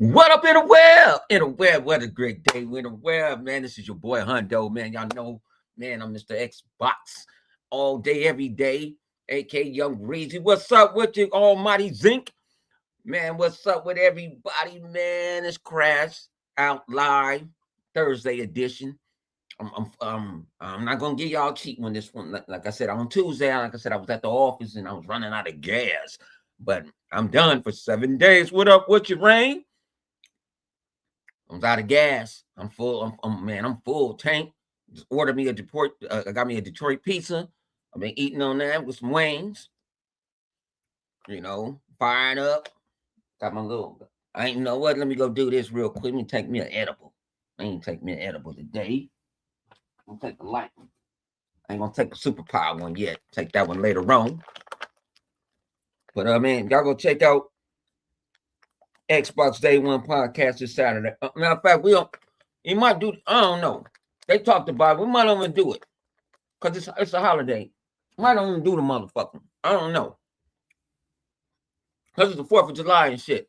What up in the web? In the web, what a great day. In the web, man. This is your boy Hundo, man. Y'all know, man, I'm Mr. Xbox all day, every day. AK Young Breezy. What's up with you, Almighty Zinc? Man, what's up with everybody, man? It's Crash Out Live, Thursday edition. I'm not gonna give y'all cheat on this one. Like I said, on Tuesday, like I said, I was at the office and I was running out of gas. But I'm done for 7 days. What up with you, Rain? I'm out of gas. I'm full. I'm full tank. Just ordered me a Detroit. I got me a Detroit pizza. I've been eating on that with some wings. Firing up. Got my little. I ain't know what. Let me go do this real quick. Let me take me an edible. I ain't take me an edible today. I'm gonna take a light one. I ain't gonna take a superpower one yet. Take that one later on. But man, y'all go check out Xbox Day One podcast this Saturday. Matter of fact, he might do. I don't know. They talked about it. We might not even do it because it's a holiday. Might not even do the motherfucker. I don't know because it's the 4th of July and shit.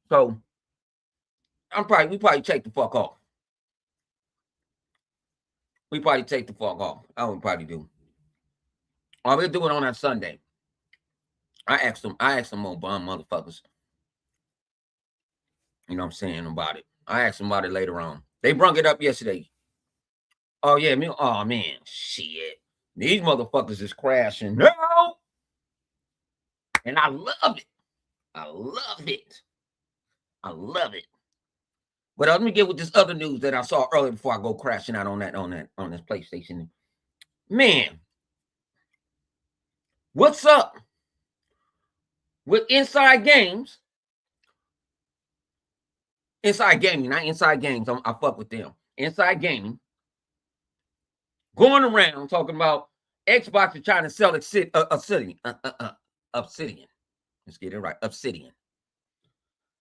So we probably take the fuck off. We probably take the fuck off. I would probably do. Or we'll do it on that Sunday. I asked them more bomb motherfuckers. You know what I'm saying about it. I asked them about it later on. They brung it up yesterday. Oh yeah, oh man, shit. These motherfuckers is crashing. No! And I love it. I love it. I love it. But let me get with this other news that I saw earlier before I go crashing out on this PlayStation. Man, what's up with Inside Games? Inside Gaming, not Inside Games. I fuck with them. Inside Gaming. Going around talking about Xbox is trying to sell Obsidian. Obsidian. Let's get it right. Obsidian.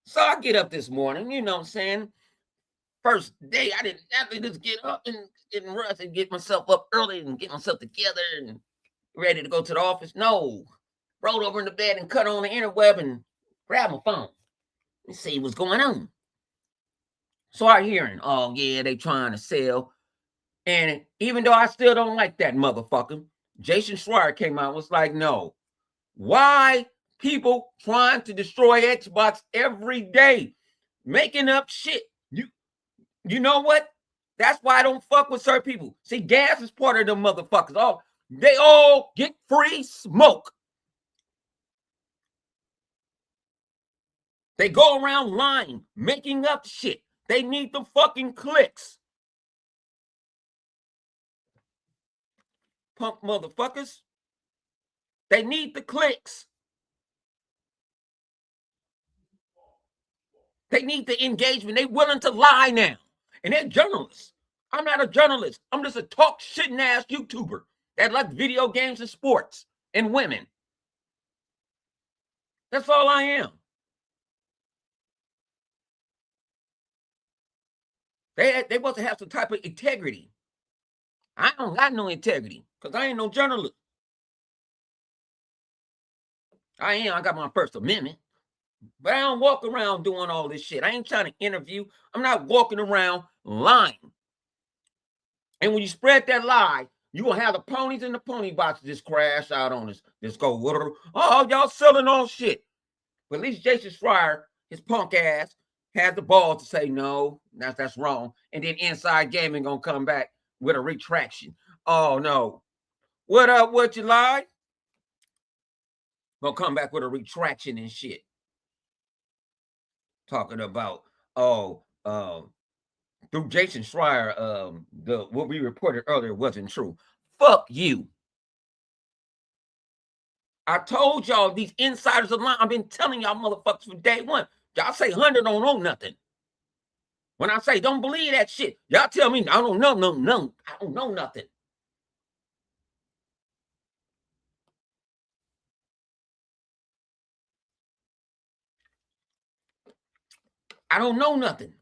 So I get up this morning, you know what I'm saying? First day, I didn't have to just get up and rush and get myself up early and get myself together and ready to go to the office. No. Rolled over in the bed and cut on the interweb and grabbed my phone and see what's going on. So I hearing, oh yeah, they trying to sell. And even though I still don't like that motherfucker, Jason Schreier came out and was like, no. Why people trying to destroy Xbox every day? Making up shit. You know what? That's why I don't fuck with certain people. See, gas is part of them motherfuckers. They all get free smoke. They go around lying, making up shit. They need the fucking clicks. Punk motherfuckers. They need the clicks. They need the engagement. They're willing to lie now. And they're journalists. I'm not a journalist. I'm just a talk shitting ass YouTuber that likes video games and sports and women. That's all I am. They supposed to have some type of integrity. I don't got no integrity because I ain't no journalist. I got my First Amendment. But I don't walk around doing all this shit. I ain't trying to interview. I'm not walking around lying. And when you spread that lie, you will have the ponies in the pony box just crash out on us. Just go, oh, y'all selling all shit. But at least Jason Schreier, his punk ass, had the balls to say, no, that's wrong. And then Inside Gaming gonna come back with a retraction. Oh, no. What up, what you lie? Gonna come back with a retraction and shit. Talking about, through Jason Schreier, what we reported earlier wasn't true. Fuck you. I told y'all these insiders of mine. I've been telling y'all motherfuckers from day one. Y'all say Hunter don't know nothing. When I say don't believe that shit, y'all tell me I don't know, no. I don't know nothing. I don't know nothing.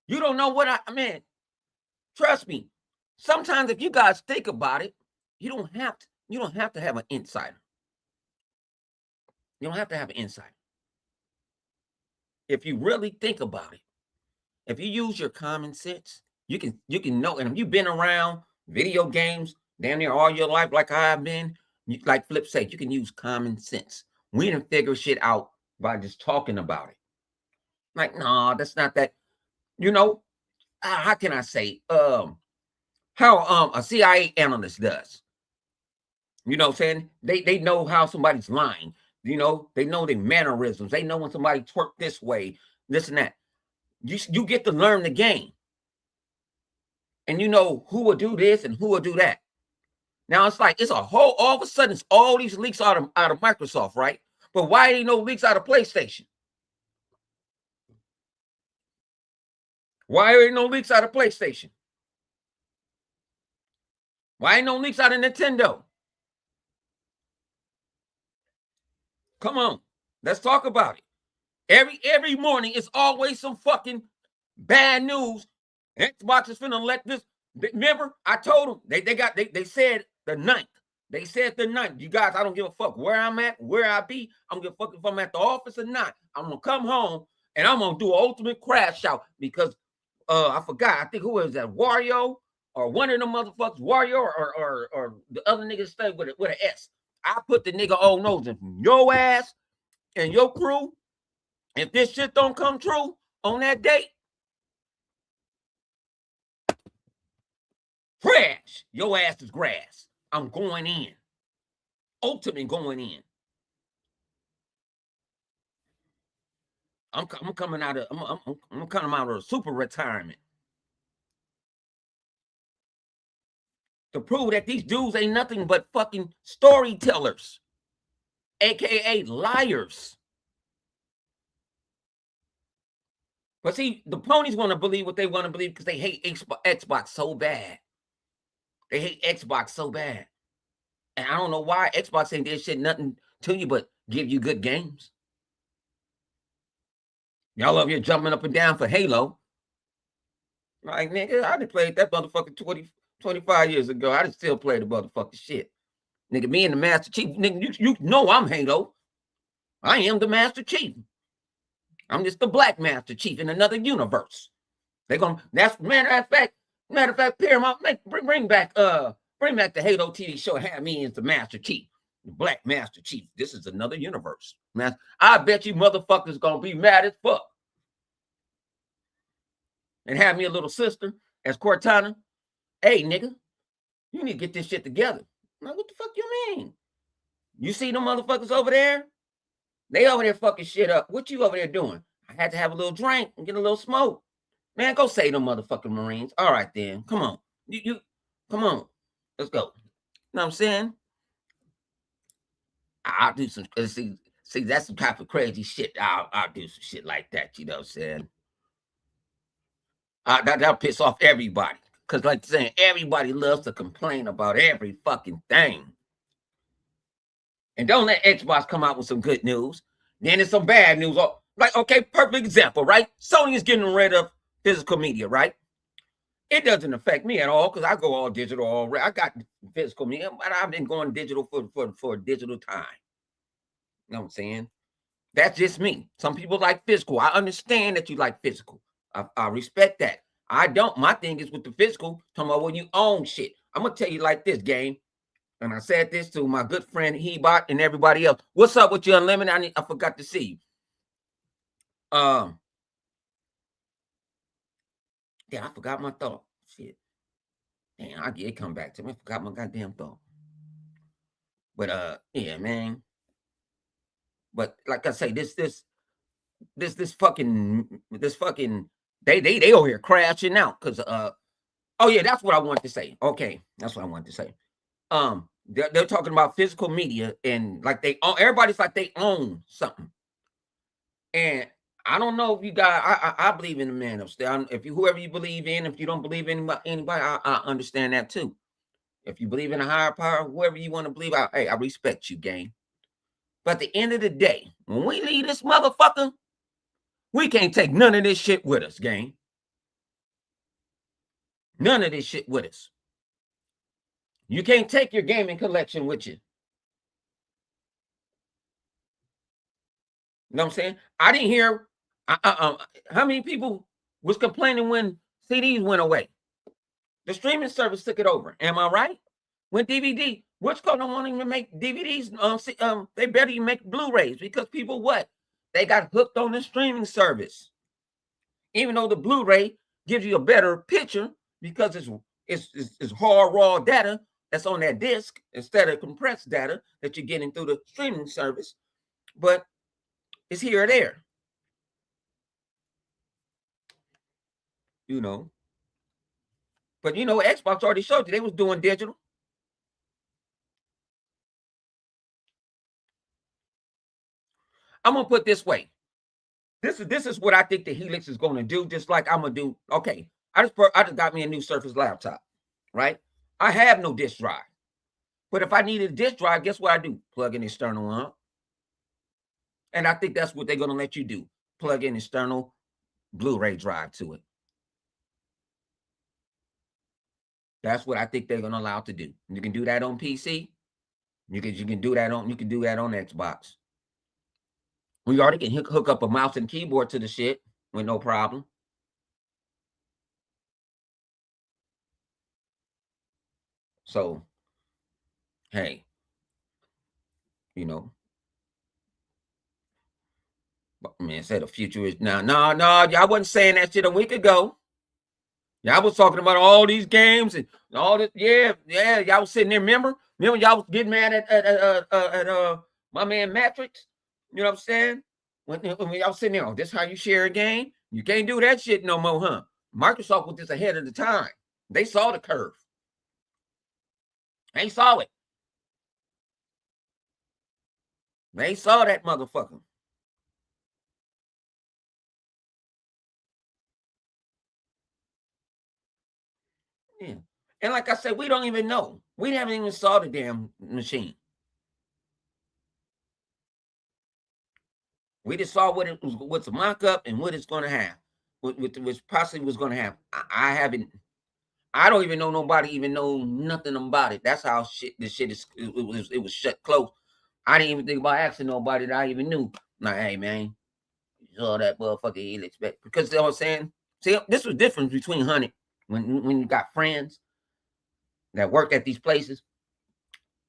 You don't know what I mean. Trust me. Sometimes if you guys think about it, you don't have to have an insider. You don't have to have an insight. If you really think about it, if you use your common sense, you can know. And if you've been around video games damn near all your life, like I've been, like Flip said, you can use common sense. We didn't figure shit out by just talking about it. Like, no, that's not that. You know, how can I say? How a CIA analyst does. You know what I'm saying? They know how somebody's lying. You know, they know their mannerisms. They know when somebody twerk this way, this and that. You get to learn the game. And you know who will do this and who will do that. Now it's like it's a whole all of a sudden it's all these leaks out of Microsoft, right? But why ain't no leaks out of PlayStation? Why ain't no leaks out of PlayStation? Why ain't no leaks out of Nintendo? Come on, let's talk about it. Every morning it's always some fucking bad news. Xbox is finna let this. Remember, I told them they said the 9th. They said the 9th. You guys, I don't give a fuck where I'm at, where I be. I don't give a fuck if I'm at the office or not. I'm gonna come home and I'm gonna do an ultimate crash out because I forgot. I think who was that? Wario or one of them motherfuckers, Wario or the other niggas stay with it with an S. I put the nigga old nose in your ass and your crew. If this shit don't come true on that date, crash. Your ass is grass. I'm going in. Ultimate going in. I'm coming out of I'm coming out of a super retirement to prove that these dudes ain't nothing but fucking storytellers, aka liars. But see, the ponies want to believe what they want to believe because they hate Xbox so bad. They hate Xbox so bad. And I don't know why Xbox ain't did shit nothing to you but give you good games. Y'all over here jumping up and down for Halo. Like, nigga, I done played that motherfucker 25 years ago. I done still play the motherfucking shit. Nigga, me and the Master Chief, nigga, you know I'm Halo. I am the Master Chief. I'm just the Black Master Chief in another universe. They're gonna, that's matter of fact, Paramount, bring back the Halo TV show, have me as the Master Chief, the Black Master Chief. This is another universe. I bet you motherfuckers gonna be mad as fuck. And have me a little sister as Cortana. Hey, nigga, you need to get this shit together. I'm like, what the fuck you mean? You see them motherfuckers over there? They over there fucking shit up. What you over there doing? I had to have a little drink and get a little smoke. Man, go save them motherfucking Marines. All right, then. Come on. You come on. Let's go. You know what I'm saying? I'll do some, see, that's some type of crazy shit. I'll do some shit like that. You know what I'm saying? That'll piss off everybody. Because, like I'm saying, everybody loves to complain about every fucking thing. And don't let Xbox come out with some good news. Then there's some bad news. Like, okay, perfect example, right? Sony is getting rid of physical media, right? It doesn't affect me at all because I go all digital already. I got physical media, but I've been going digital for a digital time. You know what I'm saying? That's just me. Some people like physical. I understand that you like physical. I respect that. I don't. My thing is with the physical, talking about when you own shit. I'm going to tell you like this, game. And I said this to my good friend Hebot and everybody else. What's up with you, Unlimited? I forgot to see you. Yeah, I forgot my thought. Shit. Damn, I get it come back to me. I forgot my goddamn thought. But yeah, man. But like I say, this fucking they over here crashing out because oh yeah, that's what I wanted to say. Okay, that's what I wanted to say. They're talking about physical media and like they own, everybody's like they own something. And I don't know if you guys, I believe in the man upstairs. If you whoever you believe in, if you don't believe in anybody, I understand that too. If you believe in a higher power, whoever you want to believe, hey, I respect you, gang. But at the end of the day, when we leave this motherfucker, we can't take none of this shit with us, gang. None of this shit with us. You can't take your gaming collection with you. You know what I'm saying? I didn't hear how many people was complaining when CDs went away. The streaming service took it over. Am I right? When DVD, which don't want to even make DVDs. They better even make Blu-rays because people what? They got hooked on the streaming service. Even though the Blu-ray gives you a better picture because it's hard raw data that's on that disc instead of compressed data that you're getting through the streaming service, but it's here or there. You know. But you know, Xbox already showed you they was doing digital. I'm gonna put this way. This is what I think the Helix is gonna do, just like I'm gonna do. Okay, I just got me a new Surface laptop, right? I have no disk drive. But if I needed a disk drive, guess what I do? Plug an external one. And I think that's what they're gonna let you do. Plug in external Blu-ray drive to it. That's what I think they're gonna allow to do. You can do that on PC. You can do that on Xbox. We already can hook up a mouse and keyboard to the shit with no problem. So, hey, you know, man said the future is now. No, y'all wasn't saying that shit a week ago. Y'all was talking about all these games and all this. Yeah, y'all was sitting there. Remember y'all was getting mad at my man Matrix. You know what I'm saying? When y'all sitting there, oh, this how you share a game? You can't do that shit no more, huh? Microsoft was just ahead of the time. They saw the curve. They saw it. They saw that motherfucker. Yeah. And like I said, we don't even know. We haven't even saw the damn machine. We just saw what it was, what's a mock-up and what it's going to have, which possibly was going to have. I haven't. I don't even know nobody even know nothing about it. That's how this shit is. It was shut close. I didn't even think about asking nobody that I even knew. Like, hey man, you saw that motherfucker Helix back because you know what I'm saying. See, this was different between Honey when you got friends that work at these places.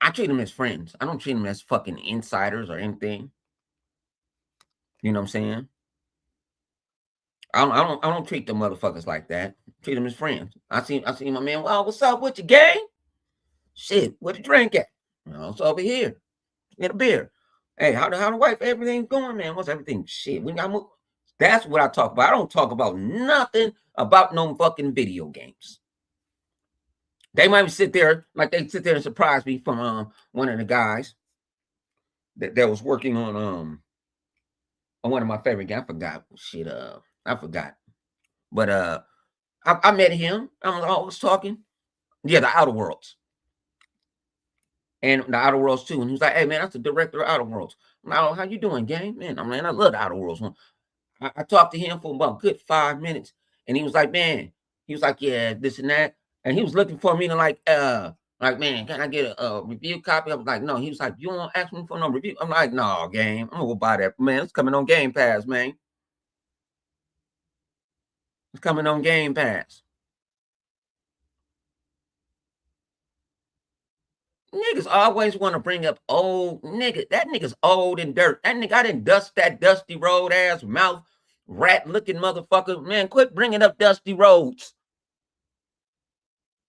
I treat them as friends. I don't treat them as fucking insiders or anything. You know what I'm saying? I don't treat them motherfuckers like that. Treat them as friends. I see my man. Well, what's up with your gang? Shit, where the drink at? It's over here. Get a beer. Hey, how the wife? Everything going, man? What's everything? Shit, we got move. That's what I talk about. I don't talk about nothing about no fucking video games. They might sit there like they sit there and surprise me from one of the guys that was working on one of my favorite games. I forgot shit. I forgot. But I met him. I was talking. Yeah, the Outer Worlds. And the Outer Worlds too. And he was like, hey man, that's the director of Outer Worlds. I'm like, oh, how you doing, gang? Man, I love the Outer Worlds. I talked to him for about a good 5 minutes. And he was like, man, he was like, yeah, this and that. And he was looking for me to like, man, can I get a review copy? I was like, no. He was like, you won't ask me for no review? I'm like, no, game. I'm gonna go buy that. Man, it's coming on Game Pass, man. It's coming on Game Pass. Niggas always want to bring up old nigga. That nigga's old and dirt. That nigga, I didn't dust that dusty road ass mouth rat looking motherfucker. Man, quit bringing up dusty roads.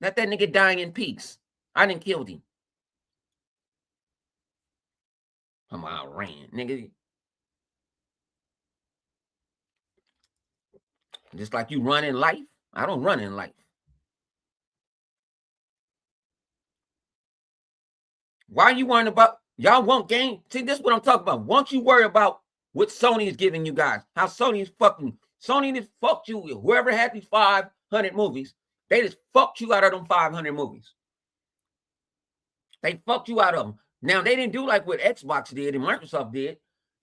Let that nigga die in peace. I didn't kill him. I'm out ran, nigga. Just like you run in life. I don't run in life. Why are you worrying about y'all won't game? See, this is what I'm talking about. Once you worry about what Sony is giving you guys, how Sony just fucked you. Whoever had these 500 movies, they just fucked you out of them 500 movies. They fucked you out of them. Now they didn't do like what Xbox did and Microsoft did.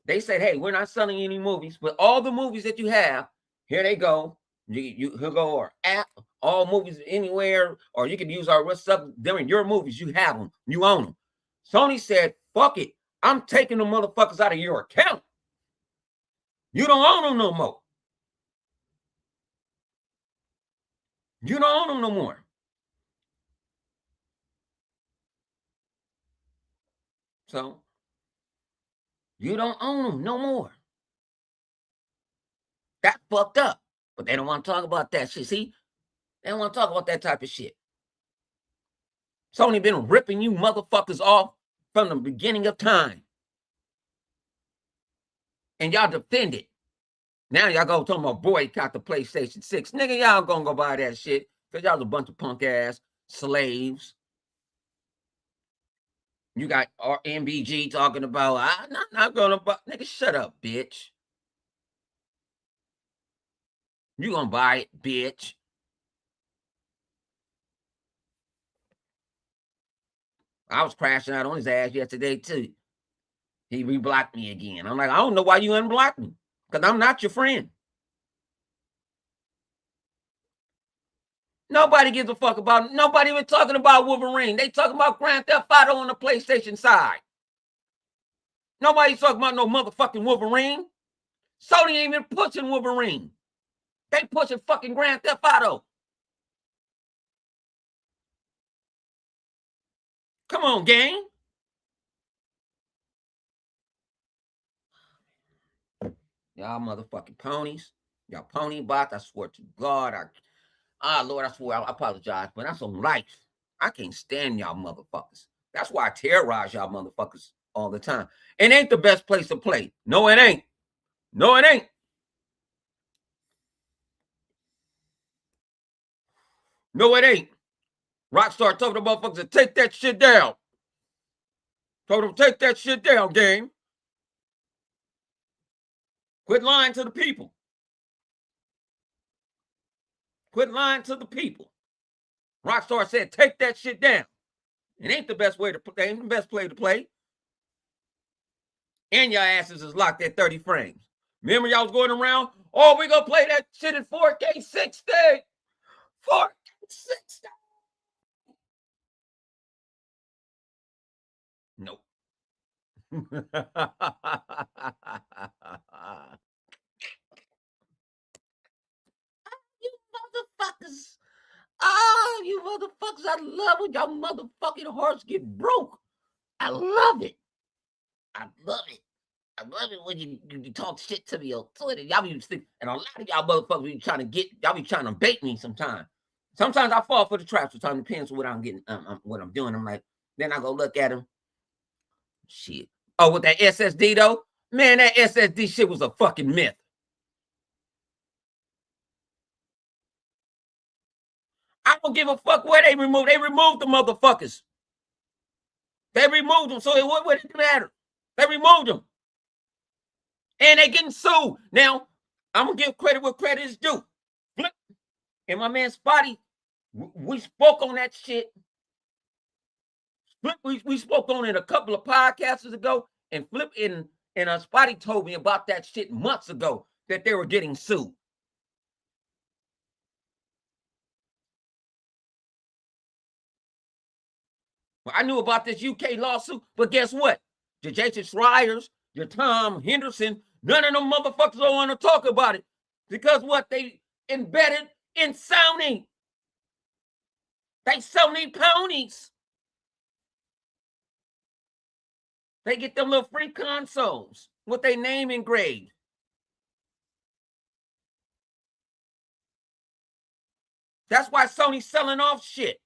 They said, hey, we're not selling any movies, but all the movies that you have, here they go. You go our app, all movies anywhere, or you can use our what's up during your movies. You have them, you own them. Sony said, fuck it. I'm taking the motherfuckers out of your account. You don't own them no more. You don't own them no more. So you don't own them no more. That's fucked up. But they don't want to talk about that shit. See, they don't want to talk about that type of shit. Sony been ripping you motherfuckers off from the beginning of time. And y'all defend it. Now y'all go talking about boycott the PlayStation 6. Nigga, y'all gonna go buy that shit. Because y'all a bunch of punk ass slaves. You got MBG talking about, I'm not gonna buy. Nigga, shut up, bitch. You gonna buy it, bitch. I was crashing out on his ass yesterday, too. He reblocked me again. I'm like, I don't know why you unblocked me. Because I'm not your friend. Nobody gives a fuck about it. Nobody even talking about Wolverine. They talking about Grand Theft Auto on the PlayStation side. Nobody's talking about no motherfucking Wolverine. Sony ain't even pushing Wolverine. They pushing fucking Grand Theft Auto. Come on, gang. Y'all motherfucking ponies. Y'all pony bots. I swear to God. Lord, I swear, I apologize, but that's on life. I can't stand y'all motherfuckers. That's why I terrorize y'all motherfuckers all the time. It ain't the best place to play. No, it ain't. No, it ain't. No, it ain't. Rockstar told the motherfuckers to take that shit down. Told them take that shit down, game. Quit lying to the people. Quit lying to the people. Rockstar said take that shit down. It ain't the best way to play. Ain't the best play to play. And your asses is locked at 30 frames. Remember y'all was going around? Oh, we gonna play that shit in 4K 60. 4K 60. Nope. You motherfuckers. Oh, you motherfuckers. I love when y'all motherfucking hearts get broke. I love it. I love it. I love it when you talk shit to me on Twitter. Y'all be and a lot of y'all motherfuckers be trying to get, y'all be trying to bait me sometimes. Sometimes I fall for the trap. Sometimes it depends on what I'm getting, what I'm doing. I'm like, then I go look at him. Shit. Oh, with that SSD though? Man, that SSD shit was a fucking myth. I don't give a fuck where they removed. They removed the motherfuckers. They removed them. So what would it matter? They removed them. And they getting sued. Now, I'm going to give credit where credit is due. Flip. And my man Spotty, we spoke on that shit. Flip, we spoke on it a couple of podcasts ago. And Flip and Spotty told me about that shit months ago that they were getting sued. Well, I knew about this UK lawsuit, but guess what? The Jason Schreiers, your Tom Henderson, none of them motherfuckers don't want to talk about it. Because what? They embedded in Sony. They Sony ponies. They get them little free consoles with their name engraved. That's why Sony's selling off shit.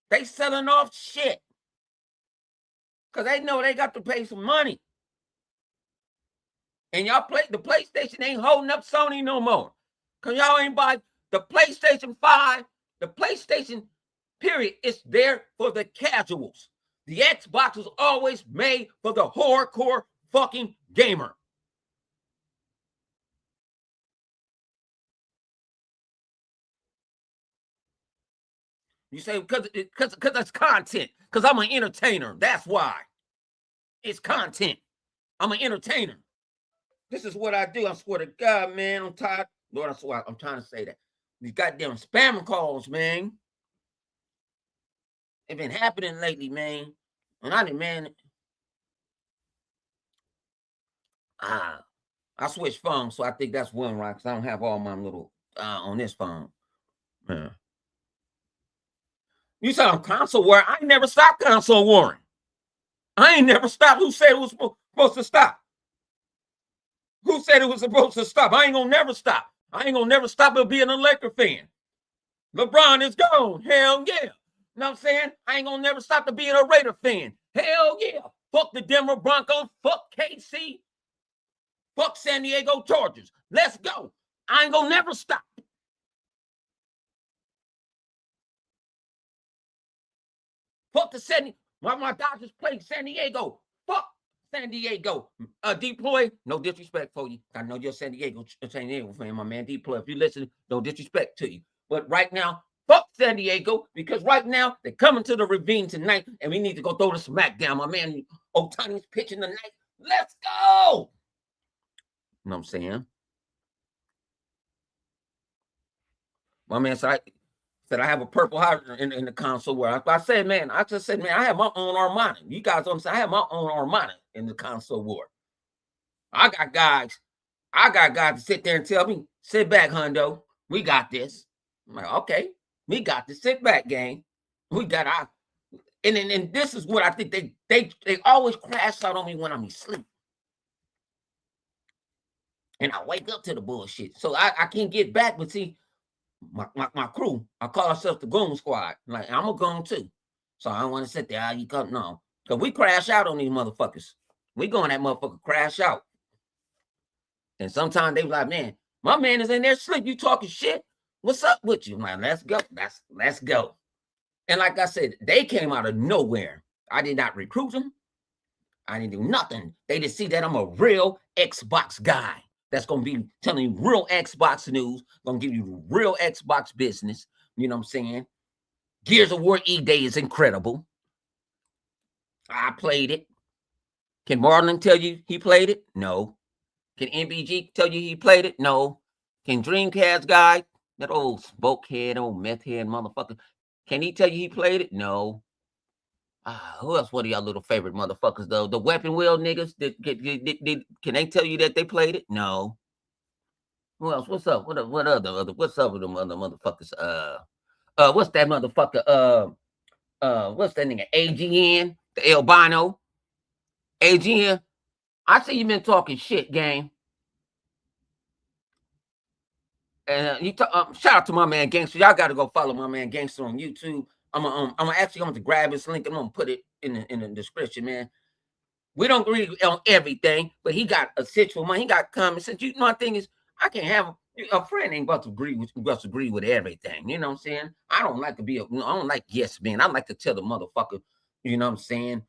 They selling off shit. Because they know they got to pay some money. And y'all the PlayStation ain't holding up Sony no more. Because y'all ain't buy the PlayStation 5, the PlayStation, period, it's there for the casuals. The Xbox was always made for the hardcore fucking gamer. You say because it's content. Because I'm an entertainer. That's why. It's content. I'm an entertainer. This is what I do. I swear to God, man. I'm tired. Lord, I swear I'm trying to say that. These goddamn spam calls, man. They've been happening lately, man. And I didn't, man. I switched phones, so I think that's one right, because I don't have all my little on this phone. Yeah. You said on console war. I ain't never stopped console warring. I ain't never stopped. Who said it was supposed to stop? Who said it was supposed to stop? I ain't gonna never stop. I ain't gonna never stop being a Laker fan. LeBron is gone. Hell yeah. You know what I'm saying? I ain't gonna never stop being a Raider fan. Hell yeah. Fuck the Denver Broncos. Fuck KC. Fuck San Diego Chargers. Let's go. I ain't gonna never stop. Fuck the my Dodgers play San Diego. Fuck San Diego. Deploy, no disrespect for you. I know you're San Diego fan, my man. Deploy, if you listen, no disrespect to you. But right now, fuck San Diego, because right now they're coming to the ravine tonight, and we need to go throw the smack down. My man Ohtani's pitching tonight. Let's go. You know what I'm saying? My man said I have a purple heart in the console war. I said, man, I have my own Armada. You guys understand? I have my own Armada in the console war. I got guys to sit there and tell me, sit back, Hundo. We got this. I'm like, okay, we got this. Sit back, gang. We got our, and this is what I think they always crash out on me when I'm asleep. And I wake up to the bullshit. So I can't get back, but see, my crew, I call ourselves the Goon Squad. Like, I'm a goon too. So I don't want to sit there. You come, no. Because we crash out on these motherfuckers. We going that motherfucker crash out. And sometimes they be like, man, my man is in there sleep. You talking shit? What's up with you? I'm like, let's go. Let's go. And like I said, they came out of nowhere. I did not recruit them. I didn't do nothing. They just see that I'm a real Xbox guy. That's going to be telling you real Xbox news, going to give you real Xbox business. You know what I'm saying? Gears of War E-Day is incredible. I played it. Can Marlon tell you he played it? No. Can MBG tell you he played it? No. Can Dreamcast guy, that old spokehead, old meth head motherfucker, can he tell you he played it? No. Who else? What are y'all little favorite motherfuckers though? The weapon wheel niggas. Can they tell you that they played it? No. Who else? What's up? What other? What's up with them other motherfuckers? What's that motherfucker? What's that nigga? AGN, the albino. AGN. I see you been talking shit, gang. And shout out to my man Gangster. Y'all got to go follow my man Gangster on YouTube. I'm going to grab his link and I'm gonna put it in the description, man. We don't agree on everything, but he got a situation. He got common sense. You know, my thing is, I can't have a friend ain't about to agree with everything. You know what I'm saying? I don't like to be I don't like yes man. I like to tell the motherfucker. You know what I'm saying?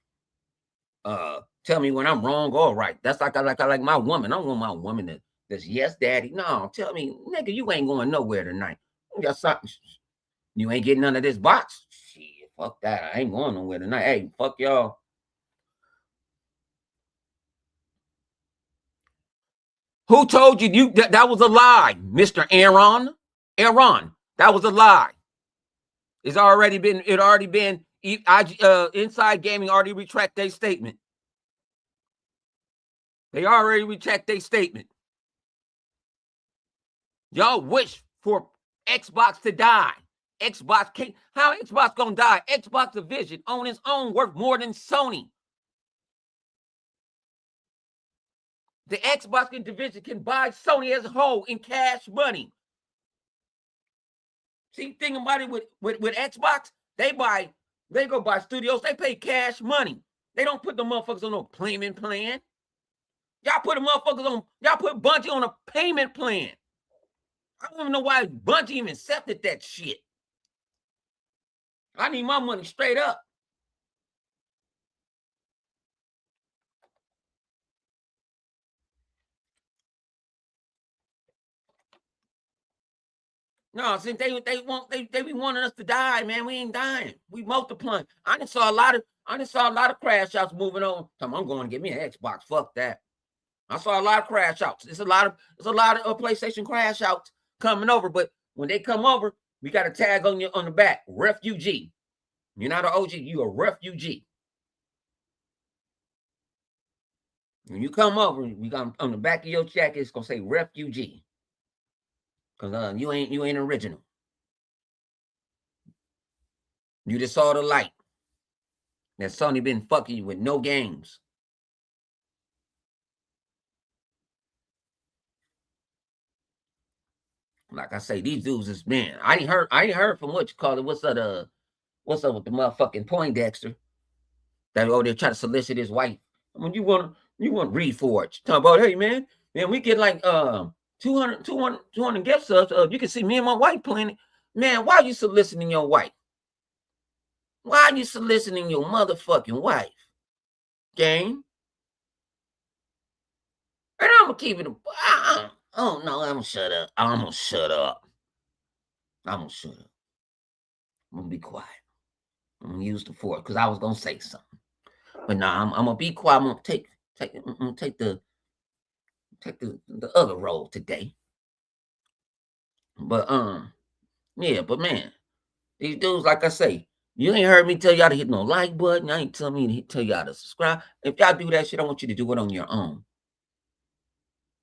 Tell me when I'm wrong or right. That's like I like my woman. I don't want my woman that's yes, daddy. No, tell me, nigga, you ain't going nowhere tonight. You ain't getting none of this box. Shit, fuck that. I ain't going nowhere tonight. Hey, fuck y'all. Who told you that was a lie, Mr. Aaron? Aaron, that was a lie. It's already been. Inside Gaming already retract their statement. They already retract their statement. Y'all wish for Xbox to die. Xbox can't. How Xbox gonna die? Xbox division on its own worth more than Sony. The Xbox division can buy Sony as a whole in cash money. See, think about it with Xbox, they go buy studios, they pay cash money. They don't put the motherfuckers on no payment plan. Y'all put Bungie on a payment plan. I don't even know why Bungie even accepted that shit. I need my money straight up. No, since they be wanting us to die, man. We ain't dying. We multiplying. I just saw a lot of crash outs moving on. I'm going to get me an Xbox. Fuck that. I saw a lot of crash outs. There's a lot of PlayStation crash outs coming over, but when they come over, we got a tag on the back, refugee. You're not an OG, you a refugee. When you come over, we got on the back of your jacket, it's gonna say refugee. Cause you ain't original. You just saw the light. That Sony been fucking you with no games. Like I say, these dudes is man. I ain't heard from what you call it. What's up with the motherfucking Poindexter? That they're trying to solicit his wife. I mean, you want Reforge. Talking about, hey man, we get like 200 gift subs. You can see me and my wife playing it. Man, why are you soliciting your wife? Why are you soliciting your motherfucking wife? Game. And I'm gonna keep it. Oh no, I'm gonna shut up. I'm gonna shut up. I'm gonna shut up. I'm gonna be quiet. I'm gonna use the force because I was gonna say something. But nah, I'm gonna be quiet. I'm gonna take the other role today. But yeah, but man, these dudes, like I say, you ain't heard me tell y'all to hit no like button. I ain't telling me to tell y'all to subscribe. If y'all do that shit, I want you to do it on your own.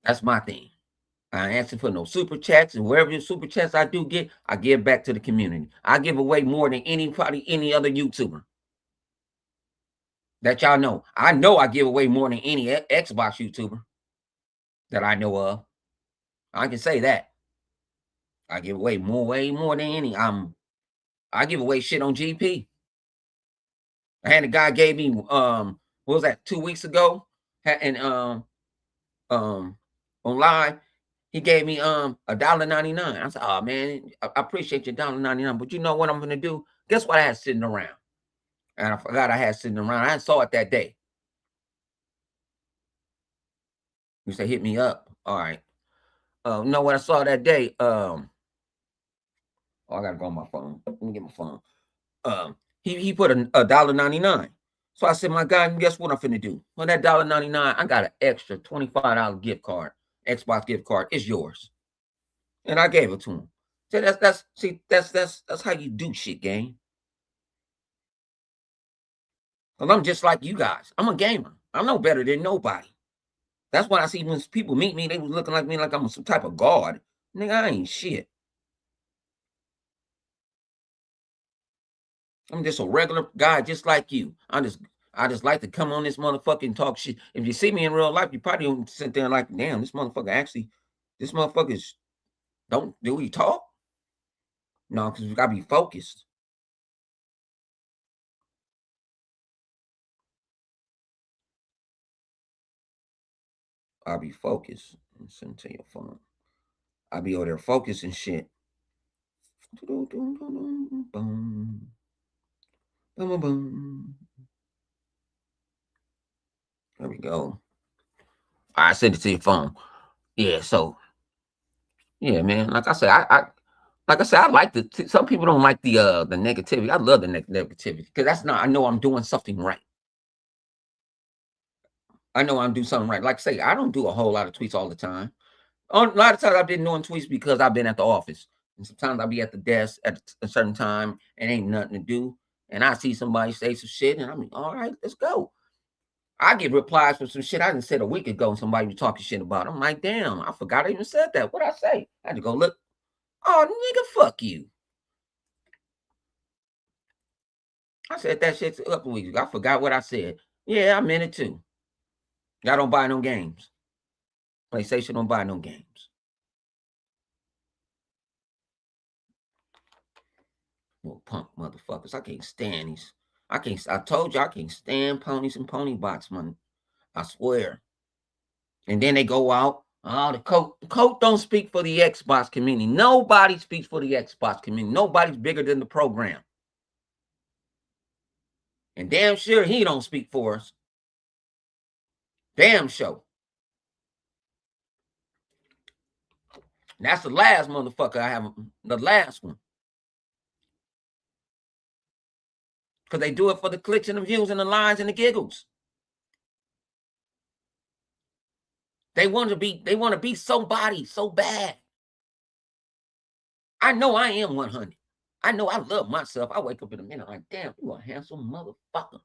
That's my thing. I ain't asking for no super chats, and wherever the super chats I do get, I give back to the community. I give away more than any other YouTuber. That y'all know. I know I give away more than any Xbox YouTuber that I know of. I can say that. I give away way more than any. I give away shit on GP. I had a guy gave me what was that 2 weeks ago? And on live, he gave me $1.99. I said, oh man, I appreciate your $1.99. But you know what I'm gonna do? Guess what I had sitting around? And I forgot I had sitting around. I saw it that day. You say hit me up. All right. You know what I saw that day? Oh, I gotta go on my phone. Let me get my phone. He put $1.99. So I said, my God, guess what I'm finna do? On that $1.99, I got an extra $25 gift card, Xbox gift card. It's yours. And I gave it to him. So that's how you do shit, gang. Cause I'm just like you guys. I'm a gamer. I'm no better than nobody. That's why I see when people meet me, they was looking like me like I'm some type of god. Nigga, I ain't shit. I'm just a regular guy just like you. I just like to come on this motherfucker and talk shit. If you see me in real life, you probably don't sit there and like, damn, this motherfucker don't do he talk? No, because we gotta be focused. I'll be focused. Listen to your phone. I'll be over there focusing shit. There we go. I sent it to your phone. Yeah, so yeah, man. Like I said, I like some people don't like the negativity. I love the negativity because that's not I know I'm doing something right. I know I'm doing something right. Like I say, I don't do a whole lot of tweets all the time. A lot of times I've been doing tweets because I've been at the office. And sometimes I'll be at the desk at a certain time and ain't nothing to do. And I see somebody say some shit and I'm like, all right, let's go. I get replies for some shit I didn't said a week ago and somebody was talking shit about. I'm like, damn, I forgot I even said that. What'd I say? I had to go look. Oh, nigga, fuck you. I said that shit a couple weeks ago. I forgot what I said. Yeah, I meant it too. Y'all don't buy no games. PlayStation don't buy no games. Little punk motherfuckers. I can't stand these. I told you I can't stand ponies and pony box money. I swear. And then they go out. Oh, the coach don't speak for the Xbox community. Nobody speaks for the Xbox community. Nobody's bigger than the program. And damn sure he don't speak for us. Damn sure. That's the last motherfucker I have. The last one. Because they do it for the clicks and the views and the lines and the giggles. They want to be somebody so bad. I know I am 100. I know I love myself. I wake up in a minute like, damn, you a handsome motherfucker.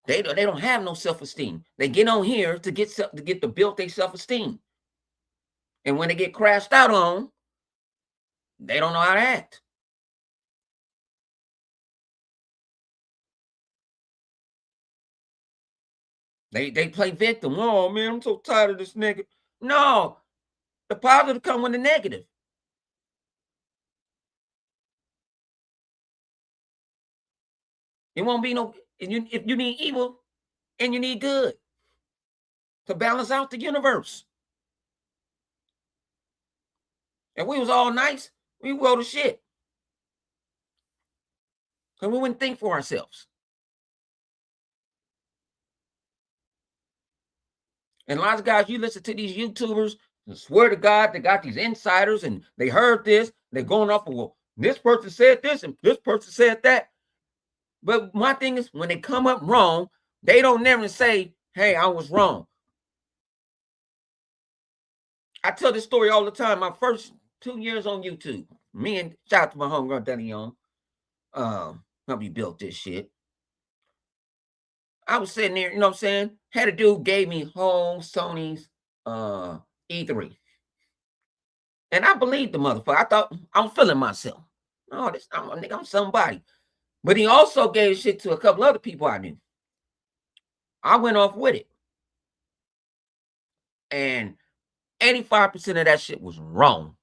They don't have no self-esteem. They get on here to get to build their self-esteem. And when they get crashed out on, they don't know how to act. They play victim. Oh man, I'm so tired of this nigga. No, the positive come with the negative. It won't be no. If you need evil and you need good to balance out the universe. If we was all nice, we would go to shit. And we wouldn't think for ourselves. And a lot of guys, you listen to these YouTubers, and swear to God, they got these insiders and they heard this. They're going off of, well, this person said this and this person said that. But my thing is, when they come up wrong, they don't never say, hey, I was wrong. I tell this story all the time. My first 2 years on YouTube, me and shout out to my homegirl, Danny Young, help me built this shit. I was sitting there, you know what I'm saying? Had a dude gave me whole Sony's E3. And I believed the motherfucker. I thought I'm feeling myself. No, I'm somebody. But he also gave shit to a couple other people I knew. I went off with it. And 85% of that shit was wrong.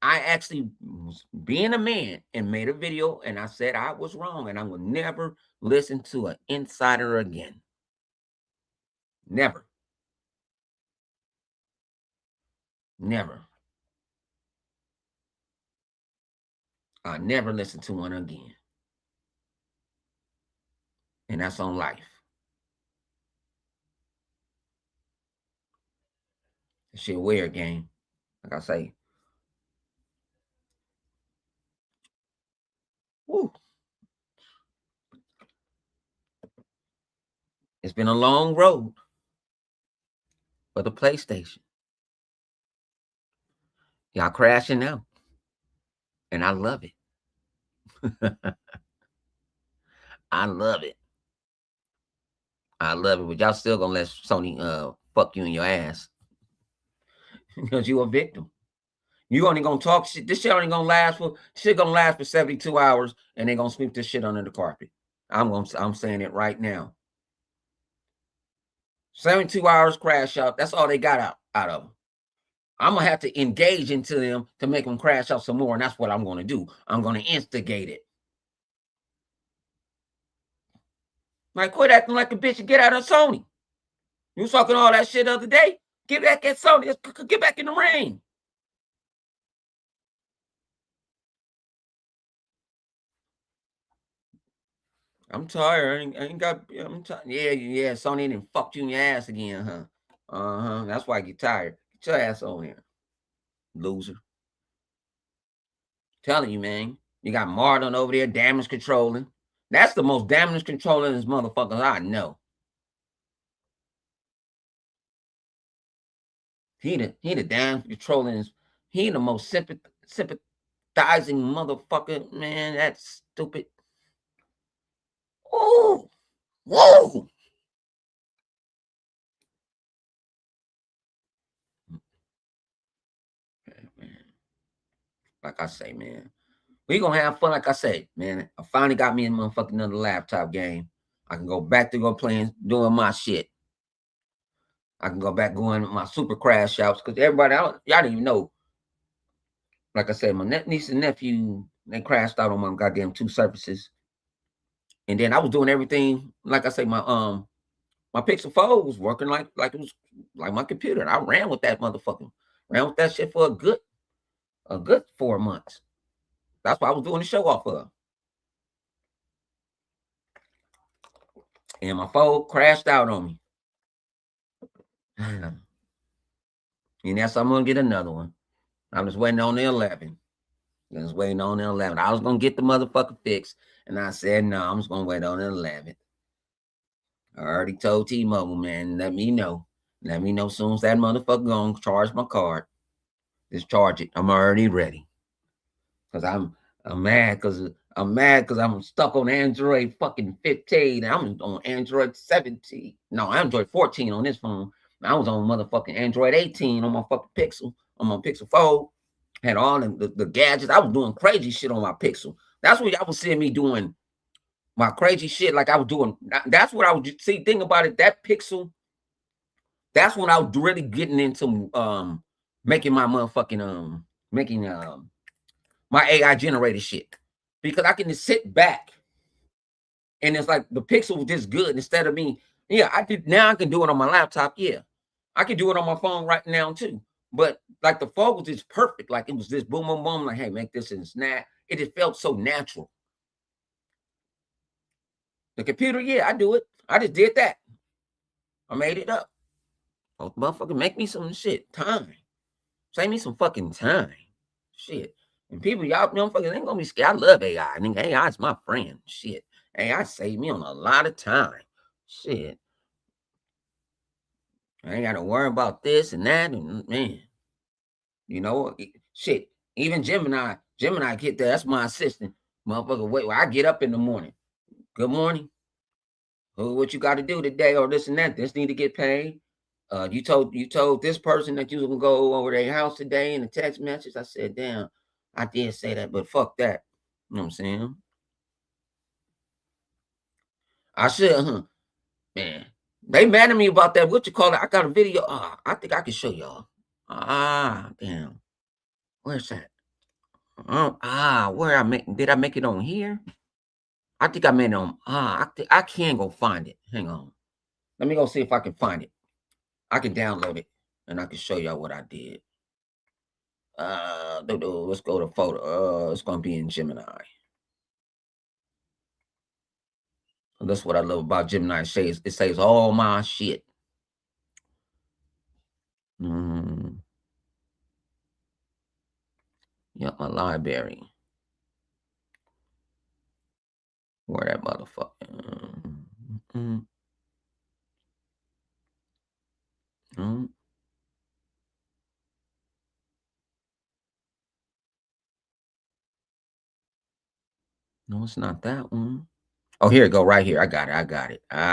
I actually was being a man and made a video and I said I was wrong and I will never listen to an insider again. Never. Never. I never listen to one again. And that's on life. That shit weird, gang. Like I say. Woo. It's been a long road for the PlayStation. Y'all crashing now. And I love it. I love it. I love it. But y'all still gonna let Sony fuck you in your ass. Because you a victim. You only gonna talk shit. This shit only gonna last for 72 hours and they gonna sweep this shit under the carpet. I'm saying it right now. 72 hours crash out. That's all they got out of them. I'm gonna have to engage into them to make them crash out some more, and that's what I'm gonna do. I'm gonna instigate it. Like, quit acting like a bitch and get out of Sony. You was talking all that shit the other day. Get back at Sony. Get back in the ring. I'm tired. I ain't got. I'm tired. Yeah. Sony didn't fuck you in your ass again, huh? That's why I get tired. Get your ass on here, loser. Telling you, man. You got Marlon over there, damage controlling. That's the most damage controlling this motherfuckers I know. He the damage controlling. He the most sympathizing motherfucker, man. That's stupid. Oh, whoa. Man. Like I say, man. We gonna have fun, like I said, man. I finally got me in motherfucking another laptop game. I can go back to playing, doing my shit. I can go back going my super crash outs because everybody, y'all didn't even know. Like I said, my niece and nephew, they crashed out on my goddamn 2 surfaces. And then I was doing everything, like I say, my Pixel 4 was working like it was like my computer. And I ran with that motherfucker. Ran with that shit for a good 4 months. That's why I was doing the show off of. And my phone crashed out on me. And that's I'm gonna get another one. I'm just waiting on the 11. I was waiting on the 11. I was gonna get the motherfucker fixed, and I said no. I'm just gonna wait on the 11. I already told T-Mobile, man, let me know. Let me know as soon as that motherfucker gonna charge my card. Just charge it. I'm already ready. Cause I'm mad because I'm mad because I'm stuck on Android fucking 15. I'm on Android 17. No, Android 14 on this phone. I was on motherfucking Android 18 on my fucking Pixel, on my Pixel Fold. Had all the gadgets. I was doing crazy shit on my Pixel. That's what y'all was seeing me doing my crazy shit like I was doing. That's what I was see. Think about it. That Pixel. That's when I was really getting into making my motherfucking making my AI generated shit, because I can just sit back and it's like the Pixel was just good instead of me. Yeah, I did. Now I can do it on my laptop. Yeah, I can do it on my phone right now too. But like the phone was just perfect. Like it was just boom, boom, boom. Like, hey, make this and snap. It just felt so natural. The computer, yeah, I do it. I just did that. I made it up. Oh, motherfucker, make me some shit. Time. Save me some fucking time. Shit. And people, y'all motherfuckers ain't gonna be scared. I love AI. I think AI is my friend. Shit. AI saved me on a lot of time. Shit. I ain't gotta worry about this and that. And man, you know, shit. Even Gemini get there. That's my assistant. Motherfucker, wait, I get up in the morning. Good morning. What you got to do today, or this and that? This need to get paid. You told this person that you was gonna go over their house today in a text message. I said, damn, I did say that, but fuck that. You know what I'm saying? I should, huh? Man, they mad at me about that. What you call it? I got a video. I think I can show y'all. Damn. Where's that? Where did I make it on here? I think I made it on. I can go find it. Hang on. Let me go see if I can find it. I can download it and I can show y'all what I did. Let's go to photo. It's gonna be in Gemini. That's what I love about Gemini. It saves all my shit. Yep, my library. Where that motherfucker? No, it's not that one. Oh, here it go, right here. I got it. I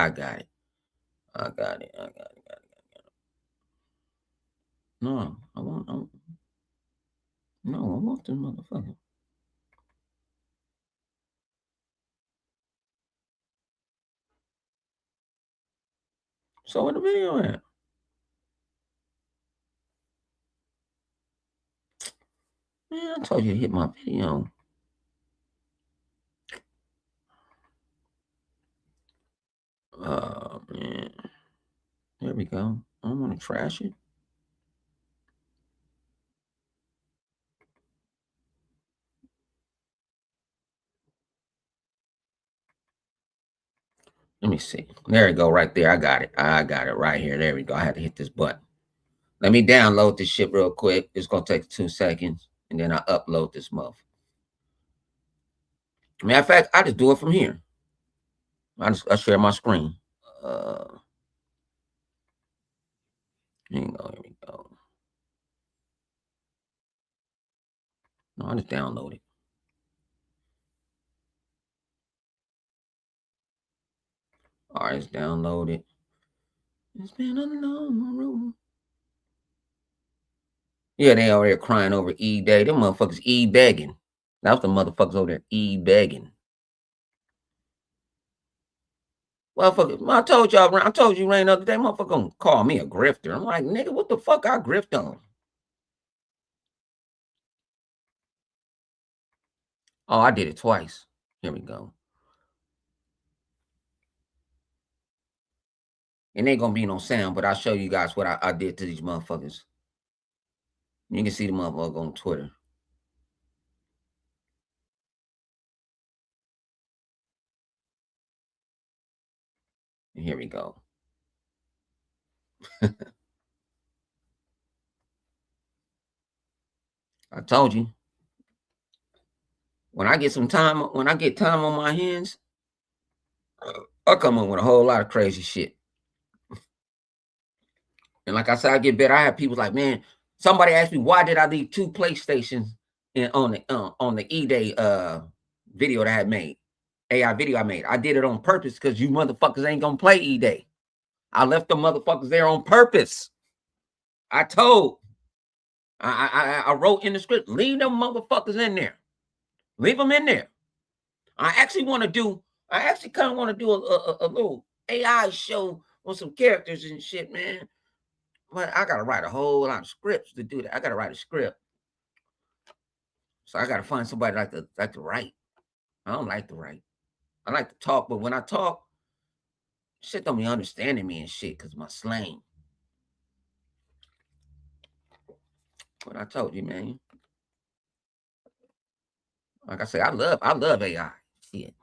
got it. No, I want this motherfucker. So where the video at? Man, I told you to hit my video. Man. There we go. I don't want to trash it. Let me see. There we go, right there. I got it right here. There we go. I had to hit this button. Let me download this shit real quick. It's gonna take 2 seconds, and then I upload this muff. Matter of fact, I just do it from here. I share my screen. Here we go. No, I just download it. All right, it's downloaded. It's been a long road. Yeah, they over there crying over E-Day. Them motherfuckers E-begging. That was the motherfuckers over there E-begging. Motherfucker, I told you, Rain, the other day, motherfucker gonna call me a grifter. I'm like, nigga, what the fuck I grift on? Oh, I did it twice. Here we go. It ain't gonna be no sound, but I'll show you guys what I did to these motherfuckers. You can see the motherfucker on Twitter. And here we go. I told you. When I get time on my hands, I'll come up with a whole lot of crazy shit. And like I said, I get better. I have people like, man, somebody asked me why did I leave 2 PlayStations on the E-Day video that I had made. AI video I made. I did it on purpose because you motherfuckers ain't gonna play E-Day. I left the motherfuckers there on purpose. I told. I wrote in the script, leave them motherfuckers in there. Leave them in there. I actually kind of want to do a little AI show on some characters and shit, man. But I gotta write a whole lot of scripts to do that. I gotta write a script. So I gotta find somebody like to write. I don't like to write. I like to talk, but when I talk, shit don't be understanding me and shit because my slang. What I told you, man. Like I said, I love AI. Shit.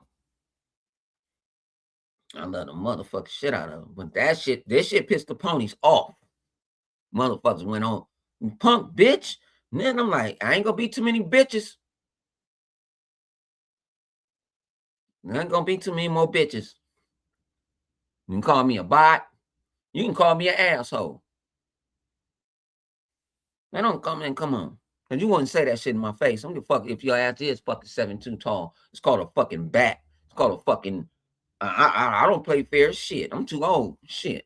I love the motherfucking shit out of them. But this shit pissed the ponies off. Motherfuckers went on, punk bitch. And then I'm like, I ain't gonna be too many bitches. There ain't gonna be too many more bitches. You can call me a bot. You can call me an asshole. Man, don't come on. And you wouldn't say that shit in my face. I don't give a fuck if your ass is fucking 7'2" tall. It's called a fucking bat. It's called a fucking. I don't play fair shit. I'm too old. Shit.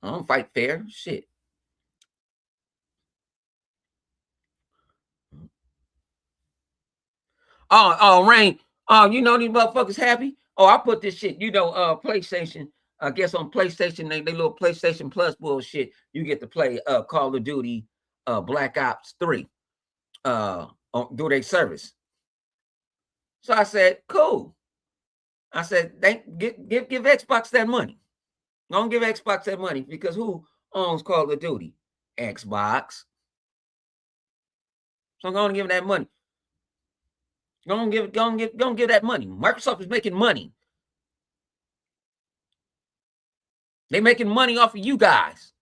I don't fight fair shit. Oh, Rain. Oh, you know these motherfuckers happy? Oh, I put this shit, PlayStation. I guess on PlayStation, they little PlayStation Plus bullshit. You get to play Call of Duty Black Ops 3 through their service. So I said, cool. I said, give Xbox that money. Don't give Xbox that money because who owns Call of Duty? Xbox. So I'm gonna give that money. Gonna give that money. Microsoft is making money. They making money off of you guys.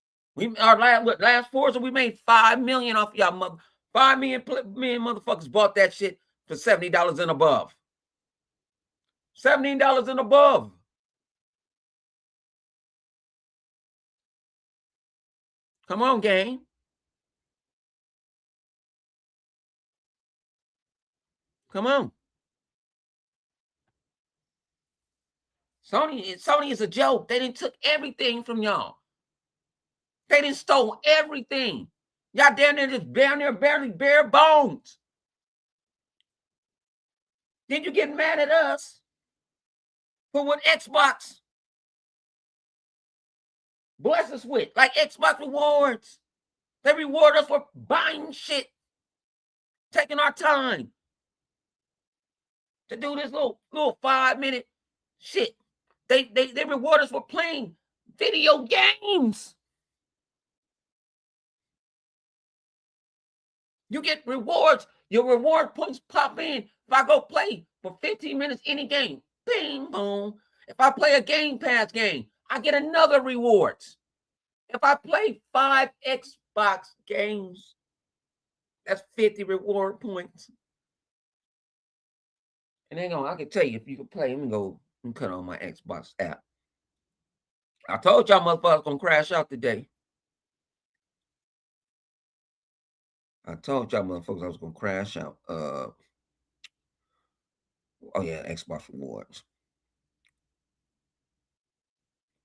Our last Forza, we made $5 million off of y'all. 5 million motherfuckers bought that shit for $70 and above. $17 and above. Come on, gang. Come on. Sony is a joke. They didn't took everything from y'all. They didn't stole everything. Y'all down there barely bare bones. Then you get mad at us for what Xbox bless us with, like Xbox rewards. They reward us for buying shit, taking our time to do this little 5-minute shit. They reward us for playing video games. You get rewards. Your reward points pop in. If I go play for 15 minutes any game, bing, boom. If I play a Game Pass game, I get another rewards. If I play 5 Xbox games, that's 50 reward points. And hang on, I can tell you if you can play. Let me go and cut on my Xbox app. I told y'all motherfuckers gonna crash out today. I told y'all motherfuckers I was gonna crash out. Oh yeah, Xbox rewards.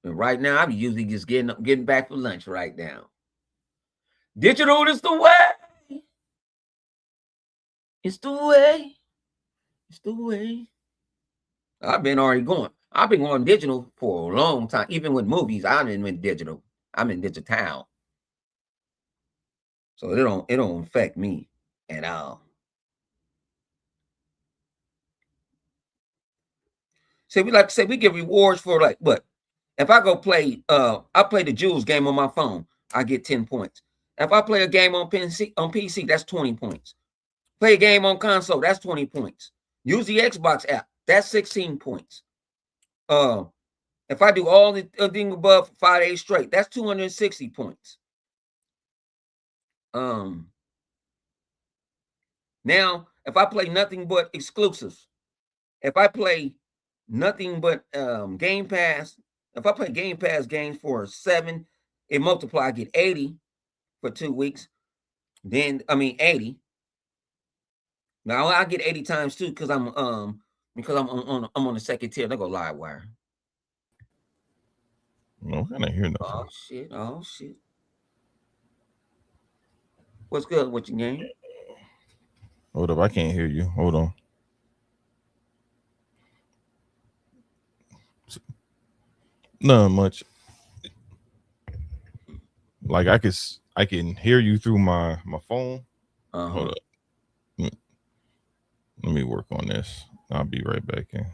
And right now, I'm usually just getting back for lunch right now. Digital is the way. It's the way. It's the way. I've been going digital for a long time. Even with movies, I'm in digital. I'm in digital. So it don't affect me at all. So we like to say we get rewards for like what? If I go play, I play the Jules game on my phone, I get 10 points. If I play a game on PC, that's 20 points. Play a game on console, that's 20 points. Use the Xbox app, that's 16 points. If I do all the thing above for 5 days straight, that's 260 points. Now, if I play nothing but exclusives, if I play nothing but Game Pass, if I play Game Pass games for 7, it multiply, I get 80 for 2 weeks. Then 80. Now I get 80 times 2 because I'm because I'm on the second tier. They go live wire. No, I can't hear Oh nothing. shit! Oh shit! What's good with your game? Hold up, I can't hear you. Hold on. Not much. Like I can hear you through my phone. Hold Uh-huh. up. Let let me work on this. I'll be right back in.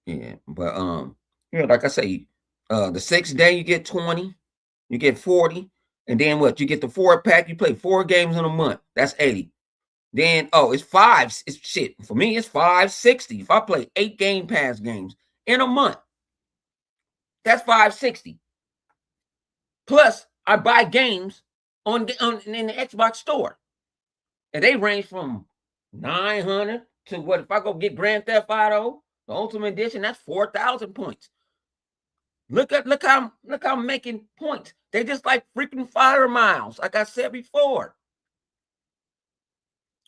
Yeah, but yeah, like I say, the 6th day you get 20, you get 40, and then what? You get the 4 pack. You play 4 games in a month. That's 80. Then it's five. It's shit for me. It's 560. If I play 8 Game Pass games in a month, that's 560. Plus, I buy games on in the Xbox store, and they range from 900 to what? If I go get Grand Theft Auto, the Ultimate Edition, that's 4,000 points. Look how I'm making points. They just like freaking fire miles, like I said before.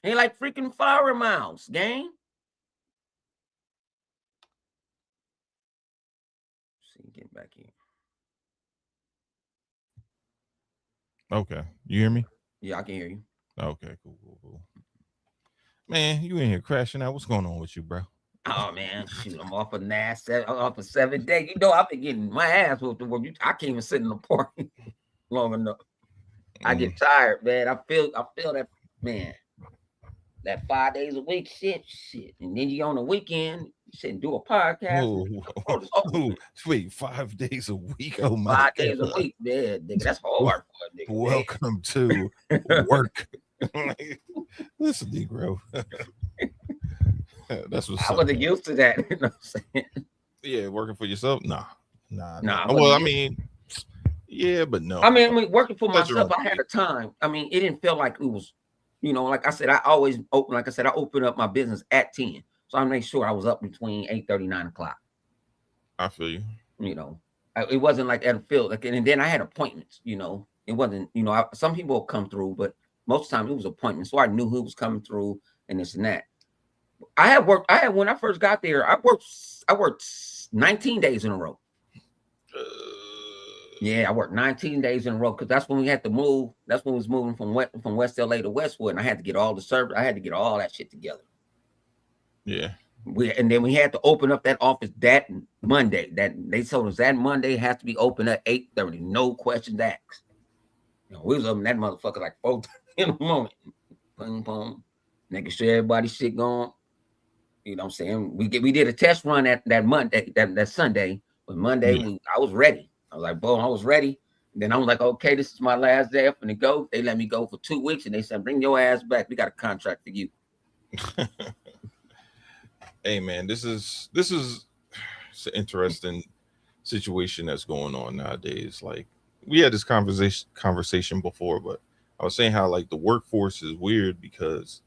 They like freaking fire miles, gang. See, get back here. Okay, you hear me? Yeah, I can hear you. Okay, cool, cool, cool. Man, you in here crashing out? What's going on with you, bro? Oh man, shoot, I'm off of NASA, off of 7 days. You know, I've been getting my ass whooped. I can't even sit in the park long enough. I Mm. get tired, man. I feel that, man. That 5 days a week, shit. And then you on the weekend, you sit and do a podcast, man. Oh, Oh, it's over oh, with. wait, 5 days a week? Yeah, Oh my 5 days a god! week, man, nigga. That's Wel- hard for a nigga, Welcome to man. work. Listen, Negro. That's what's I up, wasn't man. used to that. You know what I'm saying? Yeah, working for yourself? Nah, nah, No, nah. I Well, wasn't I used. mean, yeah, but no. I mean, working for Pleasure myself, and I had duty. a time. I mean, it didn't feel like it was, like I said, I always open. Like I said, I opened up my business at 10, so I made sure I was up between 8:30 9 o'clock. I feel you. You know, it wasn't like at a field. Like, and then I had appointments. It wasn't. Some people will come through, but most of the time it was appointments, so I knew who was coming through and this and that. I had worked. I had when I first got there. I worked 19 days in a row. Yeah, I worked 19 days in a row because that's when we had to move. That's when we was moving from West LA to Westwood, and I had to get all the service. I had to get all that shit together. Yeah. And then we had to open up that office that Monday. That they told us that Monday has to be open at 8:30. No questions asked. We was open that motherfucker like 4:30 in the morning. Boom, boom, making sure everybody's shit going. You know what I'm saying? We did a test run that Monday, that Sunday. But Monday Yeah. I was ready. I was like, boom, I was ready. And then I was like, okay, this is my last day. I'm gonna go. They let me go for 2 weeks, and they said, bring your ass back. We got a contract for you. Hey, man, this is it's an interesting situation that's going on nowadays. Like we had this conversation before, but I was saying how like the workforce is weird because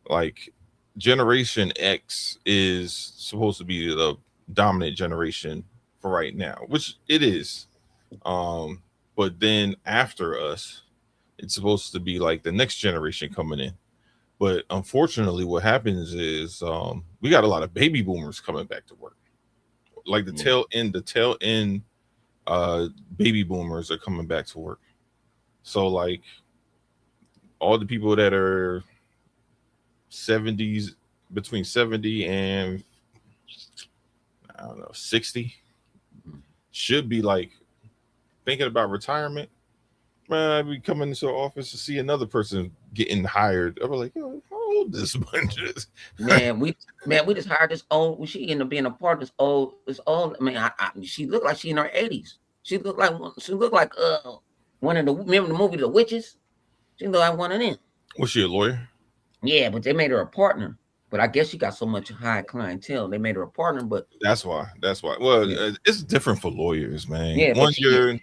like Generation X is supposed to be the dominant generation for right now, which it is. Um, but then after us, it's supposed to be like the next generation coming in. But unfortunately, what happens is we got a lot of baby boomers coming back to work. Like Yeah. the tail end uh, baby boomers are coming back to work. So like all the people that are 70s, between 70 and I don't know 60, should be like thinking about retirement. Man, I'd be coming into the office to see another person getting hired. I'm like, yo, how old this bunch is? Man, we just hired this old. She ended up being a part of this old. This old. I mean, she looked like she in her 80s. She looked like one of the remember the movie The Witches. She looked like one of them. Was she a lawyer? Yeah, but they made her a partner. But I guess she got so much high clientele, they made her a partner. But That's why. That's why. Well, yeah, it's different for lawyers, man. yeah, but One she, year,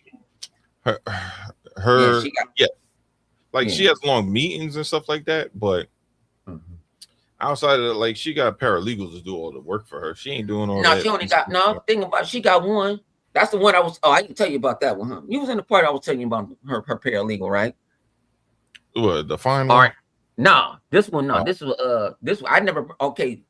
her, yeah, her, she got, yeah, like she yeah. has long meetings and stuff like that. But Mhm. outside of that, like she got paralegals to do all the work for her. She ain't doing all No, that. she only got no. Think about it, she got one. That's the one I was. Oh, I can tell you about that one. Huh? You was in the part I was telling you about her paralegal, right? What, the fine All one? right. No, this one, no. Oh, This one, I never, okay.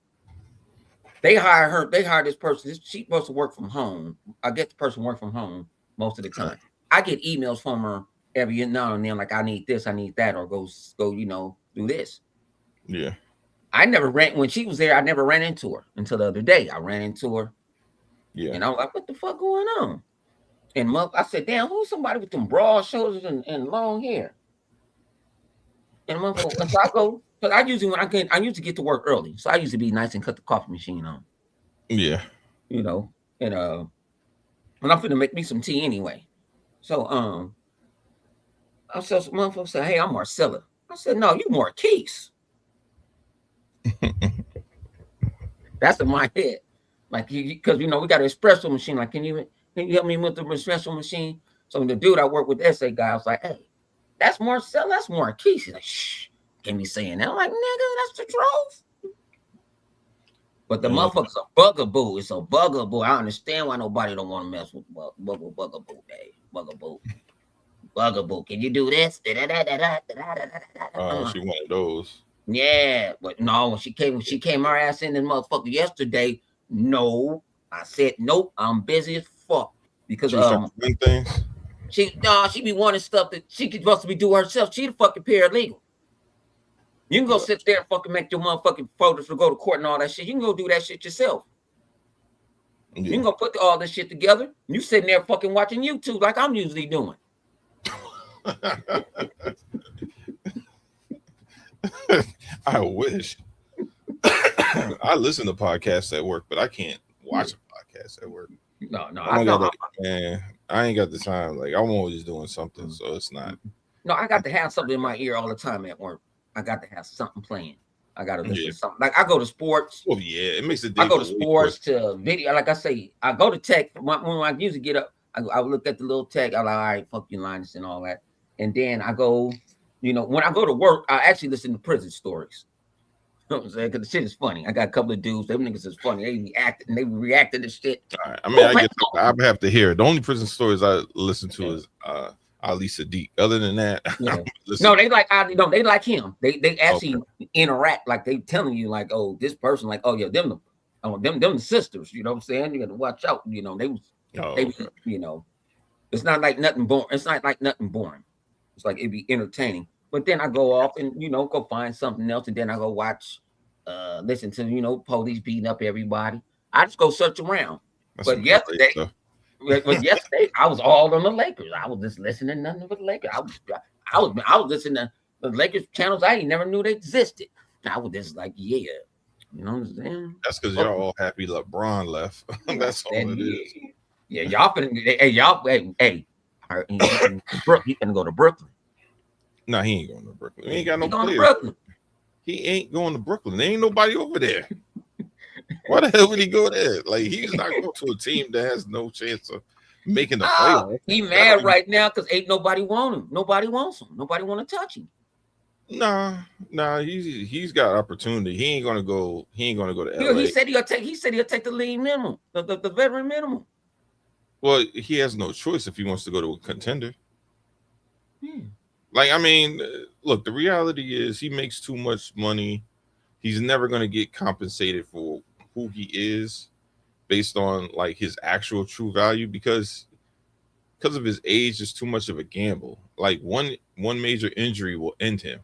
They hire her, they hire this person. She's supposed to work from home. I get the person work from home most of the time. I get emails from her every now and then, like, I need this, I need that, or go, do this. yeah. I never ran when she was there. I never ran into her until the other day. I ran into her, Yeah. and I was like, "What the fuck going on?" And I said, "Damn, who's somebody with them broad shoulders and long hair?" And motherfucker, so I go, because I usually get to work early, so I used to be nice and cut the coffee machine on, Yeah. you know, and and I'm finna make me some tea anyway. So I said, motherfucker said, "Hey, I'm Marcella." I said, "No, you Marquise." That's in my head. Like, because we got an espresso machine. Like, can you help me with the espresso machine? So the dude I work with, the essay guy, I was like, "Hey, that's Marcel, that's Marquise." He's like, "Shh, can't be saying that." I'm like, "Nigga, that's the truth." But the Man, motherfucker's a bugaboo. It's a bugaboo. I understand why nobody don't want to mess with bugaboo. Hey, bugaboo. Bugaboo. Can you do this? she one of those. Yeah, but no, when she came her ass in this motherfucker yesterday. No, I said nope. I'm busy as fuck because She was trying to win things. she be wanting stuff that she could supposed to be doing herself. She the fucking paralegal. You can go What? sit there and fucking make your motherfucking photos to go to court and all that shit. You can go do that shit yourself. You Yeah. can go put all this shit together. You sitting there fucking watching YouTube like I'm usually doing. I wish. I listen to podcasts at work, but I can't watch a podcast at work. No, I don't got that, man. I ain't got the time. Like, I'm always doing something, so it's not. No, I got to have something in my ear all the time at work. I got to have something playing. I got to listen to something. Like, I go to sports. Oh yeah, it makes a I go to sports, to video. Like I say, I go to tech. When I usually get up, I look at the little tech. I'm like, all right, fuck you, Linus, and all that. And then I go, when I go to work, I actually listen to prison stories. You know what I'm saying? Because the shit is funny. I got a couple of dudes. Them niggas is funny. They reacting to shit. All right. I mean, I guess I have to hear it. The only prison stories I listen to is Ali Sadiq. Other than that, yeah. No, they like they like him. They actually interact, like they telling you, like, oh, this person, like, oh yeah, them the sisters. You know what I'm saying? You got to watch out. It's not like nothing boring. It's not like nothing boring. It's like it'd be entertaining. But then I go off and go find something else, and then I go watch, listen to police beating up everybody. I just go search around. But yesterday I was all on the Lakers. I was just listening to nothing but the Lakers. I was listening to the Lakers channels I ain't never knew they existed. I was just like, yeah, you know what I'm saying? That's because y'all all happy LeBron left. That's all it is. Yeah, y'all finna, hey, he finna go to Brooklyn. No, he ain't going to Brooklyn. He ain't got no players. He ain't going to Brooklyn. There ain't nobody over there. Why the hell would he go there? Like, he's not going to a team that has no chance of making the playoffs. He mad right now because ain't nobody want him. Nobody wants him. Nobody want to touch him. Nah. He's got opportunity. He ain't gonna go. He ain't gonna go to LA. He said he'll take the league minimum, the veteran minimum. Well, he has no choice if he wants to go to a contender. Like, I mean, look, the reality is he makes too much money. He's never going to get compensated for who he is based on like his actual true value because of his age is too much of a gamble. Like one major injury will end him.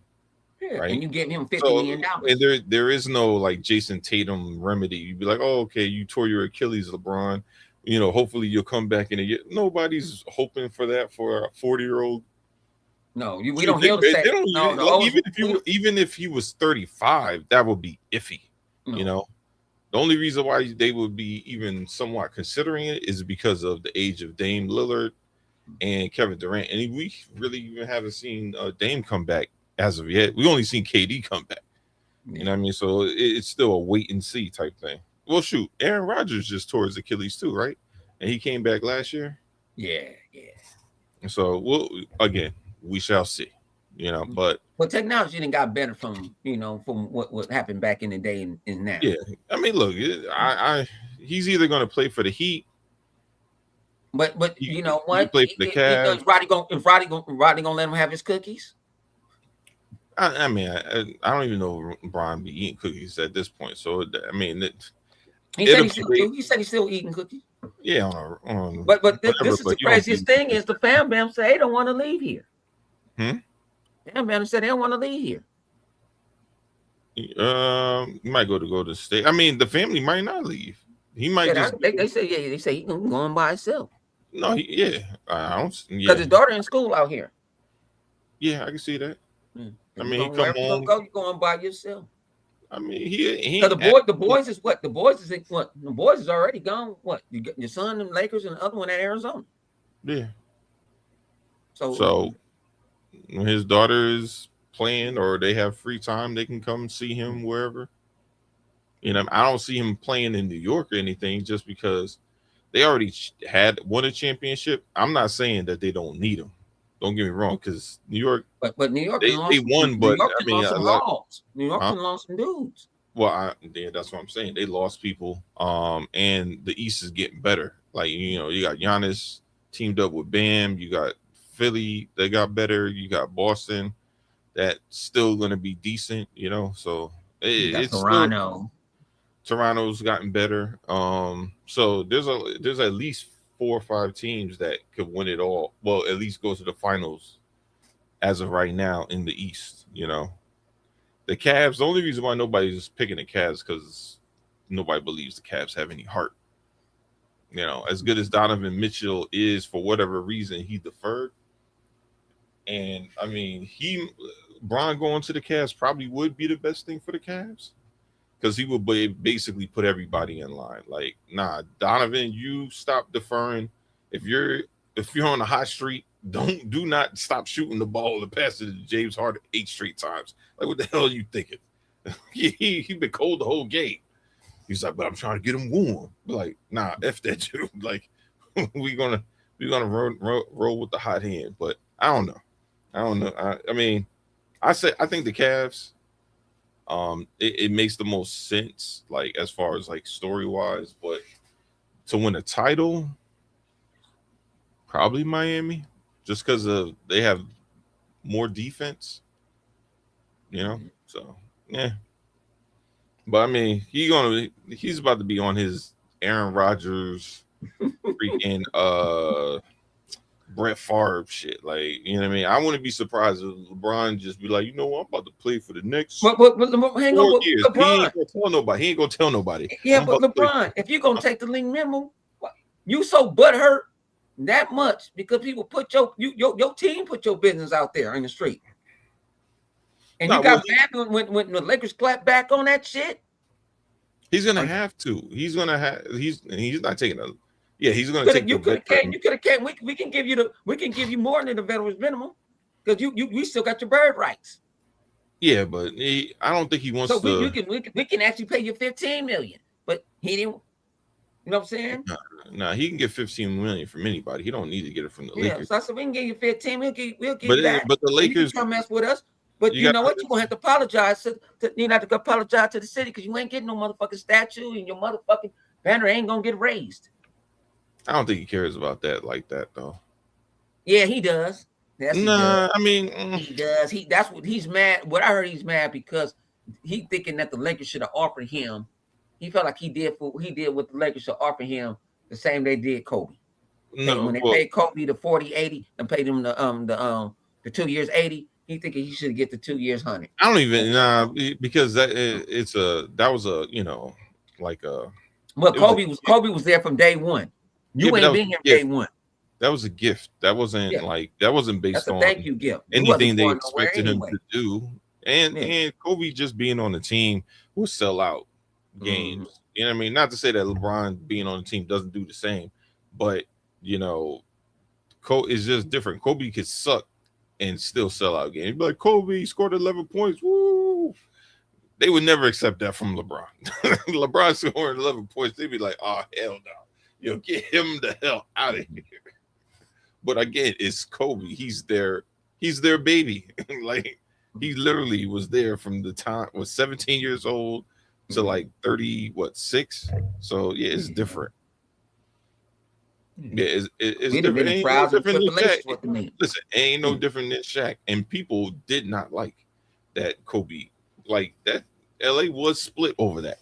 Yeah, right? And you give him $50 million. And there is no like Jason Tatum remedy. You'd be like, oh, okay, you tore your Achilles, LeBron. Hopefully you'll come back in a year. Nobody's hoping for that for a 40-year-old. No, we don't hear the even if he was 35, that would be iffy. No. The only reason why they would be even somewhat considering it is because of the age of Dame Lillard and Kevin Durant. And we really even haven't seen Dame come back as of yet. We only seen KD come back. You know what I mean? So it's still a wait and see type thing. Well, shoot, Aaron Rodgers just tore his Achilles too, right? And he came back last year. Yeah. So we shall see. But technology didn't got better from what happened back in the day and now. Yeah, I mean, look, he's either going to play for the Heat, but you know what? Play for the Cavs. Is Roddy gonna let him have his cookies? I mean, I don't even know if Brian be eating cookies at this point. So I mean, He said it'll he be still great. do. He said he's still eating cookies. Yeah, on But whatever. this is the But you don't craziest be. thing is the fam bam say they don't want to leave here. Hmm? Fam bam said they don't want to leave here. You might go to the state. I mean, the family might not leave. He might Said just they say yeah, they say he going by himself no. Yeah, I don't. because Yeah, his daughter in school out here. yeah, I can see that. I You mean, he going come wherever you gonna home. go, you going by yourself. I mean, he Cause ain't the actually, boys is what? The boys is what? The boys is already gone. What? You got your son in Lakers and the other one at Arizona. yeah. So So when his daughter is playing or they have free time, they can come see him wherever. You know, I don't see him playing in New York or anything just because they already had won a championship. I'm not saying that they don't need him. Don't get me wrong, because New York but New York they won, New but York I mean lost a some lot. hogs. New York Huh? lost some dudes. Well, yeah, that's what I'm saying. They lost people, and the East is getting better. Like you got Giannis teamed up with Bam. You got Philly, they got better. You got Boston, that's still going to be decent. So You got it's still Toronto. Toronto's gotten better. So there's at least 4 or 5 teams that could win it all. Well, at least go to the finals as of right now in the East. The Cavs. The only reason why nobody's picking the Cavs because nobody believes the Cavs have any heart. As good as Donovan Mitchell is, for whatever reason, he deferred. And I mean, Bron going to the Cavs probably would be the best thing for the Cavs because he would basically put everybody in line. Like, nah, Donovan, you stop deferring. If you're on a hot streak, do not stop shooting the ball and pass it to James Harden 8 straight times. Like, what the hell are you thinking? he been cold the whole game. He's like, but I'm trying to get him warm. Like, nah, f that dude. Like, we gonna roll with the hot hand. But I don't know. I mean, I think the Cavs. It makes the most sense, like as far as like story wise, but to win a title, probably Miami, just because of they have more defense. So yeah. But I mean, he's about to be on his Aaron Rodgers freaking Brett Favre shit. Like, you know what I mean? I wouldn't be surprised if LeBron just be like, I'm about to play for the next Hang on, 4 years. He LeBron. ain't gonna tell nobody. He ain't gonna tell nobody. Yeah, I'm but about to play. LeBron, if you're gonna take the league memo, you so butthurt that much because people put your team put your business out there in the street. And you got mad when the Lakers clapped back on that shit. He's gonna have to. He's gonna have. He's not taking a. Yeah, he's gonna take. You could have came. You could have came. We can give you more than the veterans minimum because you still got your bird rights. Yeah, but I don't think he wants so to. We can actually pay you $15 million, but he didn't. You know what I'm saying? Nah, he can get $15 million from anybody. He don't need to get it from the Lakers. So I said we can give you 15. We'll give you that. But the Lakers you can come mess with us. But you know what? You're gonna have to apologize you have to apologize to the city because you ain't getting no motherfucking statue and your motherfucking banner ain't gonna get raised. I don't think he cares about that like that though. Yeah, he does. Yes, he does. I mean, he does. That's what he's mad. What I heard, he's mad because he thinking that the Lakers should have offered him. He felt like he did what the Lakers should offer him the same they did Kobe. When they paid Kobe the 40-80 and paid him the 2 years 80, he thinking he should get the 2 years 100. I don't even because that was a like a. Well, Kobe was there from day one. You ain't been here day one. That was a gift. That wasn't that wasn't based on thank you gift. Anything they expected him to do. And Kobe just being on the team will sell out games. Mm-hmm. You know what I mean? Not to say that LeBron being on the team doesn't do the same, but Kobe is just different. Kobe could suck and still sell out games. Be like, Kobe scored 11 points. Woo! They would never accept that from LeBron. LeBron scoring 11 points, they'd be like, oh, hell no. Get him the hell out of here. But again, it's Kobe. He's their baby. Like, he literally was there from the time, was 17 years old to like 6. So, yeah, it's different. Yeah, it's different. Ain't no different than Shaq. Listen, ain't no different than Shaq. And people did not like that Kobe, like that LA was split over that.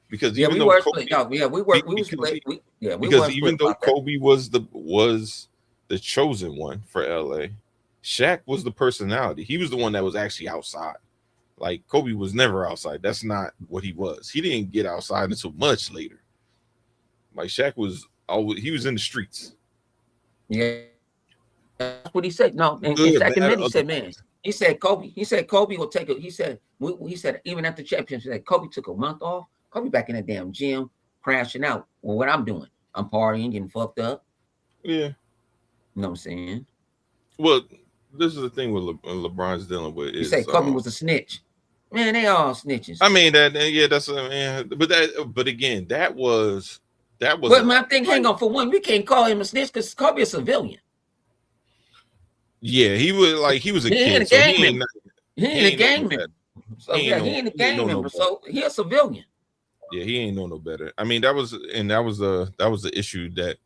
Because Yeah, even we though were Kobe, split. No, yeah, we were because split. We because weren't split even though about that. Kobe was the chosen one for LA, Shaq was the personality. He was the one that was actually outside. Like Kobe was never outside. That's not what he was. He didn't get outside until much later. Like Shaq was always he was in the streets. Yeah, that's what he said. No, and Good, bad, second minute, he said, man, otherwise. he said Kobe will take it. He said even after championship, he said Kobe took a month off. Kobe back in the damn gym, crashing out. Well, what I'm doing, I'm partying, getting fucked up. Yeah. You know what I'm saying? Well, this is the thing with LeBron's dealing with He is said Kobe was a snitch. Man, they all snitches. I mean that yeah, that's man, but again, that But wasn't my thing, hang like on, for one, we can't call him a snitch because Kobe a civilian. yeah, he was a He ain't a kid, so gang member. He he ain't a ain't know no gang better. member. So yeah, he ain't a He ain't gang know no member. better. So he a civilian. Yeah, he ain't know no better. I mean, that was the issue that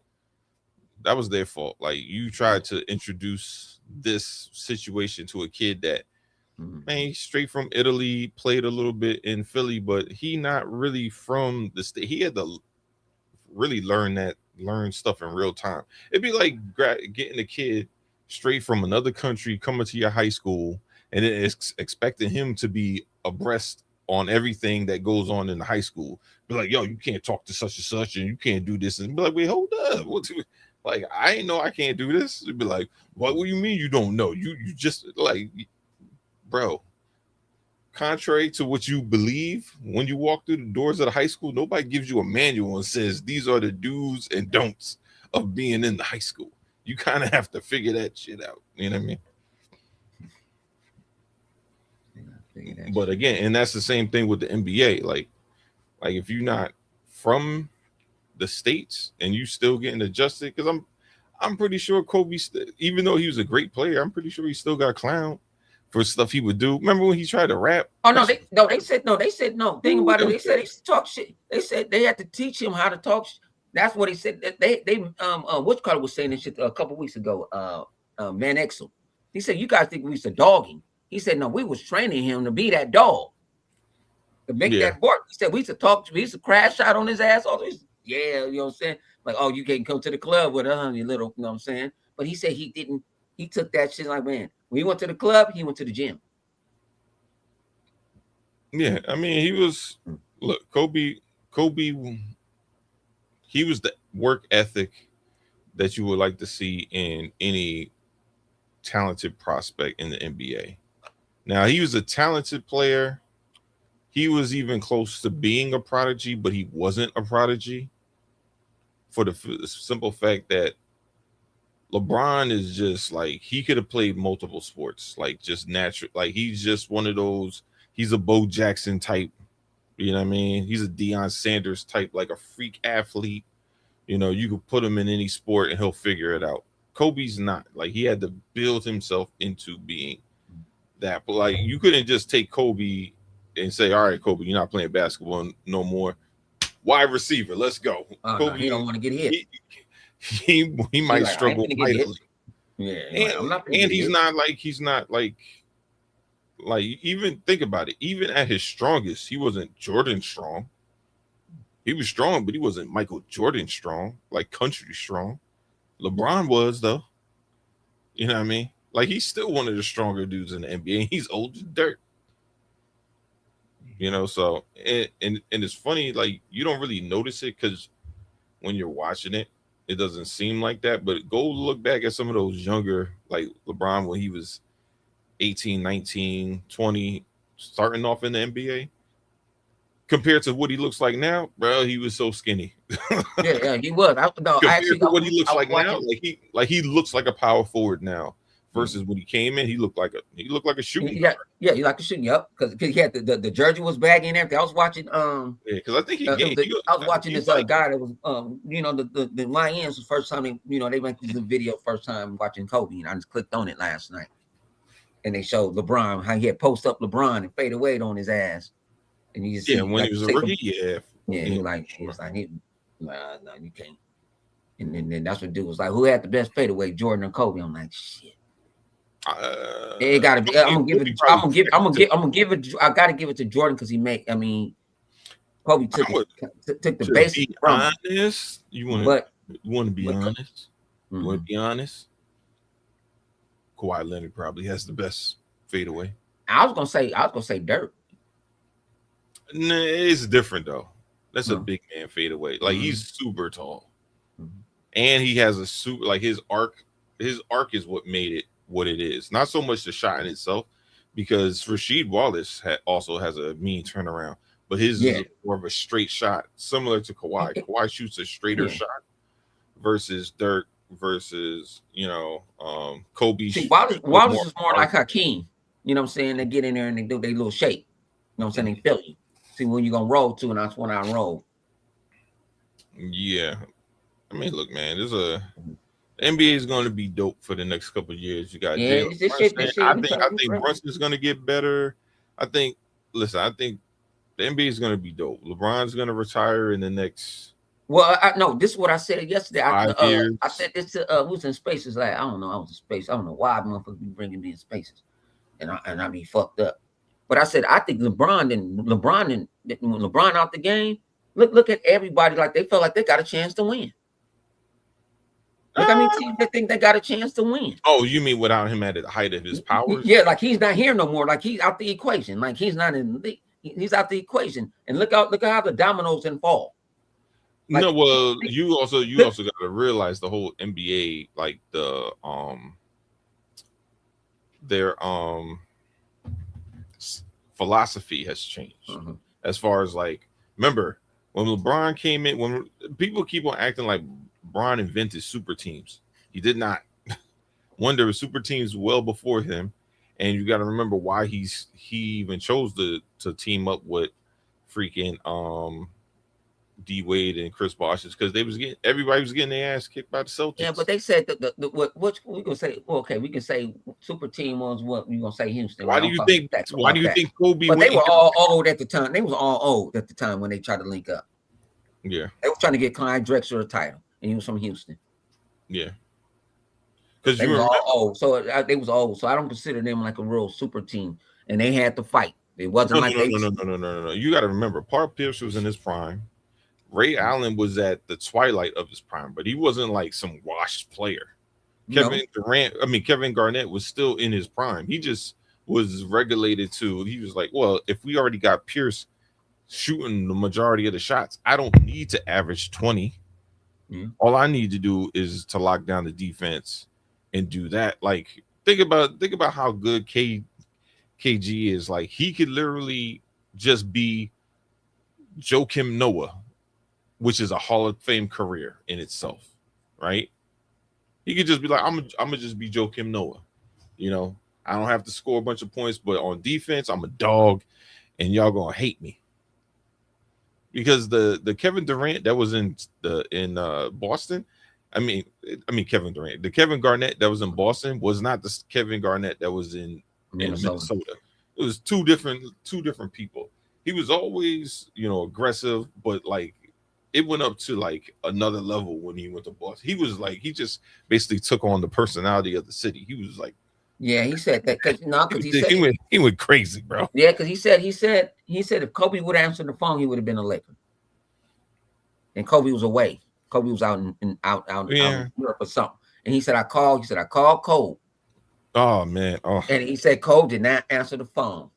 was their fault. Like you tried to introduce this situation to a kid that man, he's straight from Italy, played a little bit in Philly, but he not really from the state. He had to really learn stuff in real time. It'd be like getting a kid straight from another country coming to your high school and then expecting him to be abreast on everything that goes on in the high school. Be like, yo, you can't talk to such and such, and you can't do this, and be like, wait, hold up, like I ain't know I can't do this. It'd be like, what do you mean you don't know? You just like, bro. Contrary to what you believe, when you walk through the doors of the high school, nobody gives you a manual and says these are the do's and don'ts of being in the high school. You kind of have to figure that shit out. You know what I mean? But again, and that's the same thing with the NBA. Like if you're not from the states and you still getting adjusted, because I'm pretty sure Kobe, even though he was a great player, I'm pretty sure he still got clowned for stuff he would do. Remember when he tried to rap? Oh no, they said no. Think about it. They said he talk shit. They said they had to teach him how to talk. That's what he said. They which Carter was saying this shit a couple weeks ago. Man Exel. He said you guys think we used to dog him. He said no, we was training him to be that dog, to make that work. He said we used to talk. We used to crash out on his ass. All this, yeah, you know what I'm saying. Like, oh, you can't come to the club with us, you little. You know what I'm saying. But he said he didn't. He took that shit like, man, when he went to the club, he went to the gym. Yeah, I mean, he was Kobe, he was the work ethic that you would like to see in any talented prospect in the NBA. Now, he was a talented player. He was even close to being a prodigy, but he wasn't a prodigy for the simple fact that LeBron is just like he could have played multiple sports, like just natural. Like he's just one of those. He's a Bo Jackson type. You know what I mean? He's a Deion Sanders type, like a freak athlete. You know, you could put him in any sport and he'll figure it out. Kobe's not. Like he had to build himself into being that. But like you couldn't just take Kobe and say, "All right, Kobe, you're not playing basketball no more. Wide receiver, let's go." Kobe, No, he don't want to get hit. He might like, struggle mightily. Yeah, And, I'm not. And he's not like even think about it. Even at his strongest, he wasn't Jordan strong. He was strong, but he wasn't Michael Jordan strong, like country strong. LeBron was though. You know what I mean? Like he's still one of the stronger dudes in the NBA. He's old as dirt. You know, so and it's funny, like you don't really notice it because when you're watching it, it doesn't seem like that. But go look back at some of those younger, like LeBron when he was 18, 19, 20, starting off in the NBA. Compared to what he looks like now, bro, he was so skinny. yeah, he was. Compared to what he looks like now, like he looks like a power forward now. Versus when he came in, he looked like a shooting guard. Yeah, he like a shooting. Yep, because he had the jersey was baggy and everything. I was watching. Yeah, because I think he gained. I was watching this guy that was you know the Lions the first time they went through the video first time watching Kobe, and I just clicked on it last night, and they showed LeBron how he had post up LeBron and fade away on his ass, and you just see, when he was a rookie, he was like nah, you can't, and then that's what dude was like, who had the best fadeaway, Jordan or Kobe? I'm like, shit. It gotta be. I I'm mean, gonna give Kobe it. probably I'm gonna give it. I gotta give it to Jordan because he made. I mean, Kobe I would took the to basics be from him. honest. You But want to be but honest. You want mhm. to be honest. Kawhi Leonard probably has the best fadeaway. I was gonna say Dirk. Nah, it's different though. That's a No. big man fadeaway. Like Mhm, he's super tall, mhm. and he has a super like his arc. His arc is what made it what it is. Not so much the shot in itself, because Rasheed Wallace also has a mean turnaround, but his Yeah, is more of a straight shot, similar to Kawhi. Kawhi shoots a straighter yeah. shot versus Dirk versus Kobe See, shoots a Wallace more is more like arc. Hakeem. You know what I'm saying? They get in there and they do their little shake. You know what I'm saying? They feel you. See when you gonna roll to, and that's when I roll. Yeah, I mean, look, man, the NBA is going to be dope for the next couple of years. You got Yeah, Jalen this shit, Brunson. this shit. We I trying to think Brunson is going to get better. I think. Listen, I think the NBA is going to be dope. LeBron's going to retire in the next Well, I no, this is what I said yesterday. 5 years. I said this to who's in spaces. Like I don't know, I was in space. I don't know why motherfuckers be bringing me in spaces, and I be fucked up. But I said I think when LeBron out the game. Look at everybody like they felt like they got a chance to win. Look how many Ah, teams they think they got a chance to win. oh, you mean without him at the height of his powers? Yeah, like he's not here no more. Like he's out the equation. Like he's not in the league. He's out the equation. And look at how the dominoes can fall. Like No, well, you look, also got to realize the whole NBA, like their philosophy has changed uh-huh. as far as like, remember when LeBron came in, when people keep on acting like LeBron invented super teams, he did not. One, there were super teams well before him, and you got to remember why he even chose to team up with freaking D Wade and Chris Bosh, is because everybody was getting their ass kicked by the Yeah, but Celtics. they said that what we gonna say? Well, okay, we can say super team was what we gonna say Houston, right? Why I do don't you talk think? Why do about you that. think Kobe But they went and were all old at the time. They was all old at the time when they tried to link up. yeah, They were trying to get Clyde Drexler a title, and he was from Houston. yeah, because They you was remember. all old, so they was old. So I don't consider them like a real super team, and they had to fight. It wasn't No, no, like no, they no, was. no, no, no, no, no. You got to remember, Paul Pierce was in his prime. Ray Allen was at the twilight of his prime, but he wasn't like some washed player. No, Kevin Garnett was still in his prime. He just was regulated to. He was like, well, if we already got Pierce shooting the majority of the shots, I don't need to average 20. yeah. All I need to do is to lock down the defense and do that. Like, think about how good KG is. Like, he could literally just be Joakim Noah, which is a Hall of Fame career in itself, right? He could just be like, I'm gonna just be Joakim Noah. You know, I don't have to score a bunch of points, but on defense, I'm a dog, and y'all gonna hate me. Because the Kevin Durant that was in Boston, Kevin Durant, the Kevin Garnett that was in Boston was not the Kevin Garnett that was in Minnesota. Minnesota. It was two different people. He was always, aggressive, but like it went up to like another level when he went to Boston. He was like, he just basically took on the personality of the city. He was like, Yeah, he said that because he said he went crazy, bro. yeah, because he said if Kobe would answer the phone, he would have been a Laker. And Kobe was away. Kobe was out out Yeah. in Europe or something. And he said, I called Cole. Oh man. Oh, And he said Cole did not answer the phone.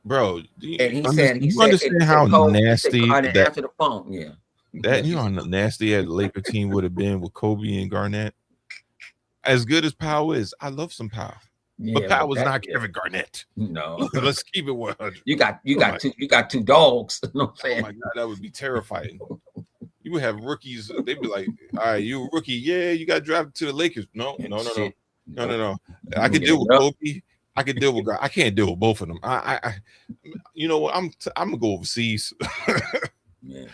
bro. And he said Understand how Cole, nasty I didn't answer the phone. Yeah. that how nasty that Laker team would have been with Kobe and Garnett. As good as Powell is, I love some Powell. But Powell was not Kevin Garnett. No. Let's keep it 100. You got two dogs. You know what I'm saying? Oh my god, that would be terrifying. You would have rookies. They'd be like, "All right, you a rookie? Yeah, you got drafted to the Lakers." No. I could deal with Kobe. I could deal with. I can't deal with both of them. You know what? I'm gonna go overseas. Yeah.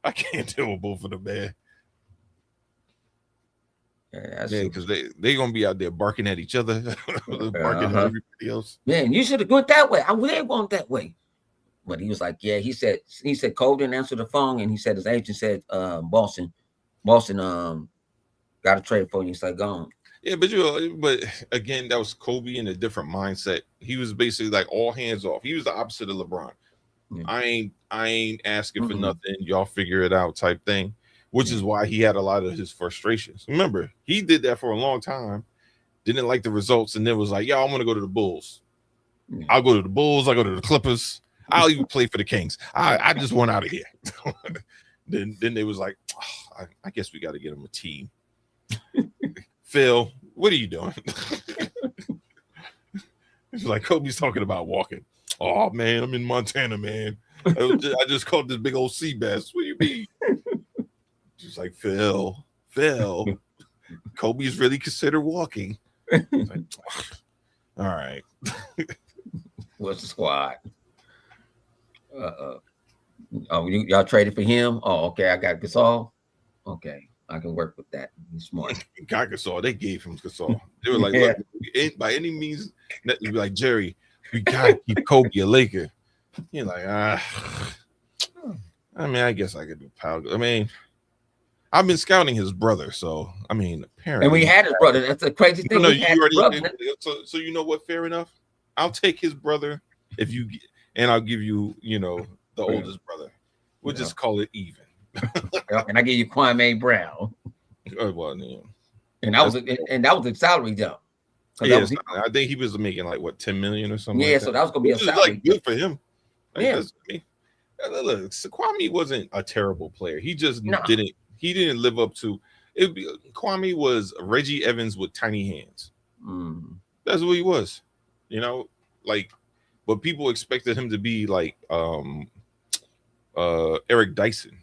I can't deal with both of them, man. Yeah, because they gonna be out there barking at each other, barking at everybody else. Man, you should have went that way. I would have gone that way. But he was like, yeah, he said Cole didn't answer the phone, and he said his agent said Boston got a trade for you. He's like, gone. Yeah, but again, that was Kobe in a different mindset. He was basically like all hands off. He was the opposite of LeBron. Yeah. I ain't asking for Mm-mm. nothing. Y'all figure it out type thing, which Yeah. is why he had a lot of his frustrations. Remember, he did that for a long time, didn't like the results, and then was like, "Yo, I'm gonna go to the Bulls. Yeah. I'll go to the Bulls. I'll go to the Clippers. I'll even play for the Kings. I just want out of here." then they was like, oh, I guess we got to get him a team. Phil, what are you doing? It's like Kobe's talking about walking. Oh man, I'm in Montana, man. I just caught this big old sea bass. What do you mean? She's like, Phil, Kobe's really considered walking. Like, all right. What's the squad? Oh, y'all traded for him? Oh, okay. I got Gasol. Okay, I can work with that. He's smart. Got Gasol. They gave him Gasol. They were like, Yeah. look, by any means, like Jerry, we gotta keep Kobe a Laker. You're like, I mean, I guess I could do Pau. I mean, I've been scouting his brother, so I mean, apparently, And we had his brother. That's a crazy thing. No, we you had his already. brother. So you know what? Fair enough. I'll take his brother if you, and I'll give you, the oldest brother. We'll just call it even. And I give you Kwame Brown. Well, yeah. And that was a salary jump. Yeah, I think he was making like what 10 million or something. Yeah, like so that was gonna be a salary. Like good for him. Like, yeah. Look, Kwame wasn't a terrible player. He just didn't live up to it. Kwame was Reggie Evans with tiny hands. That's what he was. Like, but people expected him to be like Eric Dyson.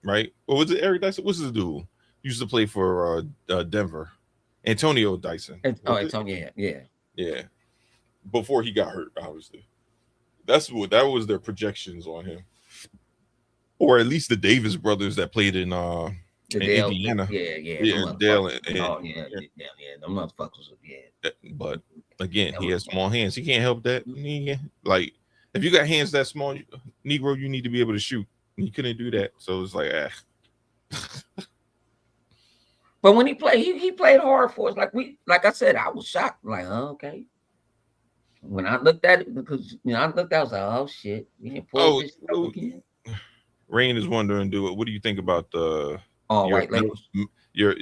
Right? Or was it Eric Dyson? What's his dude? Used to play for Denver. Antonio Dyson. Antonio, yeah. Yeah. Before he got hurt, obviously. That was their projections on him. Or at least the Davis brothers that played in Indiana. Yeah. Dale Them motherfuckers. Yeah. But again, he has small hands. He can't help that. Like, if you got hands that small, Negro, you need to be able to shoot. He couldn't do that. So it's like, But when he played, he played hard for us. Like I said, I was shocked. Like, okay. When I looked at it, because I was like, oh shit, we didn't pull this stuff again. Rain is wondering, what do you think about the white Lakers? Your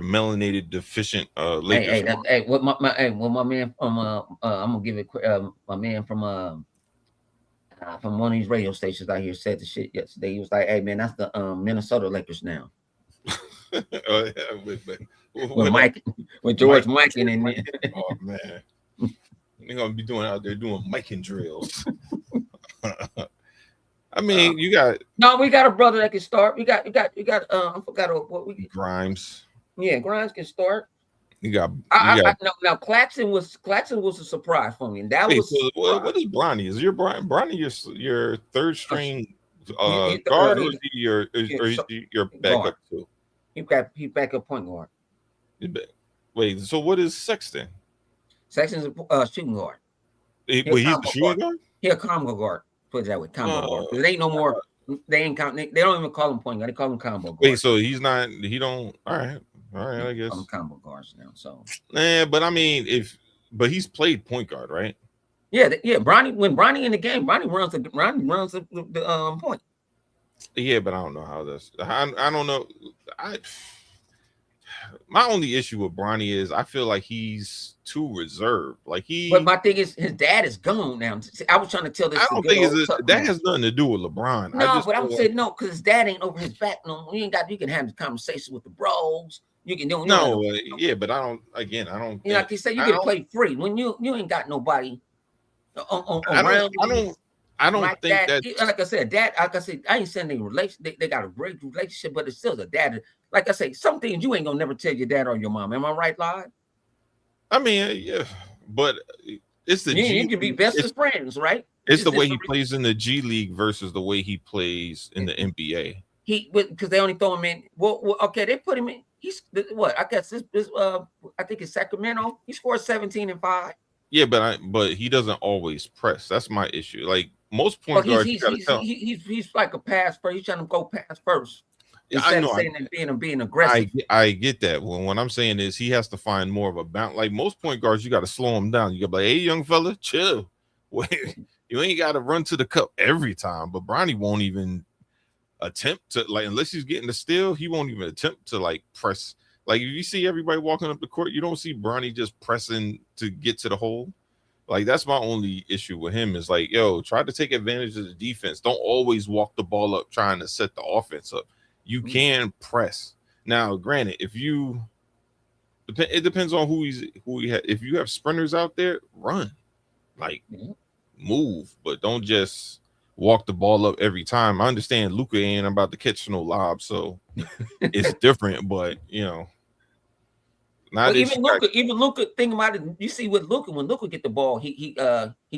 melanated deficient Lakers? What my man from I'm gonna give it my man from one of these radio stations out here said the shit yesterday. He was like, hey man, that's the Minnesota Lakers now. With George Mikan in there. Oh man, they're gonna be out there doing miking drills. I mean, we got a brother that can start. We got I forgot what we Grimes. Yeah, Grimes can start. Now Claxton was a surprise for me, and that was. So what is Bronny? Is your Bronny your third string guard, or is he your backup too? He backup point guard. Wait, so what is Sexton? Sexton's a shooting guard. He's a shooting guard. He a combo guard. Put it that way, combo guard. There ain't no more. They ain't count. They don't even call him point guard. They call him combo guard. Wait, so he's not. He don't. All right. I guess. Call him combo guards now. So. But I mean, but he's played point guard, right? Yeah. When Bronny in the game, Bronny runs the point. Yeah, but I don't know how this. I don't know. My only issue with Bronny is I feel like he's too reserved. But my thing is his dad is gone now. I was trying to tell this. I don't think that has nothing to do with LeBron. No, but I'm saying no, because his dad ain't over his back. No, you can have the conversation with the bros. You can do yeah, but I don't. Again, I don't. Like you said, you can play free when you ain't got nobody around. I don't think that. Like I said, dad. Like I said, I ain't saying they got a great relationship, but it's still a dad. Like I say, some things you ain't gonna never tell your dad or your mom. Am I right, Lod? I mean, yeah, but it's the you can be best of friends, right? It's the way he plays in the G League versus the way he plays in the NBA. Because they only throw him in. Well, okay, they put him in. He's what? I guess this I think it's Sacramento. He scored 17 and 5. Yeah, but he doesn't always press. That's my issue. Like most point guards, he's like a pass first. He's trying to go pass first. Instead of saying that being aggressive. I get that. When I'm saying is he has to find more of a balance. Like most point guards, you got to slow him down. You got to be like, hey, young fella, chill. Wait, you ain't got to run to the cup every time. But Bronny won't even attempt to, like, unless he's getting the steal, he won't even attempt to like press. Like if you see everybody walking up the court, you don't see Bronny just pressing to get to the hole. Like that's my only issue with him is like, yo, try to take advantage of the defense. Don't always walk the ball up trying to set the offense up. You can press. Now, granted, if you it depends on who he had. If you have sprinters out there, run, like move, but don't just walk the ball up every time. I understand Luka ain't about to catch no lob, so it's different. But you know, well, even Luka, think about it. You see with Luka, when Luka get the ball, he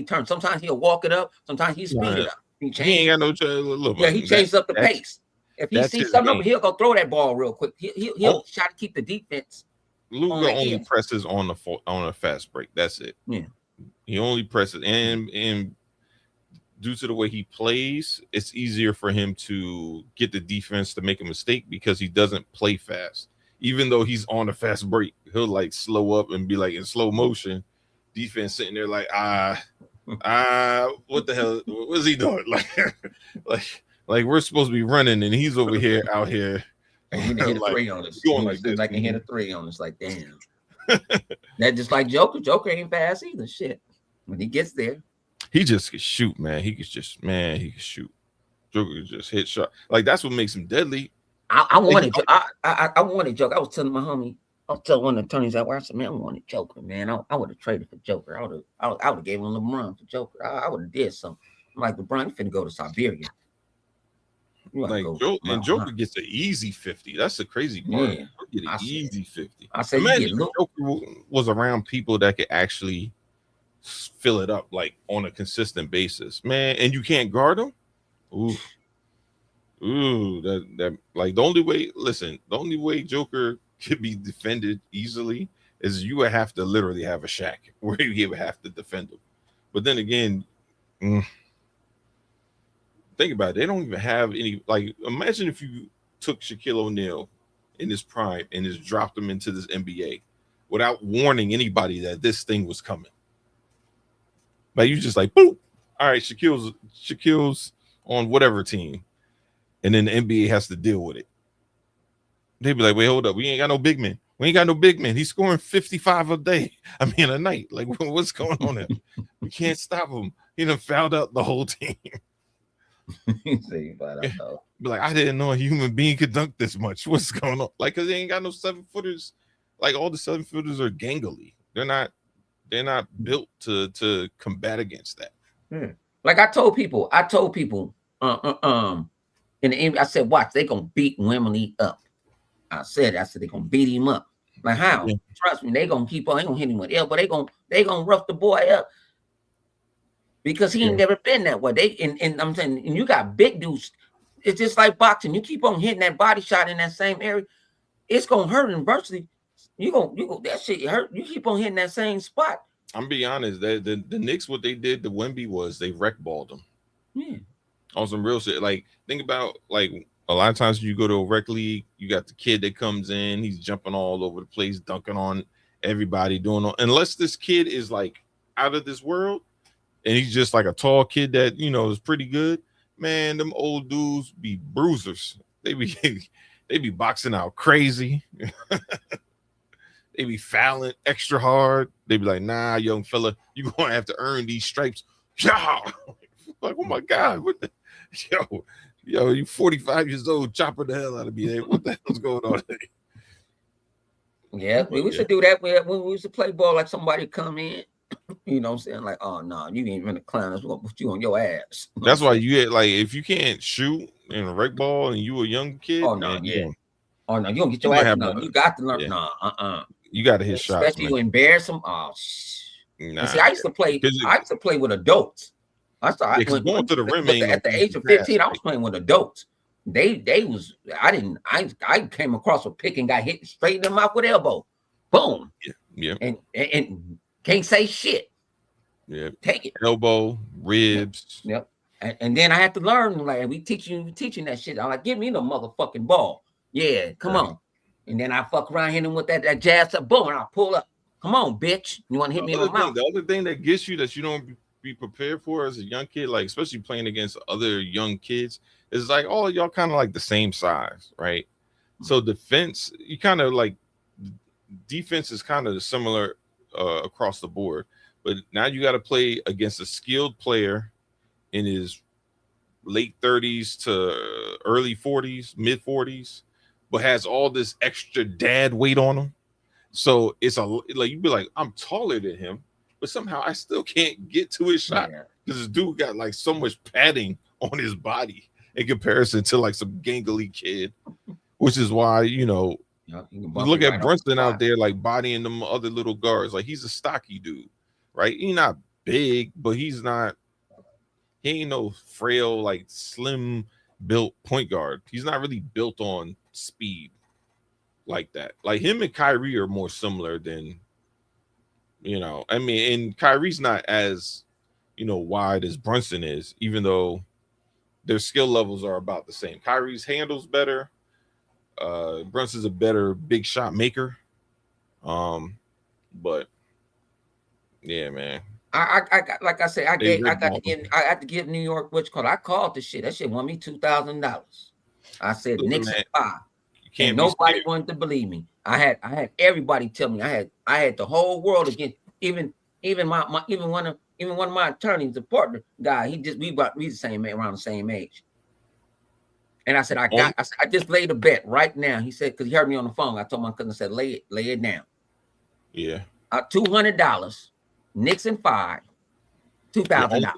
turns. Sometimes he'll walk it up. Sometimes he speed it up. He ain't got no look. Yeah, he changes up the pace. If he sees something up, he'll go throw that ball real quick. He'll try to keep the defense. Luka only presses on a fast break. That's it. Yeah, he only presses, and due to the way he plays, it's easier for him to get the defense to make a mistake because he doesn't play fast. Even though he's on a fast break, he'll like slow up and be like in slow motion. Defense sitting there like what the hell? What's he doing? Like we're supposed to be running, and he's over here out here. And he hit a three on us. Going like this. Like he hit a three on us. Like damn. That just like Joker. Joker ain't fast either. Shit. When he gets there, he just can shoot, man. He can shoot. Joker can just hit shot. Like that's what makes him deadly. I wanted Joker. I was telling my homie. I was telling one of the attorneys out where I said, man, I wanted Joker, man. I would have traded for Joker. I would have gave him LeBron for Joker. I would have did something. I'm like, LeBron, you finna go to Siberia. Like Joker gets an easy 50. That's the crazy part. Yeah, get an easy 50. I said, imagine if Joker was around people that could actually fill it up like on a consistent basis, man. And you can't guard him. That like the only way Joker could be defended easily is you would have to literally have a Shaq where you would have to defend him. But then again, think about it. They don't even have any. Like, imagine if you took Shaquille O'Neal in his prime and just dropped him into this NBA without warning anybody that this thing was coming. Like you just like, boop. All right, Shaquille's on whatever team, and then the NBA has to deal with it. They'd be like, wait, hold up. We ain't got no big men. He's scoring 55 a day. I mean, a night. Like, what's going on there? We can't stop him. He done fouled out the whole team. Be like, I didn't know a human being could dunk this much. What's going on? Like, because they ain't got no 7-footers. Like, all the 7-footers are gangly. They're not built to combat against that. Like I told people, in the NBA, I said, watch, they gonna beat Wembley up. I said they gonna beat him up. Like how? Yeah. Trust me, they gonna keep on. They gonna hit him with but they gonna rough the boy up because he ain't never been that way. And I'm saying, and you got big dudes. It's just like boxing. You keep on hitting that body shot in that same area, it's gonna hurt inversely. You go that shit hurt. You keep on hitting that same spot. I'm be honest. The Knicks, what they did to Wemby was they wreck balled him. Yeah. On some real shit. Like, think about like a lot of times you go to a rec league, you got the kid that comes in, he's jumping all over the place, dunking on everybody, doing all, unless this kid is like out of this world and he's just like a tall kid that is pretty good. Man, them old dudes be bruisers. They be boxing out crazy. They be fouling extra hard. They be like, nah, young fella, you gonna have to earn these stripes. Yeah. Like, oh my God, what the yo, you 45 years old, chopping the hell out of me. What the hell's going on? Yeah, we should do that when we used to play ball, like somebody come in, you know what I'm saying? Like, oh no, you ain't even a clown, that's what put you on your ass. That's why you get like, if you can't shoot in a rec ball and you a young kid, you don't get your ass. No, you got to learn. Yeah. You got to hit shots. Especially you embarrass them. Oh, nah. See, I used to play with adults. I went going to the rim at the age of 15. I was playing with adults. I came across a pick and got hit straight in the mouth with elbow. Boom. Yeah. And can't say shit. Yeah. Take it. Elbow, ribs. Yep. And then I had to learn, like, we teaching that shit. I'm like, give me the motherfucking ball. Yeah, come Right. on. And then I fuck around hitting him with that jazz up, boom, and I pull up. Come on, bitch. You want to hit me in my mouth? The other thing that gets you that you don't be prepared for as a young kid, like especially playing against other young kids, is like all y'all kind of like the same size, right? So defense, you kind of like defense is kind of similar across the board, but now you got to play against a skilled player in his late 30s to early 40s, mid 40s, but has all this extra dad weight on him. So it's like you'd be like, I'm taller than him, but somehow I still can't get to his shot because this dude got like so much padding on his body in comparison to like some gangly kid, which is why look at Brunson out there like bodying them other little guards. Like he's a stocky dude, right? He's not big, but he ain't no frail, like slim built point guard. He's not really built on speed like that. Like him and Kyrie are more similar than, I mean, and Kyrie's not as, wide as Brunson is, even though their skill levels are about the same. Kyrie's handles better. Brunson's a better big shot maker. But yeah, man. I got, like I said, I had to give New York I called the shit. That shit won me $2,000. I said Knicks at 5. And nobody wanted to believe me. I had everybody tell me. I had the whole world against even one of my attorneys, the partner guy. We the same man, around the same age. And I said, I just laid a bet right now. He said, because he heard me on the phone. I told my cousin, I said, lay it down. Yeah. $200. Knicks in 5. $2,000.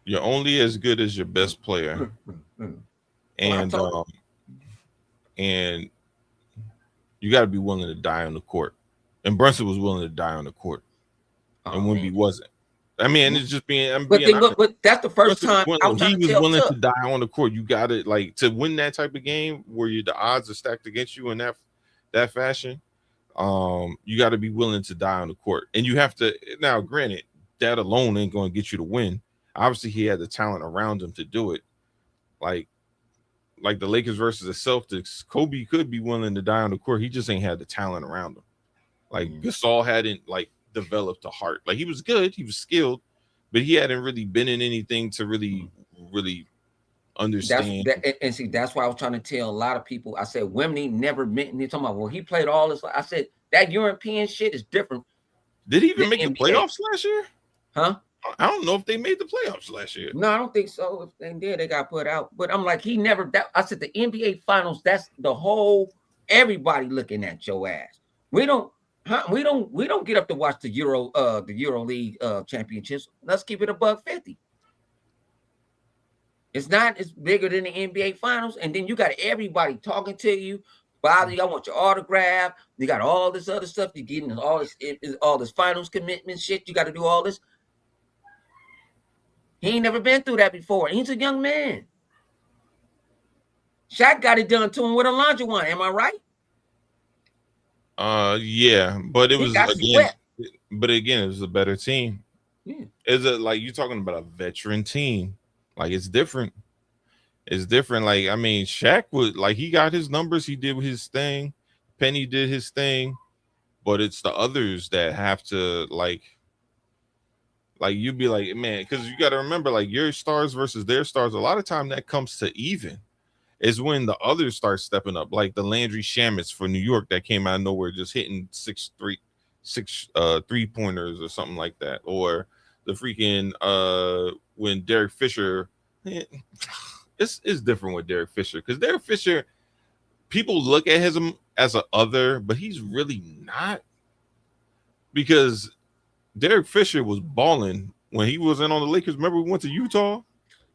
You're only as good as your best player. And you got to be willing to die on the court. And Brunson was willing to die on the court, and Wemby wasn't. I mean, it's just being. But that's the first time he was willing to die on the court. You got it, like to win that type of game where the odds are stacked against you in that fashion. You got to be willing to die on the court, and you have to. Now, granted, that alone ain't going to get you to win. Obviously, he had the talent around him to do it. Like the Lakers versus the Celtics, Kobe could be willing to die on the court. He just ain't had the talent around him. Like Gasol hadn't like developed a heart. Like he was good, he was skilled, but he hadn't really been in anything to really understand. That's why I was trying to tell a lot of people. I said Wemby never meant. They're talking about, well, he played all this. I said that European shit is different. Did he even make the playoffs last year? Huh? I don't know if they made the playoffs last year. No, I don't think so. If they did, they got put out. But I'm like, he never. I said the NBA Finals. That's the whole. Everybody looking at your ass. We don't get up to watch the Euro League championships. Let's keep it $1.50. It's bigger than the NBA Finals, and then you got everybody talking to you. Bother you, I want your autograph. You got all this other stuff. You're getting all this finals commitment shit. You got to do all this. He ain't never been through that before. He's a young man. Shaq got it done to him with Olajuwon. Am I right? Yeah, but it was again, it was a better team. Yeah. Is it like you're talking about a veteran team? Like it's different. It's different. Like I mean, Shaq was like he got his numbers. He did his thing. Penny did his thing, but it's the others that have to like you'd be like, man, because you got to remember, like your stars versus their stars. A lot of time that comes to even. Is when the others start stepping up, like the Landry Shamits for New York that came out of nowhere, just hitting 6 3-pointers or something like that, or the freaking when Derek Fisher, it's different with Derek Fisher because Derek Fisher, people look at him as an other, but he's really not because Derek Fisher was balling when he was in on the Lakers. Remember we went to Utah.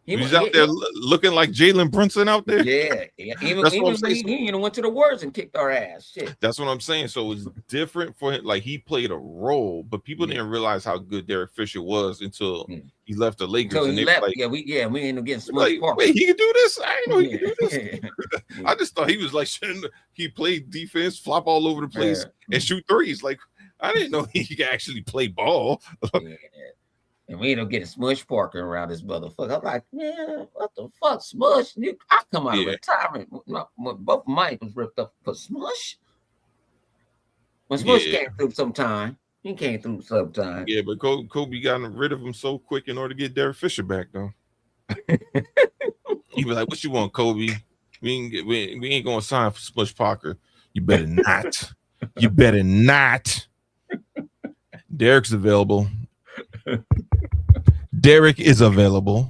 He was out there looking like Jalen Brunson out there. Yeah. Even when he went to the Warriors and kicked our ass. Shit. That's what I'm saying. So it's different for him. Like he played a role, but people didn't realize how good Derek Fisher was until he left the Lakers. Until he left. Like, we ended up getting smoked. Like, wait, he can do this? I didn't know he could do this. I just thought he was like he played defense, flop all over the place, and shoot threes. Like I didn't know he could actually play ball. And we don't get a Smush Parker around this motherfucker. I'm like, man, what the fuck, Smush? I come out of Yeah, retirement. Both mine was ripped up for Smush. When Smush yeah, came through sometime, he came through sometime. yeah. But Kobe got rid of him so quick in order to get Derek Fisher back, though. He was like, "What you want, Kobe? We ain't gonna sign for Smush Parker. You better not. You better not. Derek's available. Derek is available.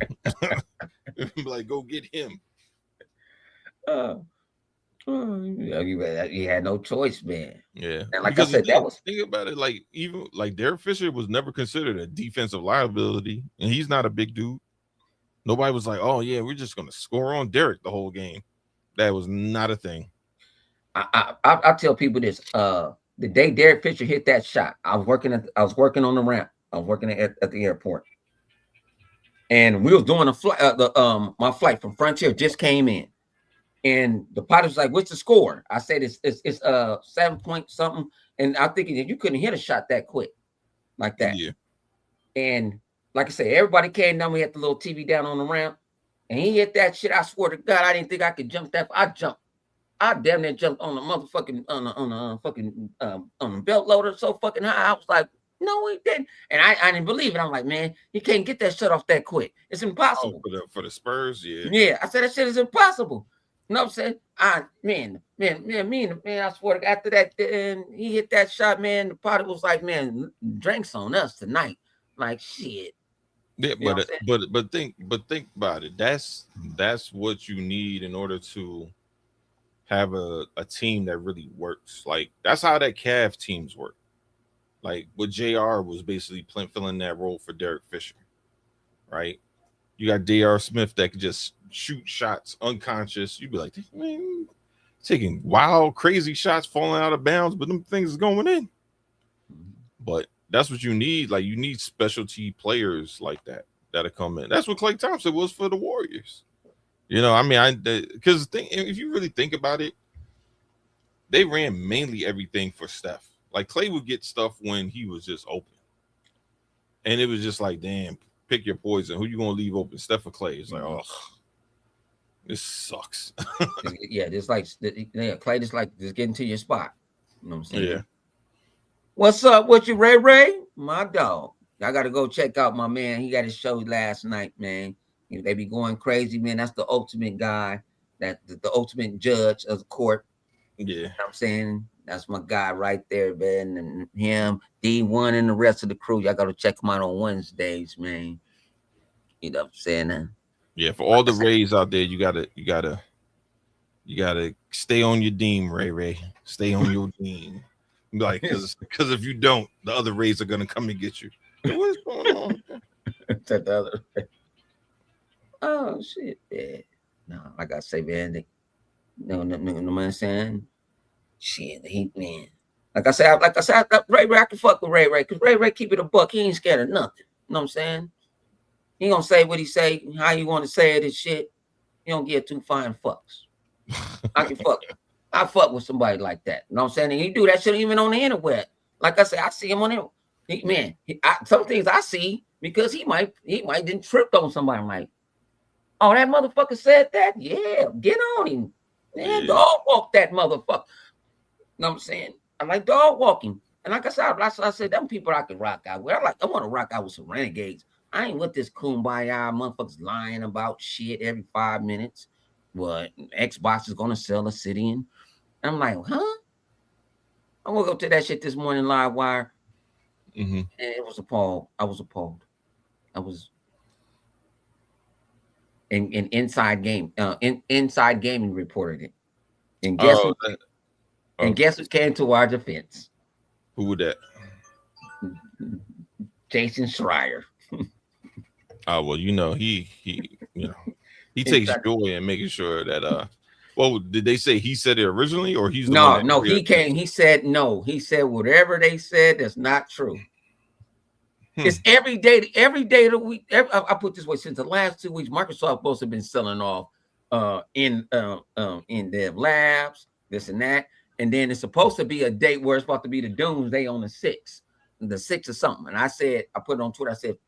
Like, go get him." Uh, you had no choice, man. Yeah, And like I because said, that was think about it. Like even like Derek Fisher was never considered a defensive liability, and he's not a big dude. Nobody was like, "Oh yeah, we're just gonna score on Derek the whole game." That was not a thing. I tell people this. The day Derek Fisher hit that shot, I was working on the ramp. I was working at the airport, and we was doing a flight. My flight from Frontier just came in, and the pilot was like, "What's the score?" I said, "It's 7 point something," and I'm thinking that you couldn't hit a shot that quick, like that. Yeah, And like I said, everybody came down. We had the little TV down on the ramp, and he hit that shit. I swear to God, I didn't think I could jump that. I jumped. I damn near jumped on the motherfucking on the belt loader so fucking high. I was like, no, he didn't. And I didn't believe it. I'm like, man, you can't get that shut off that quick. It's oh, impossible. for the Spurs, yeah, Yeah, I said that shit is impossible. You know what I'm saying? Man, I swear to God, after that, and he hit that shot, man. The party was like, man, drinks on us tonight. Like shit. yeah. You know what I'm saying? But think about it. That's what you need in order to have a team that really works. Like that's how that Cavs teams work. Like what Jr. was basically filling that role for Derek Fisher, right? You got Dr. Smith that could just shoot shots unconscious. You'd be like, man, taking wild, crazy shots falling out of bounds, but them things is going in. But that's what you need. Like you need specialty players like that that'll come in. That's what Klay Thompson was for the Warriors. You know, I mean, because if you really think about it, they ran mainly everything for Steph. Like Klay would get stuff when he was just open, and it was just like, damn, pick your poison. Who you gonna leave open, Steph or Klay? It's like, oh, this sucks. Yeah, just like Clay, just like just getting to your spot. You know what I'm saying? Yeah. What's up with you, Ray Ray? My dog. I gotta go check out my man. He got his show last night, man. They be going crazy, man. That's the ultimate guy, that the ultimate judge of the court. Yeah. You know what I'm saying? That's my guy right there, man. And him, D1 and the rest of the crew. Y'all gotta check them out on Wednesdays, man. You know what I'm saying? Yeah, for all the Rays out there, you gotta stay on your team, Ray. Stay on your team. Like, because if you don't, the other Rays are gonna come and get you. What's going on? The other. Oh shit, yeah. No, like I say, man. No, man, saying shit. He man. Like I said, Ray Ray, I can fuck with Ray because Ray keep it a buck. He ain't scared of nothing. You know what I'm saying? He gonna say what he say, how you want to say it and shit. He don't give two fine fucks. I can fuck. I fuck with somebody like that. You know what I'm saying? And he do that shit even on the internet. Like I said, I see him on there. Some things I see because he might didn't tripped on somebody. I'm like, oh, that motherfucker said that? Yeah, get on him. Yeah, dog walk that motherfucker. You know what I'm saying? I like dog walking. And like I said, them people I can rock out with. I want to rock out with some renegades. I ain't with this kumbaya motherfuckers lying about shit every 5 minutes. What Xbox is gonna sell Obsidian. I'm like, huh? I woke up to that shit this morning, live wire. Mm-hmm. And it was appalled. I was appalled. I was in Inside Game. Inside Gaming reported it. And guess who came to our defense? Who would that? Jason Schreier. Oh well, he takes joy in making sure that well, did they say he said it originally or he's the one no, he came, he said no. He said whatever they said that's not true. It's every day of the week. I put this way, since the last 2 weeks, Microsoft supposed to have been selling off in their labs, this and that. And then it's supposed to be a date where it's supposed to be the doomsday on the 6th or something. And I put it on Twitter. I said,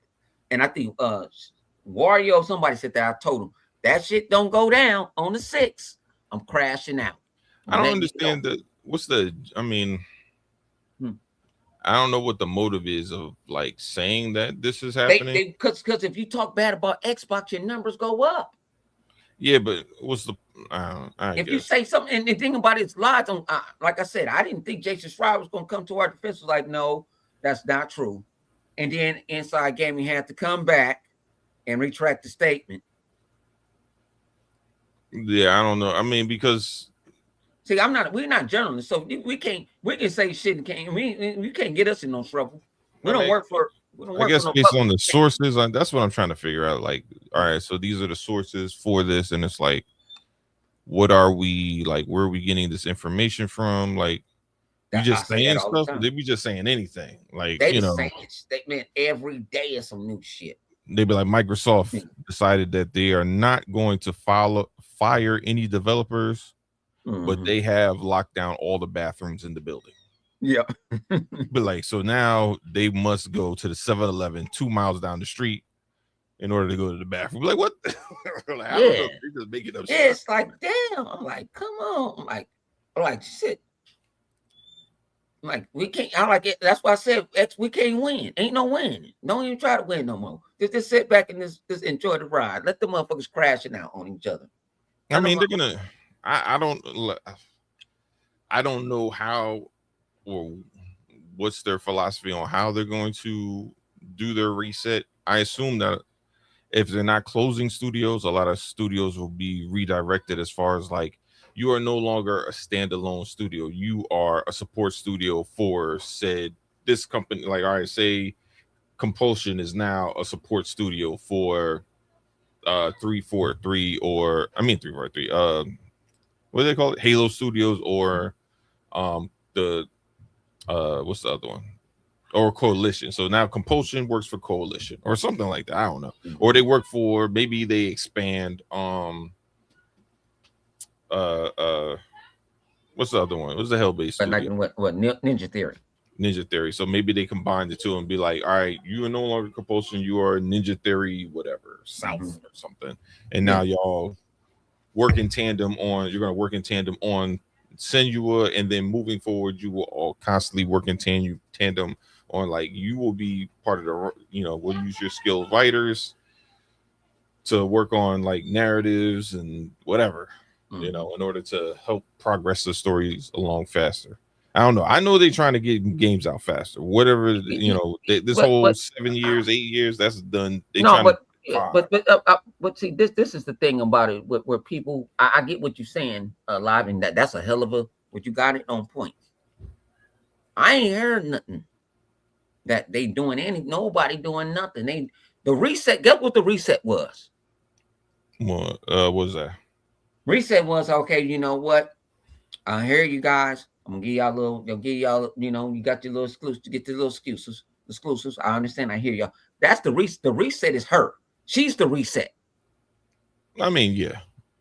And I think Wario, somebody said that. I told him that shit don't go down on the 6th. I'm crashing out. I don't Letting you know. understand what's the, I mean, Hmm. I don't know what the motive is of like saying that this is They happening. because if you talk bad about Xbox, your numbers go up. Yeah, but what's the, I If you guess. say something, and the thing about it's lies on, like I said, I didn't think Jason Schreier was going to come to our defense. Was like, no, that's not true. And then Inside Gaming had to come back and retract the statement. Yeah, I don't know. I mean, because See, we're not journalists, so we can say shit and we can't get us in no trouble. We I don't mean, work for I guess no based on public. the sources, that's what I'm trying to figure out. Like, all right, so these are the sources for this, and it's like, what are we like? Where are we getting this information from? Like, we I just say that saying all the stuff, or time. they be just saying anything? Like, They just saying statement every day is some new shit. they be like, Microsoft decided that they are not going to fire any developers, but they have locked down all the bathrooms in the building. Yeah. But like, so now they must go to the 7-Eleven 2 miles down the street in order to go to the bathroom. Like, what? Like, I don't know. They're just making up stuff. It's like, damn. I'm like, come on. I'm like, shit. I'm like, we can't. I like it. That's why I said we can't win. Ain't no winning. Don't even try to win no more. Just sit back and just enjoy the ride. Let the motherfuckers crashing out on each other. I mean, they're gonna. I don't know how or what's their philosophy on how they're going to do their reset. I assume that if they're not closing studios, a lot of studios will be redirected as far as like, you are no longer a standalone studio. You are a support studio for this company. Like, all right, say Compulsion is now a support studio for 343 or I mean 343. What do they call it? Halo Studios or the what's the other one? Or Coalition. So now Compulsion works for Coalition or something like that. I don't know. Or they work for, maybe they expand what's the other one? What's the Hell-based studio? Like what Ninja Theory. Ninja Theory. So maybe they combine the two and be like, all right, you are no longer Compulsion, you are Ninja Theory, whatever, South or something. And now y'all work in tandem on, you're gonna work in tandem on Senua, and then moving forward, you will all constantly work in tandem on, like, you will be part of the, we'll use your skilled writers to work on like narratives and whatever, in order to help progress the stories along faster. I don't know. I know they're trying to get games out faster. Whatever, this whole 7 years, 8 years, that's done. They no, trying but see, this is the thing about it. Where people, I get what you're saying, live, and that's a hell of a what you got it on point. I ain't heard nothing that they doing nobody doing nothing. The reset. Guess what the reset was? What was that? Reset was, okay. You know what? I hear you guys. I'm gonna give y'all you got your little exclusives to get the little exclusives. I understand. I hear y'all. That's the reset. The reset is her. She's the reset. I mean, yeah.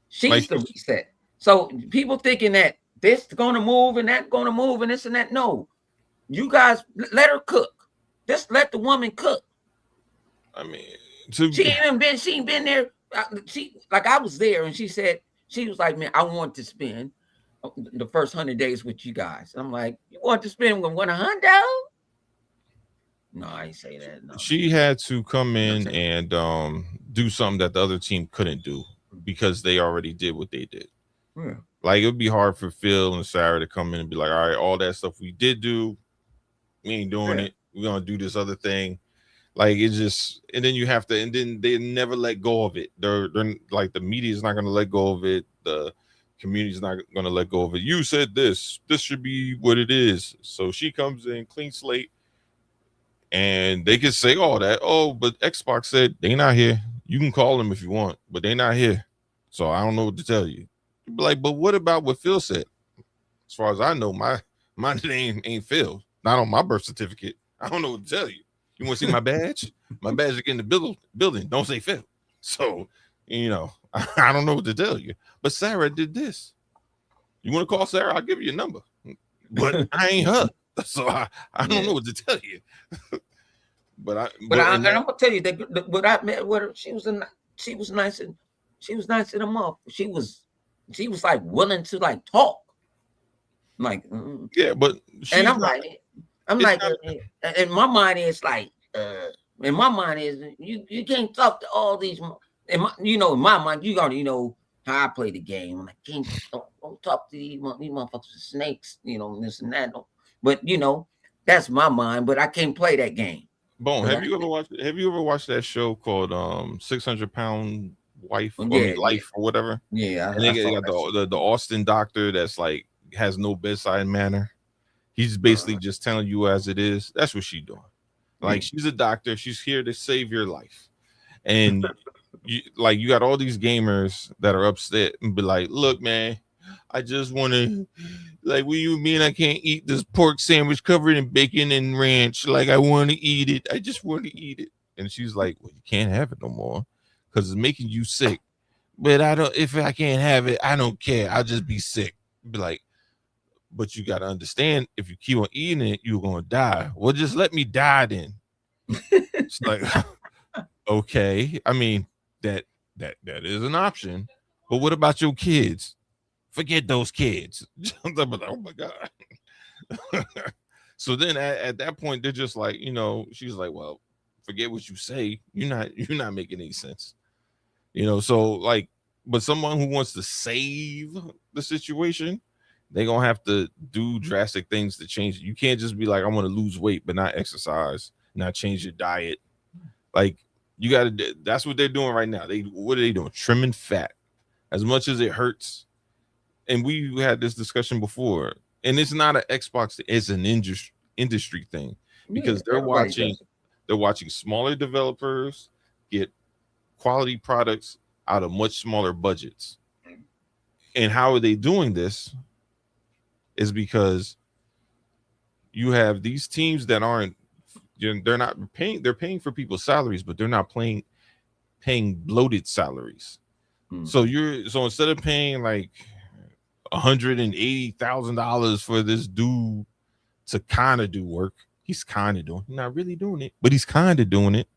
She's the reset. So people thinking that this gonna move and that gonna move and this and that. No, you guys let her cook. Just let the woman cook. I mean, she ain't been there. I was there, and she said, she was like, man, I want to spend the first 100 days with you guys. I'm like, you want to spend $100? No, I ain't say that. No. She had to come in and do something that the other team couldn't do because they already did what they did. Yeah. Like, it would be hard for Phil and Sarah to come in and be like, all right, all that stuff we did do, we ain't doing it. We're gonna do this other thing. Like, it's just, and then you have to, and then they never let go of it. They're like, the media is not gonna let go of it. The community is not gonna let go of it. You said this should be what it is. So she comes in clean slate, and they can say all that. Oh, but Xbox said they not here. You can call them if you want, but they not here. So I don't know what to tell you. Be like, but what about what Phil said? As far as I know, my name ain't Phil. Not on my birth certificate. I don't know what to tell you. You want to see my badge? My badge is in the building. Don't say Phil. So, I don't know what to tell you. But Sarah did this. You want to call Sarah? I'll give you a number. But I ain't her. So I don't know what to tell you. But but in and that, I'm gonna tell you that. But I met with her. She was nice and she was nice in a month. She was like willing to like talk. Like, yeah, but and she's not. I'm It's like, not. and my mind is like, in my mind is you can't talk to all these. In my mind, you gotta how I play the game. I'm like, don't talk to these motherfuckers are snakes, and this and that. But that's my mind. But I can't play that game Bone, because have you ever watched? Have you ever watched that show called 600 Pound Wife? I yeah, mean, Life or whatever. yeah, And I they saw got that shit. the Austin doctor that's like has no bedside manner. He's basically Uh, just telling you as it is. That's what she's doing. Like yeah. she's a doctor. She's here to save your life. And you got all these gamers that are upset and be like, look, man, I just want to, like, what you mean I can't eat this pork sandwich covered in bacon and ranch? Like, I want to eat it. I just want to eat it. And she's like, well, you can't have it no more because it's making you sick. But I don't, if I can't have it, I don't care. I'll just be sick. Be like, but you got to understand, if you keep on eating it, you're going to die. Well, just let me die then. It's like, okay. I mean, that that is an option. But what about your kids? Forget those kids. I'm like, oh my God. So then at that point, they're just like, she's like, well, forget what you say. You're not making any sense. So like, but someone who wants to save the situation, they're gonna have to do drastic things to change it. You can't just be like, I want to lose weight, but not exercise, not change your diet. Like you gotta that's what they're doing right now. What are they doing? Trimming fat as much as it hurts. And we had this discussion before, and it's not an Xbox, it's an industry thing Yeah, because everybody does it. they're watching smaller developers get quality products out of much smaller budgets. And how are they doing this is because you have these teams that aren't, they're not paying, they're paying for people's salaries, but they're not paying bloated salaries. Mm. So instead of paying like $180,000 for this dude to kind of do work, he's kind of doing, he's not really doing it, but he's kind of doing it.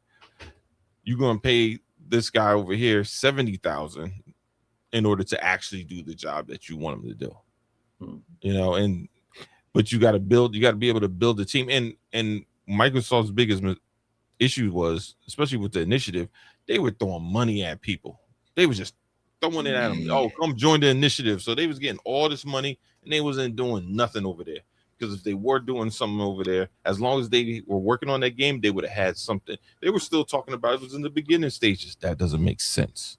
You're gonna pay this guy over here 70,000 in order to actually do the job that you want him to do. Mm. And but you got to be able to build a team. And Microsoft's biggest issue was, especially with the initiative, they were throwing money at people. They was just throwing it at them. Yeah. Oh, come join the initiative. So they was getting all this money and they wasn't doing nothing over there. Because if they were doing something over there, as long as they were working on that game, they would have had something. They were still talking about it was in the beginning stages. That doesn't make sense.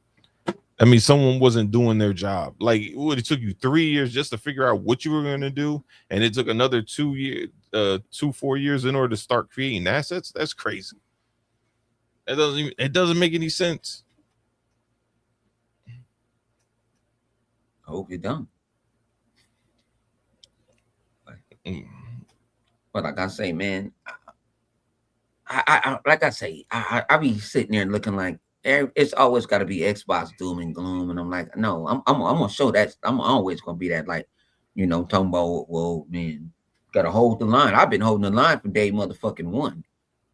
I mean, someone wasn't doing their job. Like, it took you 3 years just to figure out what you were going to do, and it took another 4 years in order to start creating assets. That's crazy. It doesn't make any sense. I hope you're done. Mm. But like I say, man, like I say, I be sitting there looking like it's always got to be Xbox doom and gloom, and I'm like, no, I'm gonna show that. I'm always gonna be that, like, talking about, well, man, gotta hold the line. I've been holding the line from day motherfucking one.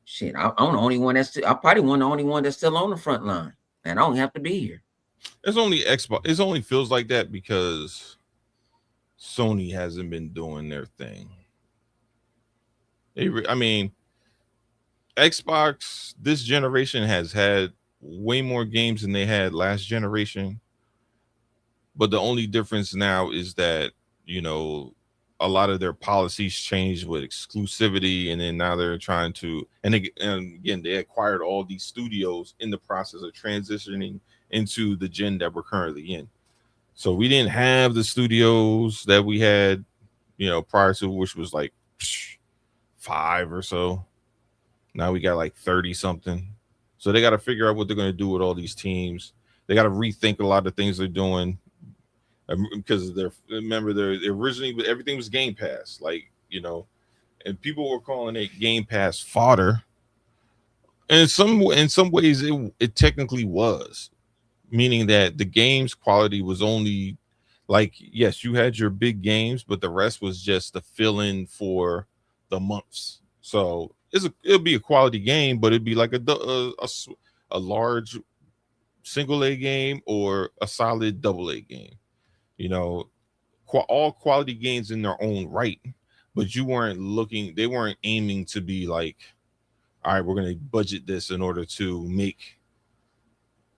Shit, I'm the only one I probably one the only one that's still on the front line, and I don't have to be here. It's only Xbox. It only feels like that because Sony hasn't been doing their thing. I mean, Xbox this generation has had way more games than they had last generation. But the only difference now is that, a lot of their policies changed with exclusivity. And then now they're trying to, and again, they acquired all these studios in the process of transitioning into the gen that we're currently in. So we didn't have the studios that we had, prior to, which was like 5 or so. Now we got like 30 something. So they got to figure out what they're going to do with all these teams. They got to rethink a lot of things they're doing, because they're originally everything was Game Pass, and people were calling it Game Pass fodder. And in some ways it technically was, meaning that the game's quality was only, like, yes, you had your big games, but the rest was just the fill in for the months. So it'll be a quality game, but it'd be like a large single A game or a solid double A game. You know, all quality games in their own right, but they weren't aiming to be like, all right, we're going to budget this in order to make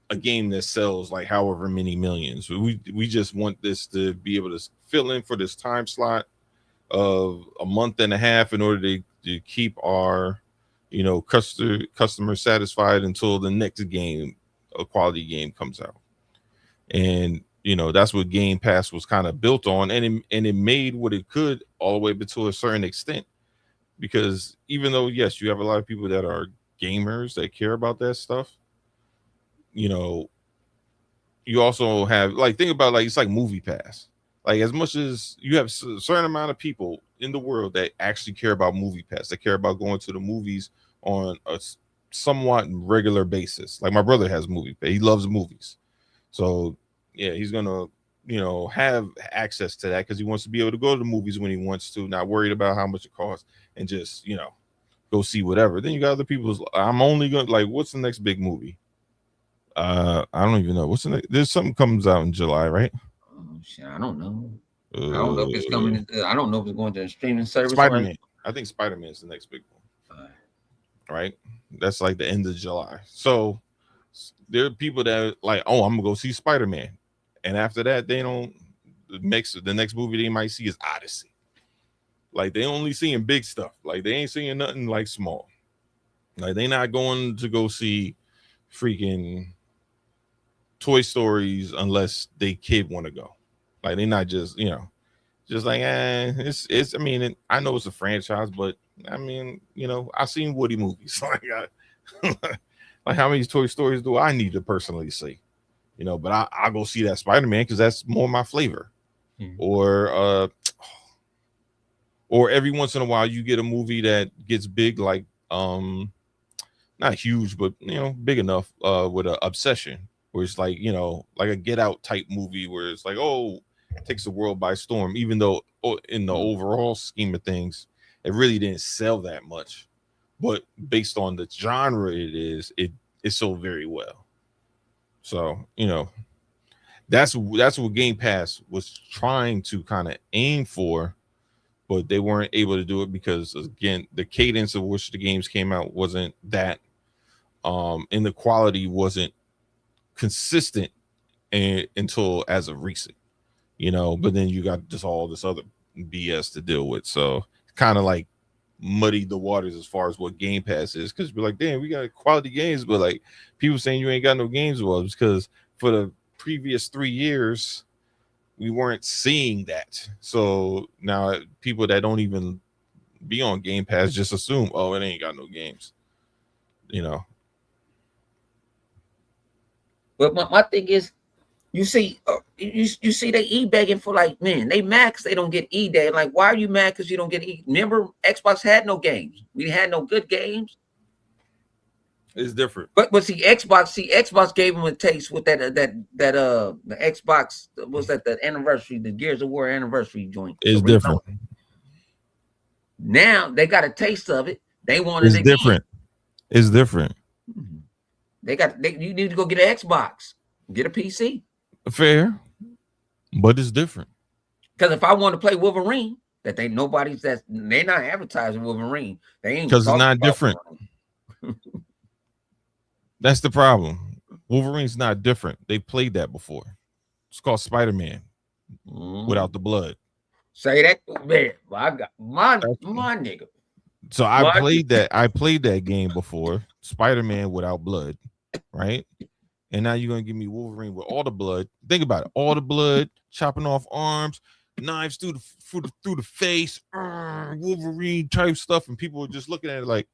a game that sells like however many millions. We just want this to be able to fill in for this time slot of a month and a half in order to keep our, customers satisfied until the next game, a quality game, comes out. And that's what Game Pass was kind of built on, and it made what it could all the way up to a certain extent. Because even though, yes, you have a lot of people that are gamers that care about that stuff, you also have, like, think about, like, it's like Movie Pass. Like, as much as you have a certain amount of people in the world that actually care about Movie Pass, that care about going to the movies on a somewhat regular basis. Like, my brother has Movie Pass. He loves movies. So, yeah, he's going to, have access to that because he wants to be able to go to the movies when he wants to, not worried about how much it costs, and just, go see whatever. Then you got other people. I'm only going to, like, what's the next big movie? I don't even know. What's the next? There's something comes out in July, right? Oh, shit, I don't know. I don't know if it's coming. I don't know if it's going to a streaming service. Spider-Man. I think Spider-Man is the next big one. Right? That's like the end of July. So there are people that are like, oh, I'm gonna go see Spider-Man, and after that, they don't. The next movie they might see is Odyssey. Like, they only seeing big stuff. Like, they ain't seeing nothing like small. Like, they not going to go see freaking Toy Stories unless they kid want to go. Like, they not just just like, it's I mean, I know it's a franchise, but I mean, I've seen Woody movies. Like, how many Toy Stories do I need to personally see? But I'll go see that Spider-Man because that's more my flavor. Or every once in a while you get a movie that gets big, like not huge, but big enough with an Obsession, where it's like, like a Get Out type movie where it's like, oh, it takes the world by storm, even though in the overall scheme of things it really didn't sell that much, but based on the genre it sold very well. So that's what Game Pass was trying to kind of aim for, but they weren't able to do it because, again, the cadence of which the games came out wasn't that, and the quality wasn't consistent until as of recent, but then you got just all this other BS to deal with. So kind of like muddied the waters as far as what Game Pass is, because we're like, damn, we got quality games, but like people saying you ain't got no games. Well, it's because for the previous 3 years we weren't seeing that. So now people that don't even be on Game Pass just assume, oh, it ain't got no games, But my thing is, you see they begging for, like, man, they mad because they don't get day. Like, why are you mad because you don't get Remember, Xbox had no games. We had no good games. It's different. But Xbox gave them a taste with that the Xbox, was that the anniversary, the Gears of War anniversary joint. It's different. Now they got a taste of it. They want it again. Different. It's different. You need to go get an Xbox, get a PC. Fair, but it's different. Because if I want to play Wolverine, they're not advertising Wolverine. They ain't, because it's not different. That's the problem. Wolverine's not different. They played that before. It's called Spider-Man without the blood. Say that, man. I got my nigga. So I played that game before, Spider-Man without blood, right? And now you're gonna give me Wolverine with all the blood. Think about it, all the blood, chopping off arms, knives through the face, Wolverine type stuff, and people were just looking at it like,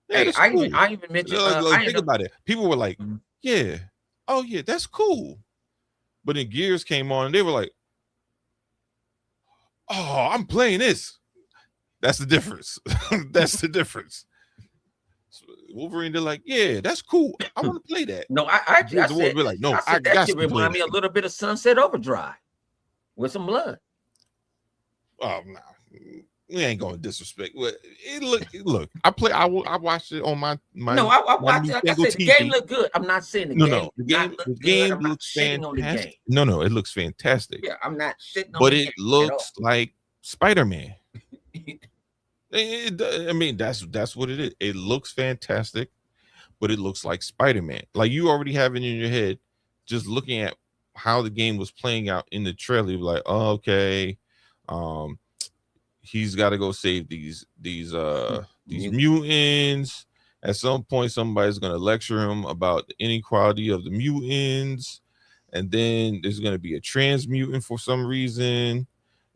yeah, hey, I even mentioned. Think about it. People were like, yeah, oh yeah, that's cool. But then Gears came on, and they were like, oh, I'm playing this. That's the difference. That's the difference. So Wolverine, they're like, yeah, that's cool. I want to play that. No, I said, we're like, no, I that should remind me a little bit of Sunset Overdrive with some blood. Oh, we ain't gonna disrespect. Well, look. I watched it on No, I my watched new it. Like I single said, the game TV. looked good. I'm not saying the No, game no, did not look the good. game I'm not looks shitting on the game. fantastic. No, it looks fantastic. Yeah, I'm not shitting on But the it game at all. looks like Spider-Man. I mean, that's what it is. It looks fantastic, but it looks like Spider-Man. Like you already have it in your head, just looking at how the game was playing out in the trailer. You're like, oh, okay, um, he's got to go save these mutants. At some point, somebody's gonna lecture him about the inequality of the mutants, and then there's gonna be a trans mutant for some reason,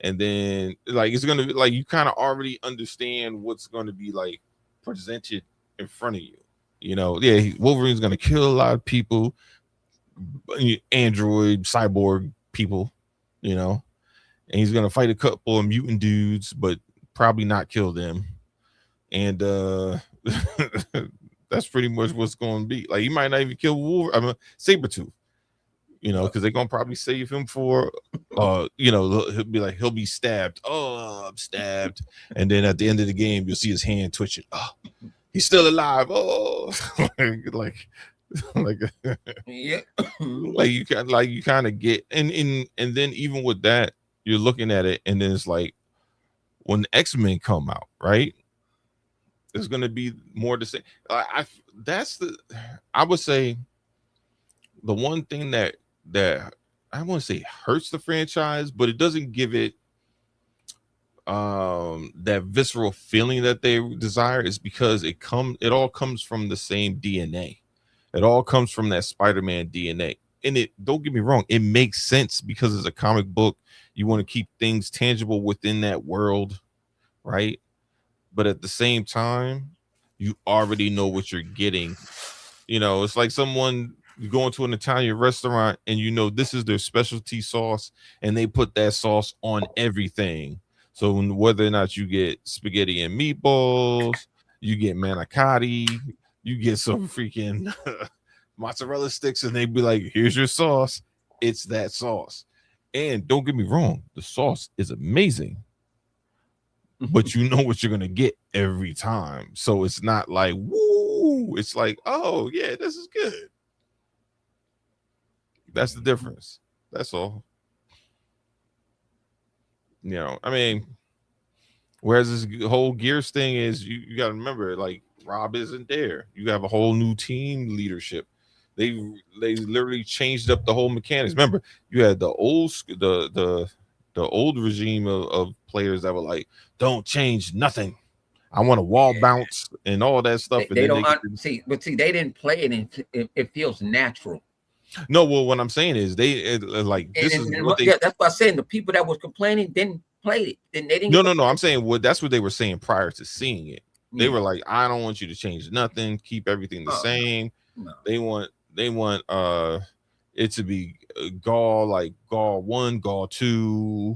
and then like it's gonna be like you kind of already understand what's gonna be like presented in front of you. You know, yeah, Wolverine's gonna kill a lot of people, android, cyborg people. You know, and he's gonna fight a couple of mutant dudes, but probably not kill them. And that's pretty much what's going to be. Like he might not even kill Wolverine. I mean, Sabretooth, you know, because they're gonna probably save him for you know, he'll be stabbed. Oh, I'm stabbed. And then at the end of the game, you'll see his hand twitching. Oh, he's still alive. Oh, like like Yeah. you kind of get and then even with that, you're looking at it, and then it's like when the X-Men come out, right? There's gonna be more to say. I would say the one thing that I want to say hurts the franchise, but it doesn't give it that visceral feeling that they desire, is because it all comes from the same DNA. It all comes from that Spider-Man DNA. And it, don't get me wrong, it makes sense because it's a comic book. You want to keep things tangible within that world, right? But at the same time, you already know what you're getting. You know, it's like someone going to an Italian restaurant and you know this is their specialty sauce, and they put that sauce on everything. So whether or not you get spaghetti and meatballs, you get manicotti, you get some freaking mozzarella sticks, and they be like, here's your sauce. It's that sauce. And don't get me wrong, the sauce is amazing, but you know what you're gonna get every time. So it's not like woo, it's like, oh yeah, this is good. That's the difference. That's all. You know, I mean, whereas this whole Gears thing is, you got to remember, like Rob isn't there. You have a whole new team leadership. They literally changed up the whole mechanics. Remember, you had the old regime of players that were like, don't change nothing. I want a wall bounce and all that stuff. They don't see, but see, they didn't play it, and it feels natural. No, well, what I'm saying is like this is what they. Yeah, that's why I'm saying the people that was complaining didn't play it. Then they didn't. No. I'm saying that's what they were saying prior to seeing it. They were like, I don't want you to change nothing. Keep everything the same. No. They want it to be Gaul, like Gaul 1, Gaul 2,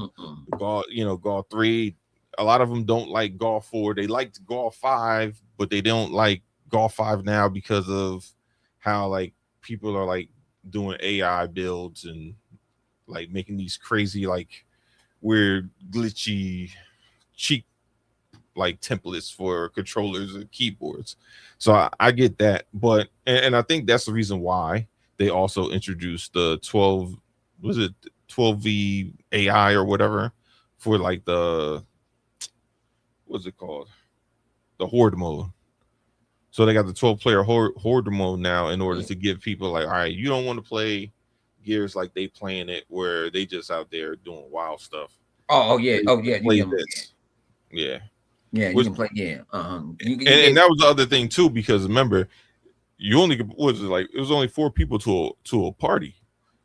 Gaul, Gaul 3. A lot of them don't like Gaul 4. They liked Gaul 5, but they don't like Gaul 5 now because of how like people are like doing AI builds and like making these crazy like weird glitchy cheap like templates for controllers and keyboards. So I get that, but and I think that's the reason why they also introduced the 12V AI or whatever for like the what's it called, the horde mode. So they got the 12-player horde mode now in order to give people like, all right, you don't want to play Gears like they playing it where they just out there doing wild stuff. Oh yeah, play this. Yeah. Yeah, you can play. Yeah, and that was the other thing too, because remember, you only it was only 4 people to a party,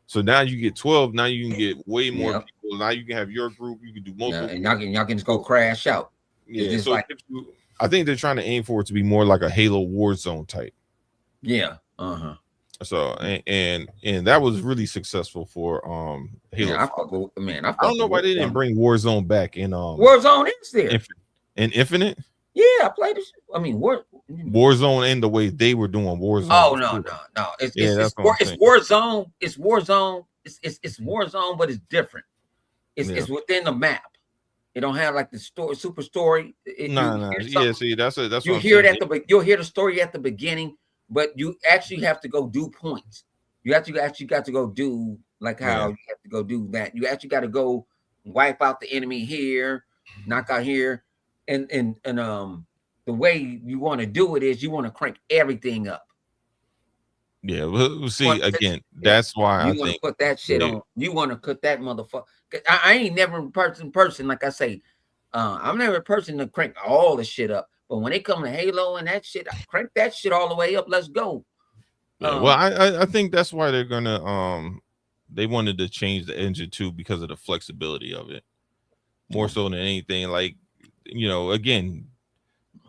so now you get 12. Now you can get way more people. Now you can have your group. You can do multiple. And y'all can just go crash out. Yeah, so like, I think they're trying to aim for it to be more like a Halo Warzone type. Yeah. So and that was really successul for Halo. I don't know why they didn't bring Warzone back in Warzone is there. In Infinite? Yeah, I played it. I mean, Warzone and the way they were doing Warzone. Oh no. It's Warzone. It's Warzone. It's Warzone, but it's different. It's within the map. It don't have like the story, super story. You Nah, nah. hear Yeah, something, see, that's you what I'm hear it saying. at you'll hear the story at the beginning, but you actually have to go do points. You actually got to go do like how Yeah, you have to go do that. You actually got to go wipe out the enemy here, knock out here, and the way you want to do it is you want to crank everything up. yeah. We'll see again. Yeah. That's why I You want to think put that shit they, on. You want to cut that motherfucker. I ain't never a person like I say. I'm never a person to crank all the shit up. But when it come to Halo and that shit, I crank that shit all the way up. Let's go. yeah. Well, Um, I think that's why they're gonna they wanted to change the engine too because of the flexibility of it more so than anything. Like, again,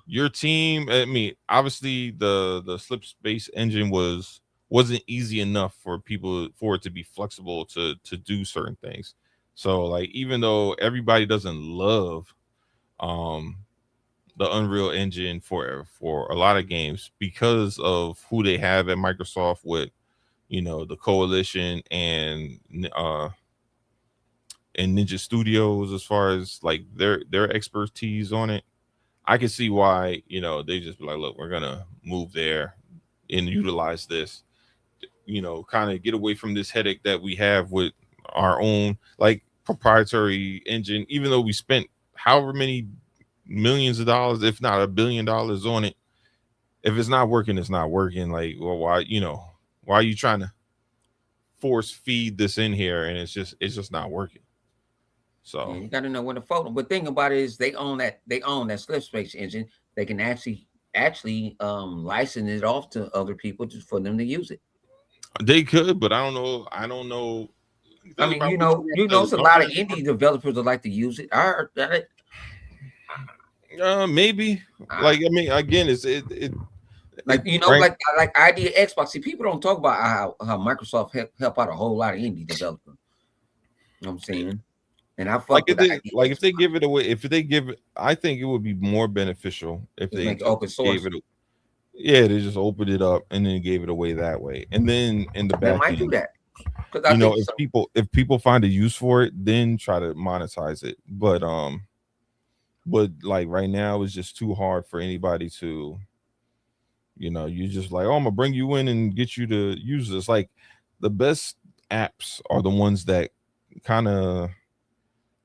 your team. I mean, obviously the slip space engine wasn't easy enough for people for it to be flexible to do certain things. So like even though everybody doesn't love um the Unreal Engine for a lot of games because of who they have at Microsoft with the coalition and Ninja Studios as far as like their expertise on it. I can see why they just be like, look, we're gonna move there and utilize this, kind of get away from this headache that we have with our own like proprietary engine, even though we spent however many millions of dollars, if not $1 billion on it. If it's not working, it's not working. Like, well, why are you trying to force feed this in here and it's just not working? yeah, So you got to know when to fold them. But thing about it is they own that slip space engine. They can actually license it off to other people just for them to use it. they could, but I don't know. I Think mean, about what you want it's a the lot of Unreal indie developers that like to use it. I heard that it. maybe. I, Like, I mean, again, it like right. like idea Xbox. See, people don't talk about how Microsoft help out a whole lot of indie developers. You know what I'm saying? And I Like fuck if with they idea like if they Xbox. give it away, if they give it, I think it would be more beneficial if Just they make it just open gave source. it. Yeah, they just opened it up and then gave it away that way. And then in the They back might do end, that because I think if so. people find a use for it, then try to monetize it. But like right now, it's just too hard for anybody to, you just like, oh, I'm gonna bring you in and get you to use this. Like the best apps are the ones that kind of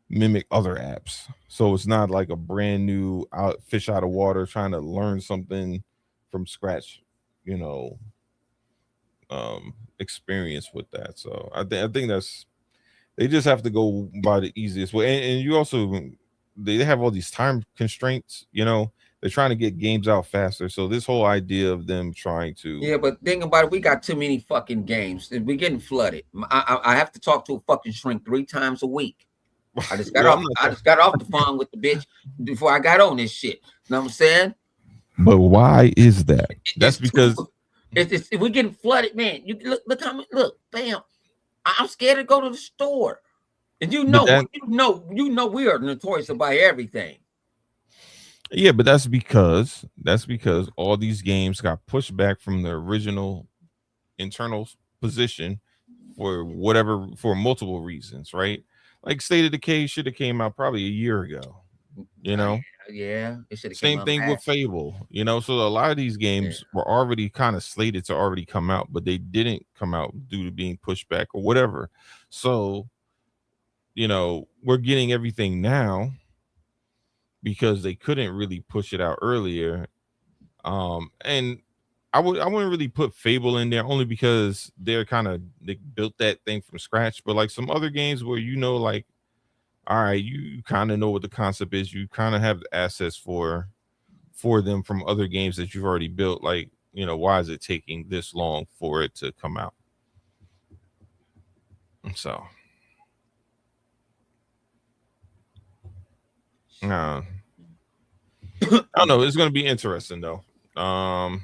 mimic other apps. So it's not like a brand new fish out of water trying to learn something from scratch, you know, experience with that. So I think that's they just have to go by the easiest way. And you also they have all these time constraints, they're trying to get games out faster. So this whole idea of them trying to Yeah, but think about it. We got too many fucking games. We're getting flooded. I have to talk to a fucking shrink 3 times a week. I just got well, I'm off. not I talking, just got off the phone with the bitch before I got on this shit. Know what I'm saying? but why is that? That's It's too. because We're getting flooded, man. You look how look, bam. I'm scared to go to the store, and but that we are notorious about everything. yeah, but that's because all these games got pushed back from the original internal position for multiple reasons, right? Like State of Decay should have came out probably a year ago, you Uh, know. yeah, it should have came Same out thing with last. Fable. So a lot of these Yeah. games were already kind of slated to already come out, but they didn't come out due to being pushed back or whatever. So, we're getting everything now because they couldn't really push it out earlier. And I wouldn't really put Fable in there only because they built that thing from scratch. But like some other games where like, all right, you kind of know what the concept is, you kind of have the assets for them from other games that you've already built. Like, why is it taking this long for it to come out? So, uh, I don't know. It's gonna be interesting though. I'm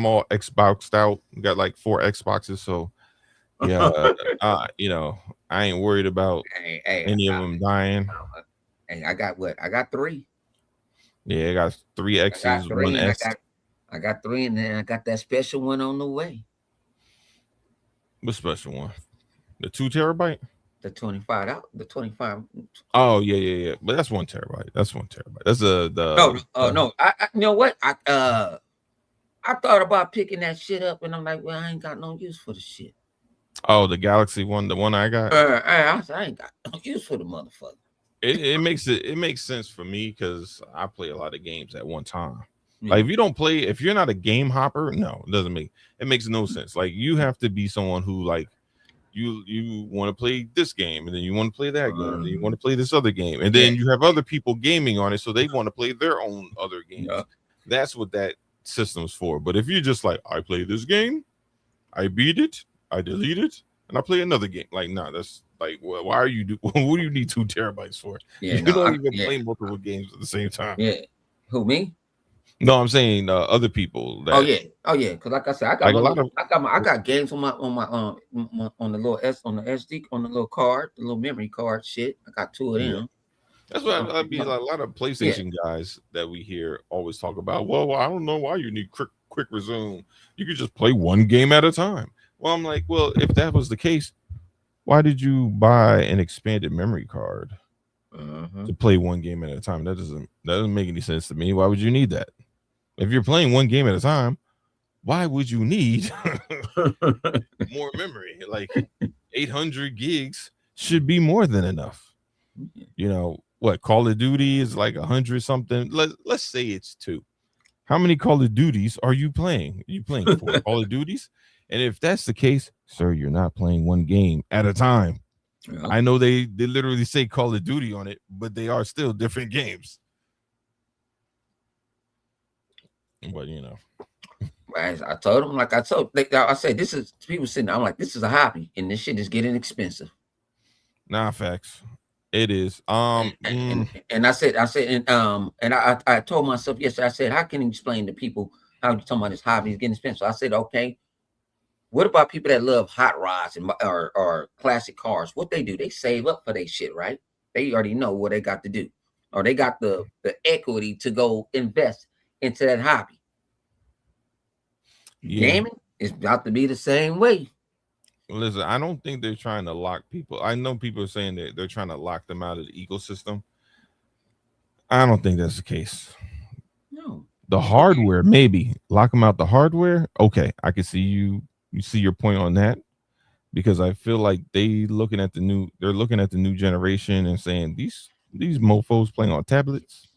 all Xboxed out. Got like 4 Xboxes, so yeah, I ain't worried about Hey, hey, any of them dying. hey, I got what? I got three. Yeah, I got three I got X's, three, one and S. I got three, and then I got that special one on the way. The special one, the 2 terabyte. The 25 out, the 25. Oh yeah. But that's 1 terabyte. That's 1 terabyte. That's No, no. You know what? I thought about picking that shit up, and I'm like, well, I ain't got no use for the shit. oh, the Galaxy one, the one I got. I said, I ain't got no use for the motherfucker. It makes sense for me because I play a lot of games at one time. Yeah. Like if you're not a game hopper, no, it doesn't make it makes no sense. Like you have to be someone who like you want to play this game and then you want to play that game and then you want to play this other game and then you have other people gaming on it so they want to play their own other games. Yeah. That's what that system's for. But if you're just like, I play this game, I beat it, I delete it, and I play another game, like nah, that's like, well, why are you what do you need 2 terabytes for? Yeah, You don't even play multiple games at the same time. Yeah. Who, me? No, I'm saying other people. That, oh yeah. Because like I said, I got like I got games on my on the little SD on the little card, the little memory card shit. I got 2 of them. That's what I mean. A lot of PlayStation guys that we hear always talk about. Well, I don't know why you need quick resume. You could just play one game at a time. Well, I'm like, well, if that was the case, why did you buy an expanded memory card to play one game at a time? That doesn't make any sense to me. Why would you need that? If you're playing one game at a time, why would you need more memory? Like 800 gigs should be more than enough. You know what? Call of Duty is like 100 something. Let's say it's 2. How many Call of Duties are you playing? Are you playing 4 Call of Duties? And if that's the case, sir, you're not playing one game at a time. Yeah. I know they literally say Call of Duty on it, but they are still different games. But you know, I told them, like I said, this is people sitting there, I'm like, this is a hobby, and this shit is getting expensive. Nah, facts. It is. And I said, and I told myself yesterday, I said, how can you explain to people how you talking about this hobby is getting expensive? So I said, okay, what about people that love hot rods and or classic cars? What they do, they save up for their shit, right? They already know what they got to do, or they got the equity to go invest into that hobby. Gaming is about to be the same way. Listen, I don't think they're trying to lock people. I know people are saying that they're trying to lock them out of the ecosystem. I don't think that's the case. No. The hardware, maybe lock them out. The hardware, okay, I can see you see your point on that, because I feel like they're looking at the new generation and saying these mofos playing on tablets,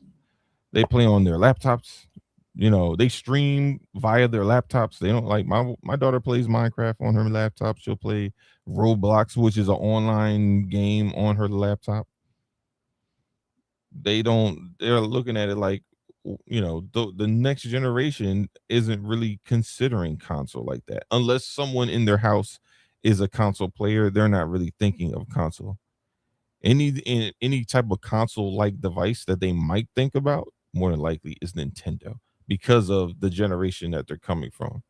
they play on their laptops. You know, they stream via their laptops. They don't like my daughter plays Minecraft on her laptop. She'll play Roblox, which is an online game, on her laptop. They're looking at it like, you know, the next generation isn't really considering console like that. Unless someone in their house is a console player, they're not really thinking of console. Any type of console like device that they might think about, more than likely, is Nintendo, because of the generation that they're coming from.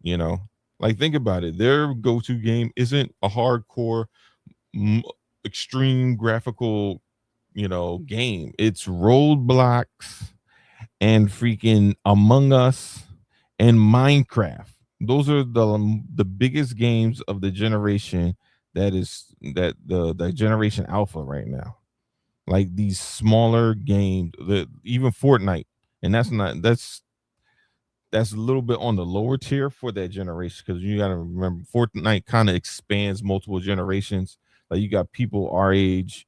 You know, like, think about it. Their go-to game isn't a hardcore, extreme graphical, you know, game. It's Roblox and freaking Among Us and Minecraft. Those are the biggest games of the generation the generation alpha right now. Like, these smaller games, even Fortnite, and that's a little bit on the lower tier for that generation, because you got to remember Fortnite kind of expands multiple generations. Like, you got people our age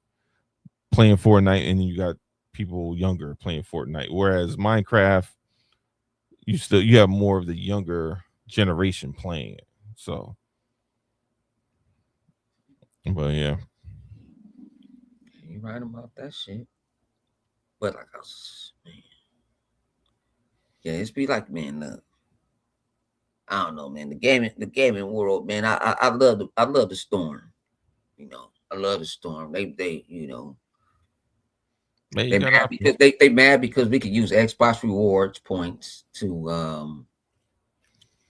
playing Fortnite, and then you got people younger playing Fortnite. Whereas Minecraft, you have more of the younger generation playing it. So, but yeah, you're right about that shit. But like I was, man, yeah, it's be like, man, I don't know, man. The gaming world, man. I love the storm. You know, I love the storm. They you know. man, they mad because we could use Xbox rewards points to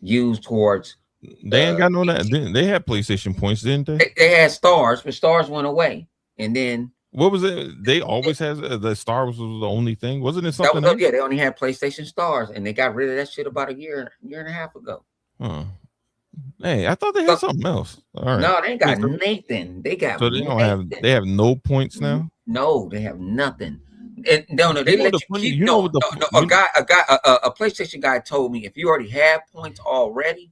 use towards. They ain't got no that. They had PlayStation points, didn't they? They had stars, but stars went away, and then what was it? They always has the stars was the only thing, wasn't it? Something else? Yeah, they only had PlayStation stars, and they got rid of that shit about a year and a half ago. Huh. Hey, I thought they had So, something else. All right. no, they ain't Wait, got Nathan. They got so they don't have Nathan. they have no points now. No, they have nothing. And no, You they know let the you funny. keep. You know No, what the no, no. you. A PlayStation guy told me if you already have points already,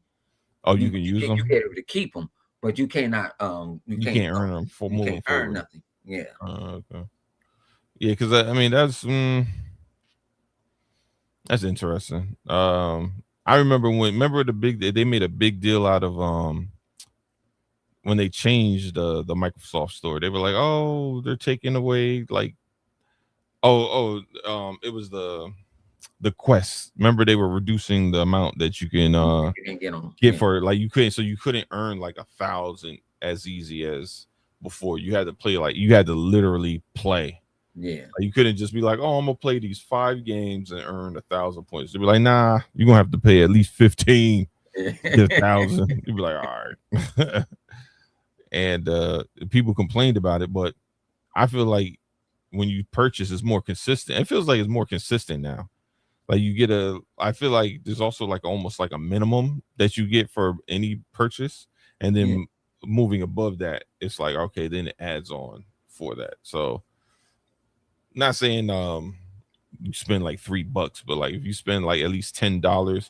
Oh, you you can use you them. get able to keep them, but you cannot. You can't earn them for You moving can't earn forward. nothing. Yeah, Okay. Yeah, because I mean that's interesting. I remember the big they made a big deal out of when they changed the Microsoft store. They were like, oh, they're taking away like it was the quest. Remember they were reducing the amount that you can you can get them. get Yeah, for it. Like you couldn't earn like 1,000 as easy as before. You had to play like you had to literally play. yeah. Like, you couldn't just be like, oh, I'm gonna play these 5 games and earn 1,000 points. They'd be like, nah, you're gonna have to pay at least 15 to get 1,000. You'd be like, all right. And people complained about it, but I feel like when you purchase, it's more consistent. It feels like it's more consistent now. Like you get I feel like there's also like almost like a minimum that you get for any purchase, and Yeah, then moving above that, it's like okay, then it adds on for that. So not saying you spend like $3, but like if you spend like at least $10,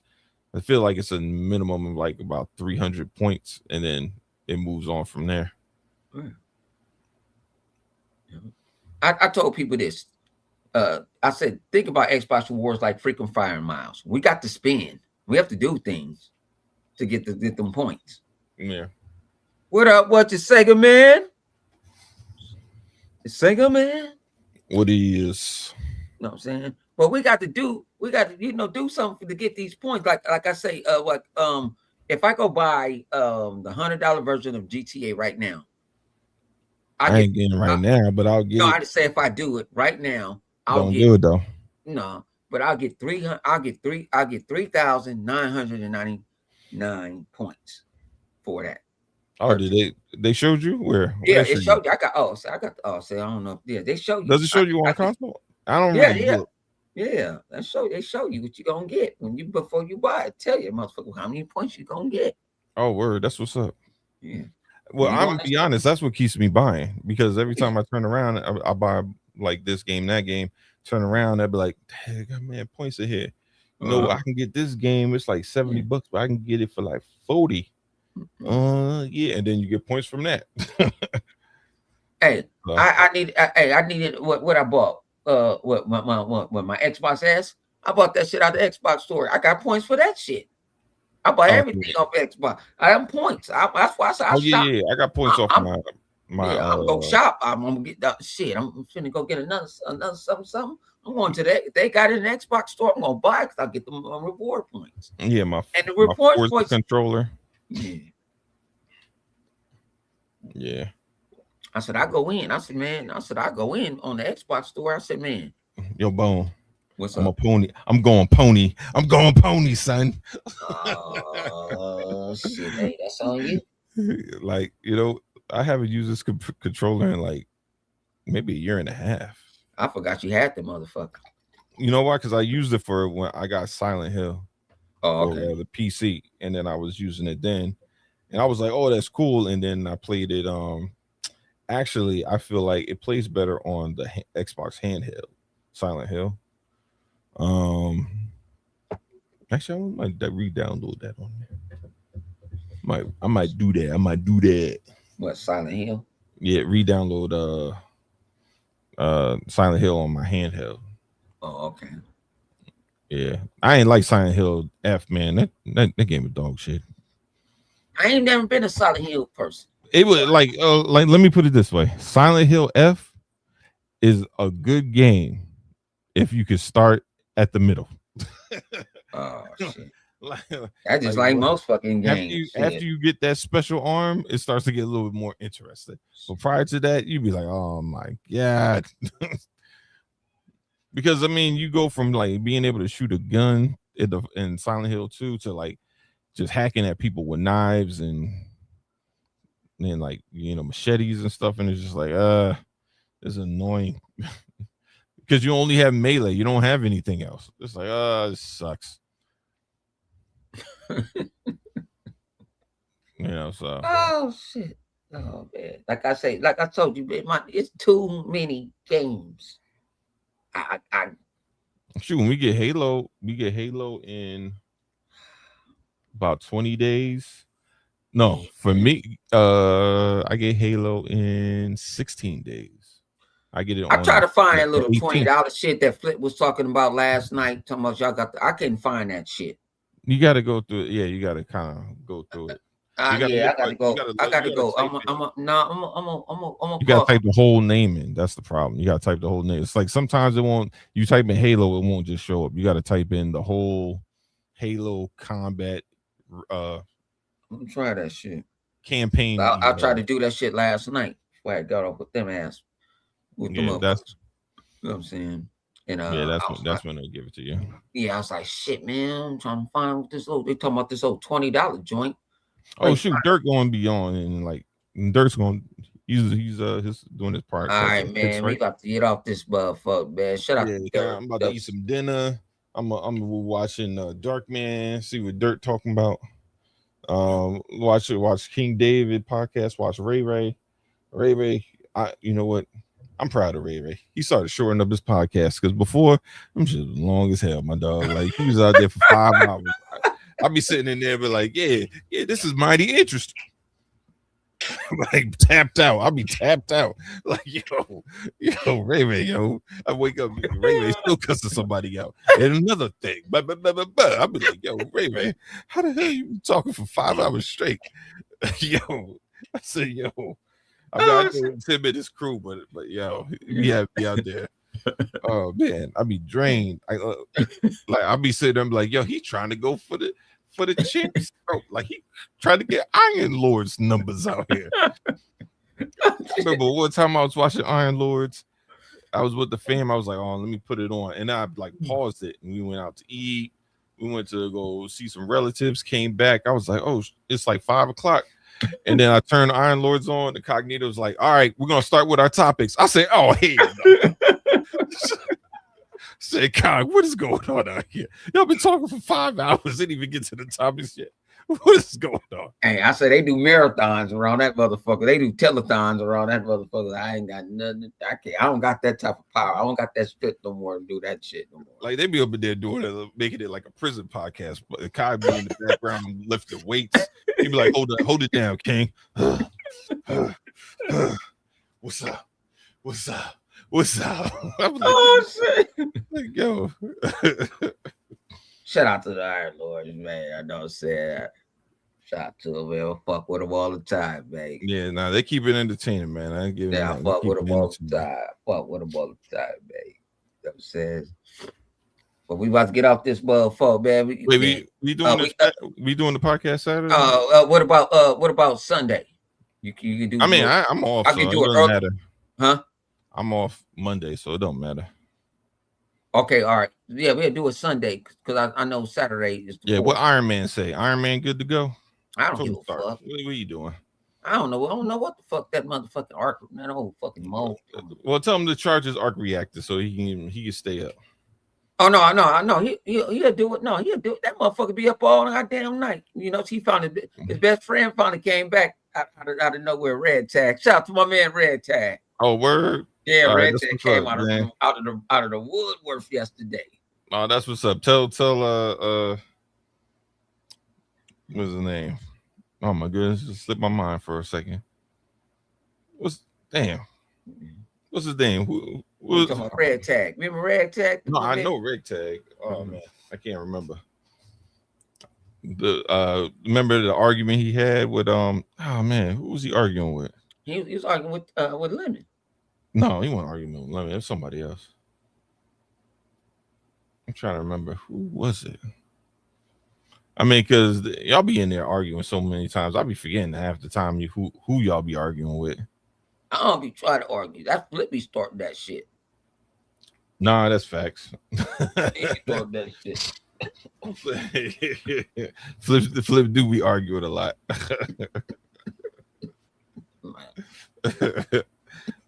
I feel like it's a minimum of like about 300 points, and then it moves on from there. yeah. I told people this. I said, think about Xbox Rewards like frequent firing miles. We got to spend. We have to do things to get them points. Yeah. What up? What you Sega man? The Sega man? What is You know what I'm saying? But we got to, do something to get these points. Like I say, if I go buy the $100 version of GTA right now, I I get ain't getting I, right now, but I'll get no, it. I just say if I do it right now, I'll Don't get do it though. no, but I'll get 3,999 points for that Oh, did purchase. they showed you where Yeah, they it show you? showed you. I got I don't know. Yeah, they show you. Does it show you on I just console? I don't yeah, really yeah. look. Yeah, they show you what you gonna get when you before you buy it. Tell you, motherfucker, how many points you gonna get. Oh, word, that's what's up. Yeah, Well, when you go I'm on gonna that be store. honest. That's what keeps me buying because every Yeah. time I turn around, I buy like this game, that game. Turn around, I'd be like, "Dang, man, points are here." I Uh-huh. can get this game. It's like Yeah. $70, but I can get it for like 40. Mm-mm. Yeah, and then you get points from that. Hey, So, I needed what I bought. What my Xbox S. I bought that shit out the Xbox store. I got points for that shit. I buy oh, everything off Xbox. I have points. That's why I said I oh shop. yeah, I got points I, off I'm my Yeah, I'm gonna go shop. I'm gonna get that shit. I'm finna go get another something. I'm going to that. They got it in the Xbox store. I'm gonna buy it because I'll get them reward points. yeah And the my reward Forza points. controller. Yeah. Yeah, I said I go in. I said, man. I said I go in on the Xbox store. I said, man, yo, bone. what's I'm a up? pony. I'm going pony. I'm going pony, son. Oh shit, hey, that's on you. Like I haven't used this controller in like maybe a year and a half. I forgot you had the motherfucker. You know why? Because I used it for when I got Silent Hill Oh, for okay. the PC, and then I was using it then, and I was like, "Oh, that's cool." And then I played it. Actually, I feel like it plays better on the Xbox handheld, Silent Hill. Um, actually, I might re-download that on there. I might do that. I might do that. What Silent Hill? Yeah, re-download Silent Hill on my handheld. Oh, okay. Yeah, I ain't like Silent Hill F, man. That game was dog shit. I ain't never been a Silent Hill person. It So was like let me put it this way: Silent Hill F is a good game if you could start at the middle. oh shit. like, That's just like like what most fucking after games. after Shit. you get that special arm, it starts to get a little bit more interesting. But prior to that, you'd be like, "Oh my god." Because I mean, you go from like being able to shoot a gun in Silent Hill 2 to like just hacking at people with knives and like machetes and stuff, and it's just like it's annoying because you only have melee, you don't have anything else. It's like this sucks. know. So Oh shit. Oh man. Like I say, like I told you, man, it's too many games. I shoot, when we get Halo in about 20 days. No, for me, I get Halo in 16 days. I get it I try on to find the that little $18. $20 shit that Flip was talking about last night. Talking about y'all got I couldn't find that shit. You got to go through it. Yeah, you got to kind of go through it. You got to Yeah, look I gotta like you go. got to I gotta you got to go. type it. I'm gonna You got to call. type the whole name in. That's the problem. You got to type the whole name. It's like sometimes it won't. You type in Halo, it won't just show up. You got to type in the whole Halo combat I'm gonna try that shit. campaign. I tried to do that shit last night before I got off with them ass with them Yeah, that's motherfuckers. You know what I'm saying? And yeah, I was like, that's when they give it to you. yeah, I was like, shit, man, I'm trying to find what this old. They talking about this old $20 joint. Oh Like, shoot, Dirk going to be on and like Dirk's going. He's his doing his all podcast right, at 6, man, we right? got to get off this motherfucker, man. Shut up, Yeah, Dirk. I'm about to eat some dinner. I'm watching Dark Man, see what Dirt talking about. Watch King David podcast, watch Ray. You know what? I'm proud of Ray. He started shortening up his podcast because before I'm just long as hell, my dog. Like he was out there for 5 hours. I'll be sitting in there, but like, yeah, this is mighty interesting. Like tapped out. I'll be tapped out. Like, Ray, yo. I wake up, Ray still cussing somebody out. And another thing, I'll be like, yo, Ray, how the hell you talking for 5 hours straight? Yo, I said, yo, I'm not doing 10 minutes crew, but yo, we have to be out there. Oh man, I be drained. I'll be sitting there, I'm like, yo, he trying to go for the champs. Like he trying to get Iron Lord's numbers out here. I remember one time I was watching Iron Lords. I was with the fam. I was like, oh, let me put it on. And I like paused it and we went out to eat. We went to go see some relatives, came back. I was like, oh, it's like 5 o'clock. And then I turned Iron Lords on. The Cognito was like, all right, we're going to start with our topics. I said, oh, hey. Say, God, what is going on out here? Y'all been talking for 5 hours. Didn't even get to the topics yet. What is going on? Hey, I say they do marathons around that motherfucker. They do telethons around that motherfucker. I ain't got nothing. I don't got that type of power. I don't got that shit no more to do that shit no more. Like they be up in there doing it, making it like a prison podcast. But Kai be in the background lifting weights. He be like, hold it down, King. What's up? I'm like, oh shit! Like, yo. Shout out to the Iron Lords, man. I know say that. Shout out to them, man. Fuck with them all the time, man. Yeah, nah, they keep it entertaining, man. I give I fuck with them all the time. Fuck with them all the time, man. You know what I'm saying? But we about to get off this motherfucker, man. We doing the podcast Saturday? What about Sunday? You can do. I mean, I'm off. I can do it early. Huh? I'm off Monday, so it don't matter. Okay, all right. Yeah, we'll do it Sunday because I know Saturday is. Yeah, what Iron Man say? Iron Man good to go? I don't give a fuck. What are you doing? I don't know. I don't know what the fuck that motherfucking arc, that old fucking mold. Well, tell him to charge his arc reactor so he can stay up. Oh no. He'll do it. No, he'll do it. That motherfucker be up all goddamn night. You know, he found his best friend finally came back out of nowhere. Red Tag. Shout out to my man Red Tag. Oh, word. Yeah, all Red Tag came out of the woodwork yesterday. Oh, that's what's up. Tell what's his name? Oh my goodness, just slipped my mind for a second. What's his name? Who was Red Tag? Remember Red Tag? No, I know Red Tag. Oh man, I can't remember. Remember the argument he had with oh man, who was he arguing with? He was arguing with Lemon. No, he wasn't arguing with Lemon. It was somebody else. I'm trying to remember who was it. I mean, because y'all be in there arguing so many times, I'll be forgetting half the time who y'all be arguing with. I don't be trying to argue. That's Flippy starting that shit. Nah, that's facts. He started that shit. Flip do be arguing a lot.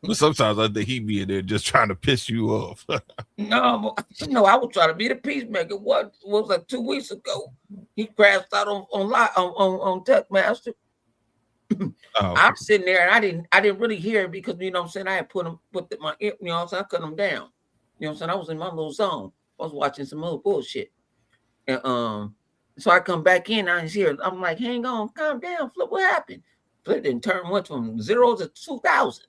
But sometimes I think he be in there just trying to piss you off. No, I was trying to be the peacemaker. What was like 2 weeks ago? He crashed out on Techmaster. I was sitting there and I didn't really hear it because you know what I'm saying, I had put my ear, you know what I'm saying, I cut them down. You know what I'm saying? I was in my little zone. I was watching some other bullshit. And so I come back in, I hear it. I'm like, hang on, calm down, Flip. What happened? Flip didn't went from 0 to 2,000.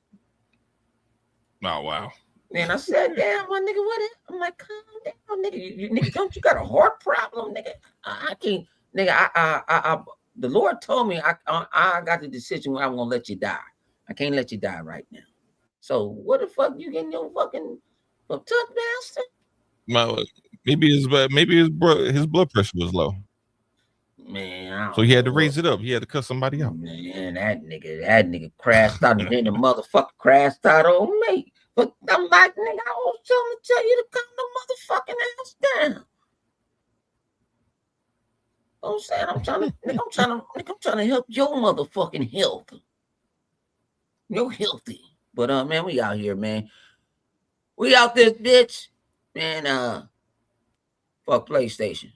Oh wow. And I said, damn, my nigga, what? I'm like, calm down, nigga. You nigga, don't you got a heart problem, nigga? I can't, nigga. I the Lord told me I got the decision where I'm gonna let you die. I can't let you die right now. So what the fuck you getting your fucking tuck bastard? Well, maybe his blood pressure was low. Man, so he had to raise it up. He had to cut somebody out. Man, that nigga crashed out, and then the motherfucker crashed out on me. But I'm like, nigga, I was trying to tell you to calm the motherfucking ass down. I'm saying, I'm trying to help your motherfucking health. You're healthy. But man, we out here, man. We out this bitch. Man, fuck PlayStation.